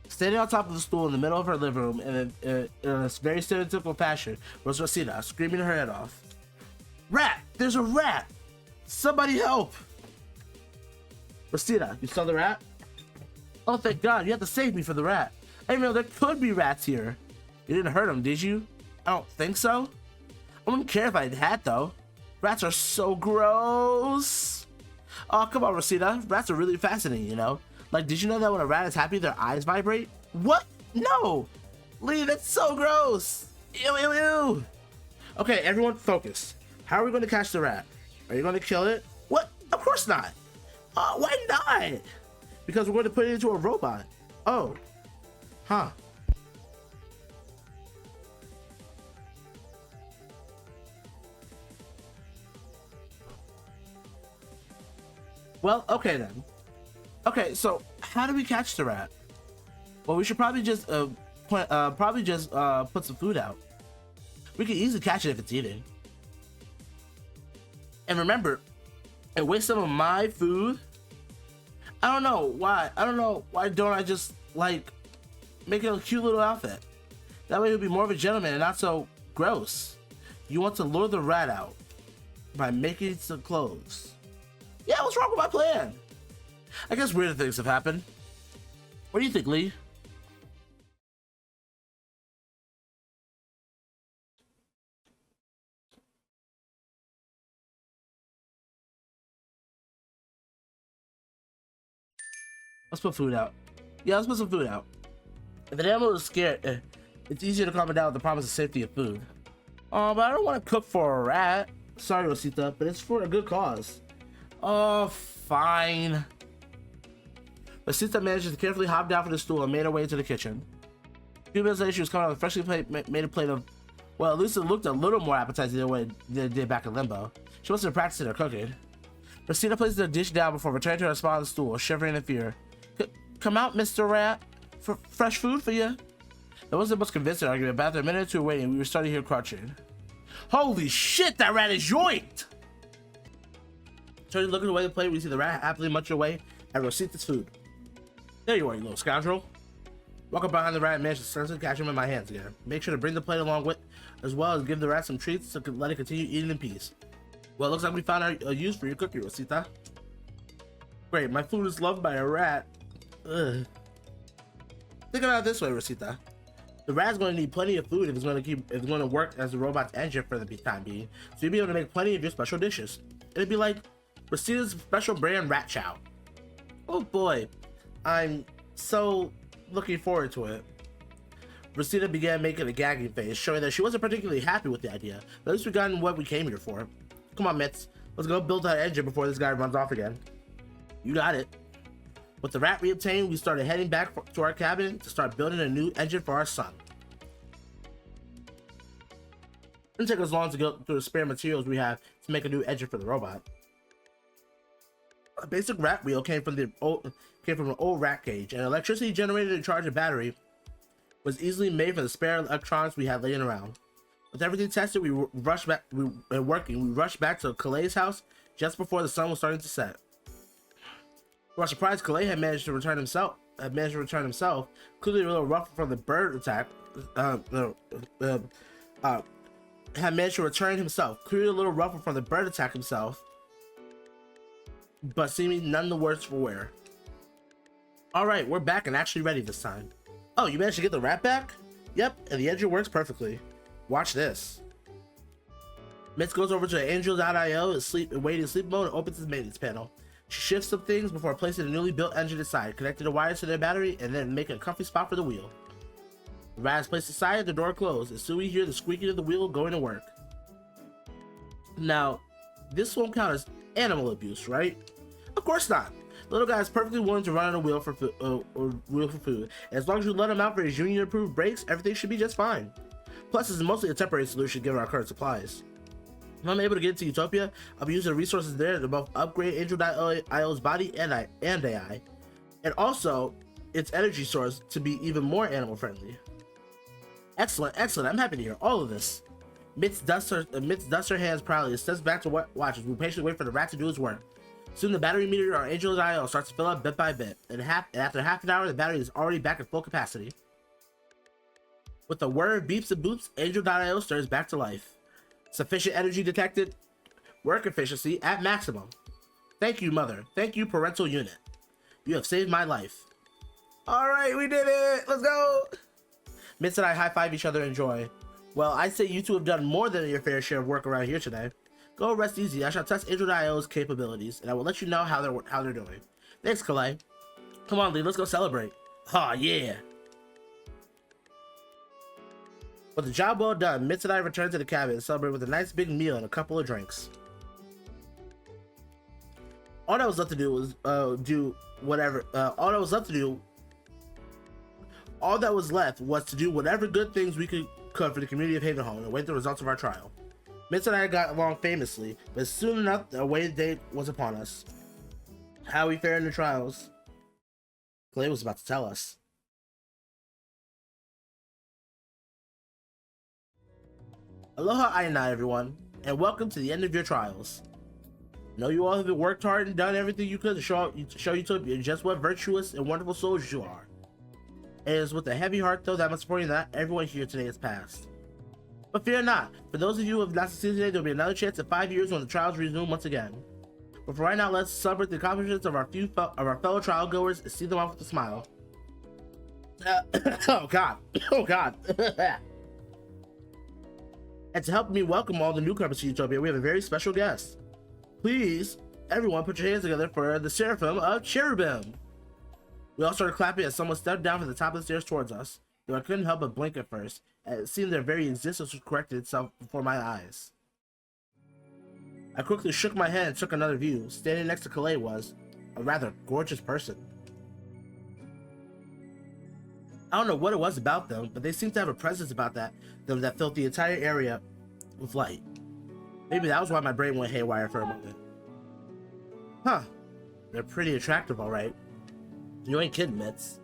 Standing on top of the stool in the middle of her living room in a very stereotypical fashion was Rosita, screaming her head off. Rat! There's a rat! Somebody help! Rosita, you saw the rat? Oh, thank God, you have to save me from the rat. I didn't know there could be rats here. You didn't hurt him, did you? I don't think so. I wouldn't care if I had, though. Rats are so gross. Oh, come on, Rosita. Rats are really fascinating, you know? Like, did you know that when a rat is happy, their eyes vibrate? What? No! Lee, that's so gross! Ew, ew, ew! Okay, everyone focus. How are we going to catch the rat? Are you going to kill it? What? Of course not! Why not? Because we're going to put it into a robot. Oh. Huh. Well, okay then. Okay, so how do we catch the rat? Well, we should probably just put some food out. We can easily catch it if it's eating. And remember, and waste some of my food. I don't know why. Why don't I just like make it a cute little outfit? That way he'll be more of a gentleman and not so gross. You want to lure the rat out by making some clothes. Yeah, what's wrong with my plan? I guess weirder things have happened. What do you think, Lee? Let's put food out. Yeah, let's put some food out. If an animal is scared, it's easier to calm it down with the promise of safety of food. Oh, but I don't want to cook for a rat. Sorry, Rosita, but it's for a good cause. Oh, fine. Rosita managed to carefully hop down from the stool and made her way into the kitchen. A few minutes later, she was coming out with a freshly made a plate of, well, at least it looked a little more appetizing than it did back in Limbo. She must have been practicing her cooking. Rosita placed the dish down before returning to her spot on the stool, shivering in fear. Come out, Mr. Rat. For fresh food for you. There wasn't much convincing argument, but after a minute or two waiting, we were starting to hear crunching. Holy shit, that rat is yoinked! Turning looking away the plate, we see the rat happily munching away at Rosita's food. There you are, you little scoundrel. Walk up behind the rat and manage to successfully catch him in my hands again. Make sure to bring the plate along with, as well as give the rat some treats so let it continue eating in peace. Well, it looks like we found a use for your cookie, Rosita. Great, my food is loved by a rat. Ugh. Think about it this way, Rosita. The rat's going to need plenty of food if it's going to work as the robot's engine for the time being. So you'll be able to make plenty of your special dishes. It'd be like Rosita's special brand rat chow. Oh boy, I'm so looking forward to it. Rosita began making a gagging face, showing that she wasn't particularly happy with the idea. But at least we got what we came here for. Come on, Mitz. Let's go build that engine before this guy runs off again. You got it. With the rat we obtained, we started heading back to our cabin to start building a new engine for our son. It didn't take us long to go through the spare materials we have to make a new engine for the robot. A basic rat wheel came from an old rat cage, and electricity generated to charge a battery was easily made from the spare electronics we had laying around. With everything tested, we rushed back to Calais' house just before the sun was starting to set. To our surprise, Calais had managed to return himself. Clearly a little rough from the bird attack. Had managed to return himself. Clearly a little rougher from the bird attack himself, but seeming none the worse for wear. All right, we're back and actually ready this time. Oh, you managed to get the rat back? Yep, and the engine works perfectly. Watch this. Mitz goes over to Angel.io and waiting in sleep mode and opens his maintenance panel. She shifts some things before placing a newly built engine inside, connecting the wires to their battery, and then making a comfy spot for the wheel. The rat is placed aside, the door closed, and soon we hear the squeaking of the wheel going to work. Now, this won't count as animal abuse, right? Of course not. The little guy is perfectly willing to run on a wheel for food. And as long as you let him out for his union-approved breaks, everything should be just fine. Plus, it's mostly a temporary solution given our current supplies. If I'm able to get into Utopia, I'll be using the resources there to both upgrade Angel.io's body and AI, and also its energy source to be even more animal-friendly. Excellent, excellent. I'm happy to hear all of this. Mitz dusts her hands proudly and steps back to watch as we patiently wait for the rat to do his work. Soon the battery meter on Angel.io starts to fill up bit by bit, and after half an hour, the battery is already back at full capacity. With the word beeps and boops, Angel.io stirs back to life. Sufficient energy detected. Work efficiency at maximum. Thank you, Mother. Thank you, parental unit. You have saved my life. Alright, we did it! Let's go! Mitz and I high-five each other in joy. Well, I'd say you two have done more than your fair share of work around here today. Go rest easy. I shall test Angel.io's capabilities, and I will let you know how they're doing. Thanks, Kalei. Come on, Lee, let's go celebrate. Aw, yeah! With the job well done, Mitz and I return to the cabin and celebrate with a nice big meal and a couple of drinks. All that was left to do was to do whatever good things we could for the community of Havenholm and wait the results of our trial. Mitz and I got along famously, but soon enough the awaited date was upon us. How we fared in the trials, Clay was about to tell us. Aloha Aina, everyone, and welcome to the end of your trials. I know you all have worked hard and done everything you could to show Utopia just what virtuous and wonderful souls you are. It is with a heavy heart, though, that I'm supporting that everyone here today has passed. But fear not, for those of you who have not succeeded today, there will be another chance in 5 years when the trials resume once again. But for right now, let's celebrate the accomplishments of our fellow trial goers and see them off with a smile. Oh God, oh God. And to help me welcome all the newcomers to Utopia, we have a very special guest. Please, everyone, put your hands together for the Seraphim of Cherubim. We all started clapping as someone stepped down from the top of the stairs towards us, though I couldn't help but blink at first, as it seemed their very existence corrected itself before my eyes. I quickly shook my head and took another view. Standing next to Kalei was a rather gorgeous person. I don't know what it was about them, but they seemed to have a presence about them that filled the entire area with light. Maybe that was why my brain went haywire for a moment. Huh. They're pretty attractive, alright. You ain't kidding, Mitz.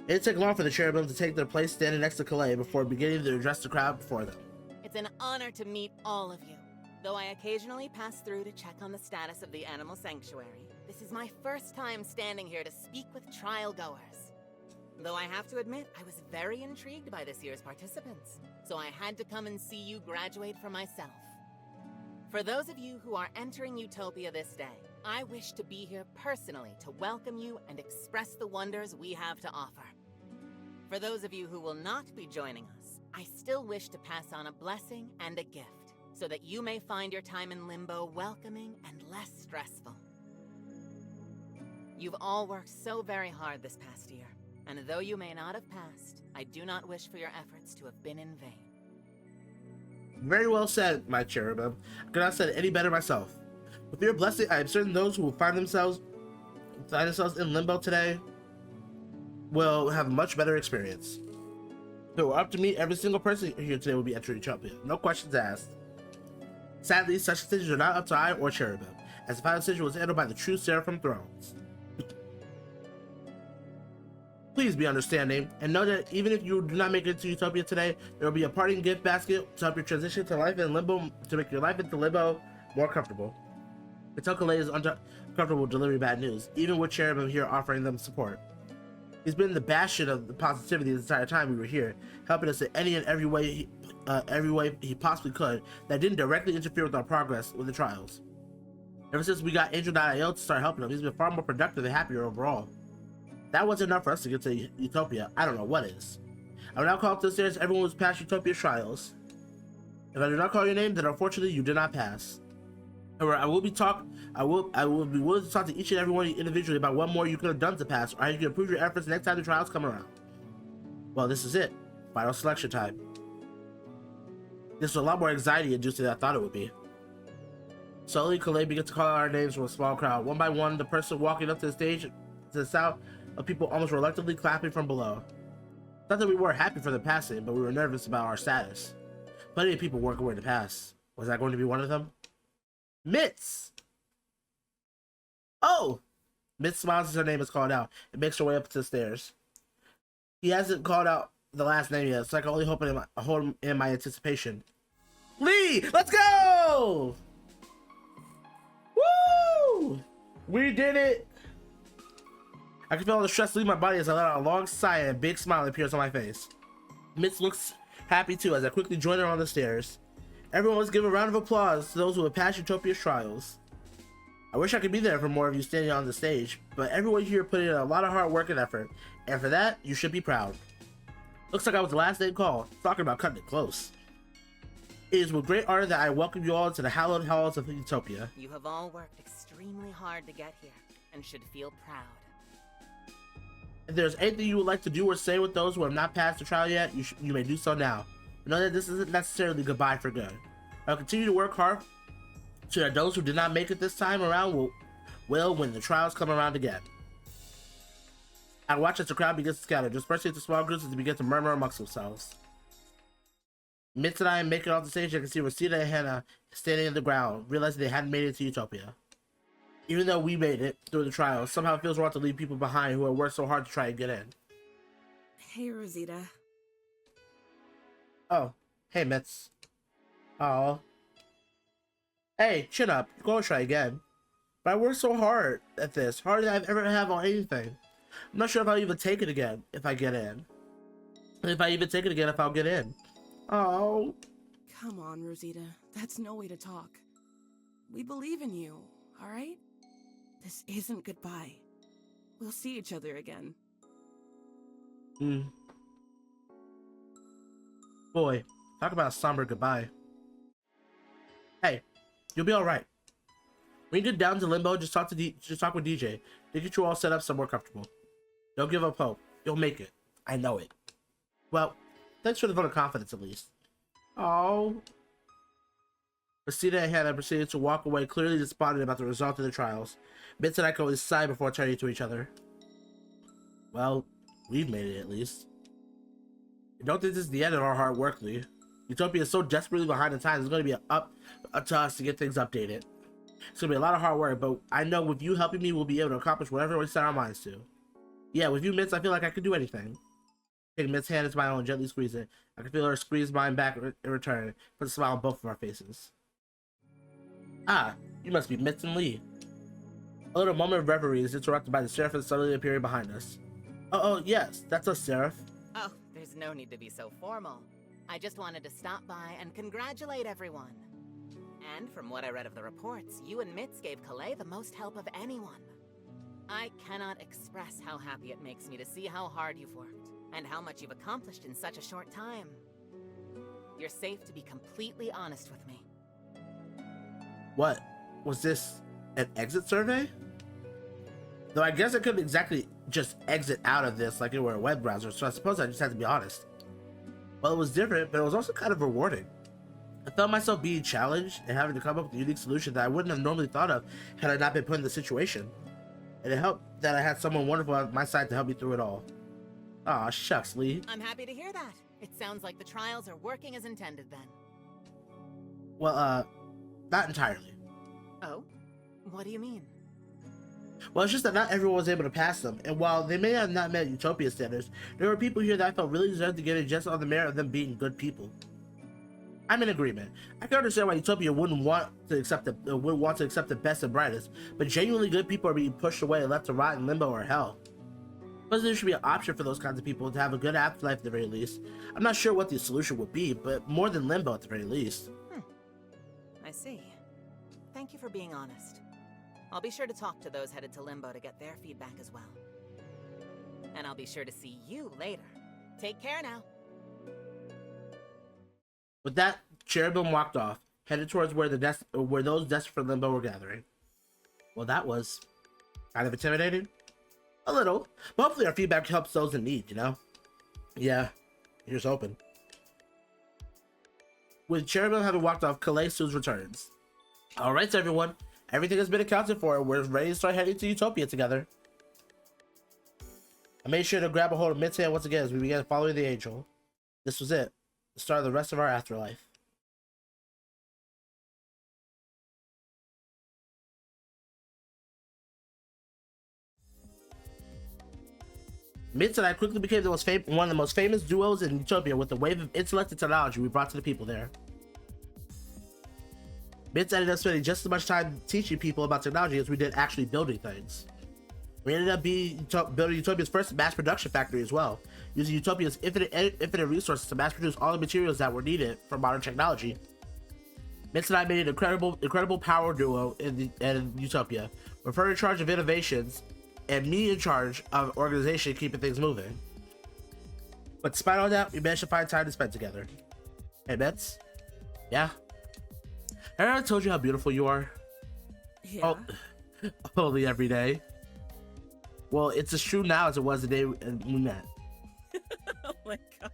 It didn't take long for the cherubim to take their place standing next to Kalei before beginning to address the crowd before them. It's an honor to meet all of you. Though I occasionally pass through to check on the status of the animal sanctuary, this is my first time standing here to speak with trial goers. Though I have to admit, I was very intrigued by this year's participants, so I had to come and see you graduate for myself. For those of you who are entering Utopia this day, I wish to be here personally to welcome you and express the wonders we have to offer. For those of you who will not be joining us, I still wish to pass on a blessing and a gift, so that you may find your time in Limbo welcoming and less stressful. You've all worked so very hard this past year, and though you may not have passed, I do not wish for your efforts to have been in vain. Very well said, my cherubim. I could not have said it any better myself. With your blessing, I am certain those who will find themselves in Limbo today will have a much better experience. If it were up to me, every single person here today will be entering Utopia. No questions asked. Sadly, such decisions are not up to I or cherubim, as the final decision was handled by the true Seraphim Thrones. Please be understanding, and know that even if you do not make it to Utopia today, there will be a parting gift basket to help your transition to life in Limbo, to make your life into Limbo more comfortable. Until Kalei is uncomfortable delivering bad news, even with Cherubim here offering them support. He's been the bastion of the positivity the entire time we were here, helping us in any and every way he possibly could that didn't directly interfere with our progress with the trials. Ever since we got Angel.io to start helping him, he's been far more productive and happier overall. That wasn't enough for us to get to Utopia. I don't know what is. I will now call up the stairs everyone who's past Utopia's trials. If I do not call your name, then unfortunately you did not pass. However, I will be willing to talk to each and every one of you individually about what more you could have done to pass, or how you can improve your efforts next time the trials come around. Well, this is it. Final selection time. This was a lot more anxiety-inducing than I thought it would be. Slowly, Kalei began to call out our names from a small crowd. One by one, the person walking up to the stage to the south of people almost reluctantly clapping from below. Not that we weren't happy for the passing, but we were nervous about our status. Plenty of people weren't going to pass. Was I going to be one of them? Mitz! Oh! Mitz smiles as her name is called out and makes her way up to the stairs. He hasn't called out the last name yet, so I can only hold in my anticipation. Lee! Let's go! Woo! We did it! I can feel all the stress leave my body as I let out a long sigh and a big smile appears on my face. Mitz looks happy too as I quickly join her on the stairs. Everyone was giving a round of applause to those who have passed Utopia's trials. I wish I could be there for more of you standing on the stage, but everyone here put in a lot of hard work and effort, and for that, you should be proud. Looks like I was the last name called, talking about cutting it close. It is with great honor that I welcome you all to the hallowed halls of Utopia. You have all worked extremely hard to get here, and should feel proud. If there's anything you would like to do or say with those who have not passed the trial yet, you may do so now. Know that this isn't necessarily goodbye for good. I'll continue to work hard so that those who did not make it this time around will when the trials come around again. I watch as the crowd begins to scatter, dispersing into small groups as they begin to murmur amongst themselves. Mitz and I make it off the stage. I can see Rosita and Hannah standing on the ground, realizing they hadn't made it to Utopia. Even though we made it through the trials, somehow it feels wrong to leave people behind who have worked so hard to try and get in. Hey, Rosita. Oh, hey, Mitz. Oh. Hey, chin up. You're going to try again. But I worked so hard at this, harder than I've ever have on anything. I'm not sure if I'll even take it again if I get in. And if I even take it again if I'll get in. Oh. Come on, Rosita. That's no way to talk. We believe in you, alright? This isn't goodbye. We'll see each other again. Boy, talk about a somber goodbye. Hey, you'll be alright. When you get down to Limbo, just talk with DJ. They get you all set up somewhere comfortable. Don't give up hope. You'll make it. I know it. Well, thanks for the vote of confidence at least. Oh. Rosita and Hannah proceeded to walk away, clearly despondent about the result of the trials. Mitz and I could only sigh before turning to each other. Well, we've made it at least. I don't think this is the end of our hard work, Lee. Utopia is so desperately behind the times, it's going to be up to us to get things updated. It's going to be a lot of hard work, but I know with you helping me, we'll be able to accomplish whatever we set our minds to. Yeah, with you, Mitz, I feel like I could do anything. Take Mitz's hand into my own and gently squeeze it. I can feel her squeeze mine back in return, put a smile on both of our faces. Ah, you must be Mitz and Lee. A little moment of reverie is interrupted by the Seraph suddenly appearing behind us. Oh, yes, that's us, Seraph. Oh, there's no need to be so formal. I just wanted to stop by and congratulate everyone. And from what I read of the reports, you and Mitz gave Kalei the most help of anyone. I cannot express how happy it makes me to see how hard you've worked, and how much you've accomplished in such a short time. You're safe to be completely honest with me. What? Was this an exit survey? Though I guess I couldn't exactly just exit out of this like it were a web browser, so I suppose I just had to be honest. Well, it was different, but it was also kind of rewarding. I felt myself being challenged and having to come up with a unique solution that I wouldn't have normally thought of had I not been put in the situation. And it helped that I had someone wonderful at my side to help me through it all. Aw, shucks, Lee. I'm happy to hear that. It sounds like the trials are working as intended then. Well, not entirely. Oh? What do you mean? Well, it's just that not everyone was able to pass them, and while they may have not met Utopia standards, there were people here that I felt really deserved to get in just on the merit of them being good people. I'm in agreement. I can understand why Utopia wouldn't want to accept the best and brightest, but genuinely good people are being pushed away and left to rot in limbo or hell. Plus, there should be an option for those kinds of people to have a good afterlife at the very least. I'm not sure what the solution would be, but more than limbo at the very least. I see. Thank you for being honest. I'll be sure to talk to those headed to Limbo to get their feedback as well. And I'll be sure to see you later. Take care now. With that Cherubim walked off, headed towards where those desperate for limbo were gathering. Well, that was kind of intimidating. A little. But hopefully our feedback helps those in need, you know? Yeah. Here's hoping. With Cherubim having walked off, Calais soon returns. Alright, everyone. Everything has been accounted for. We're ready to start heading to Utopia together. I made sure to grab a hold of Mitt's hand once again as we began following the angel. This was it. The start of the rest of our afterlife. Mitz and I quickly became one of the most famous duos in Utopia with the wave of intellect and technology we brought to the people there. Mitz ended up spending just as much time teaching people about technology as we did actually building things. We ended up building Utopia's first mass production factory as well, using Utopia's infinite resources to mass produce all the materials that were needed for modern technology. Mitz and I made an incredible power duo in Utopia, with her in charge of innovations and me in charge of organization keeping things moving. But despite all that, we managed to find time to spend together. Hey, Mitz? Yeah? Have I ever told you how beautiful you are? Yeah. Oh, only every day. Well, it's as true now as it was the day we met. Oh my god.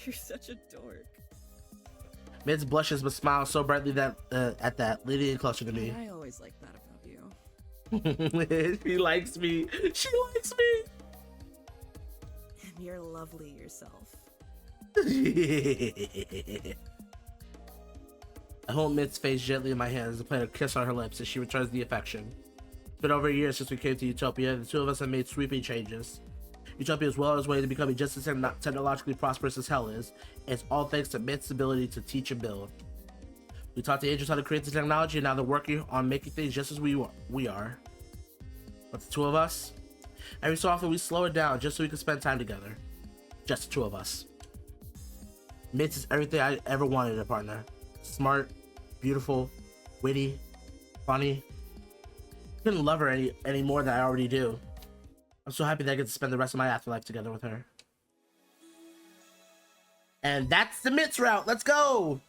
You're such a dork. Mitz blushes but smiles so brightly that at that, leaning in closer to me. I always like that about you. She likes me. She likes me. And you're lovely yourself. I hold Mitz's face gently in my hands and plant a kiss on her lips as she returns the affection. It's been over a year since we came to Utopia, and the two of us have made sweeping changes. Utopia is well on its way to becoming just as technologically prosperous as hell is, and it's all thanks to Mitz's ability to teach and build. We taught the angels how to create the technology, and now they're working on making things just as we are. But the two of us? Every so often we slow it down just so we can spend time together. Just the two of us. Mitz is everything I ever wanted in a partner. Smart, beautiful, witty, funny. I couldn't love her any more than I already do. I'm so happy that I get to spend the rest of my afterlife together with her. And that's the Mitz route. Let's go!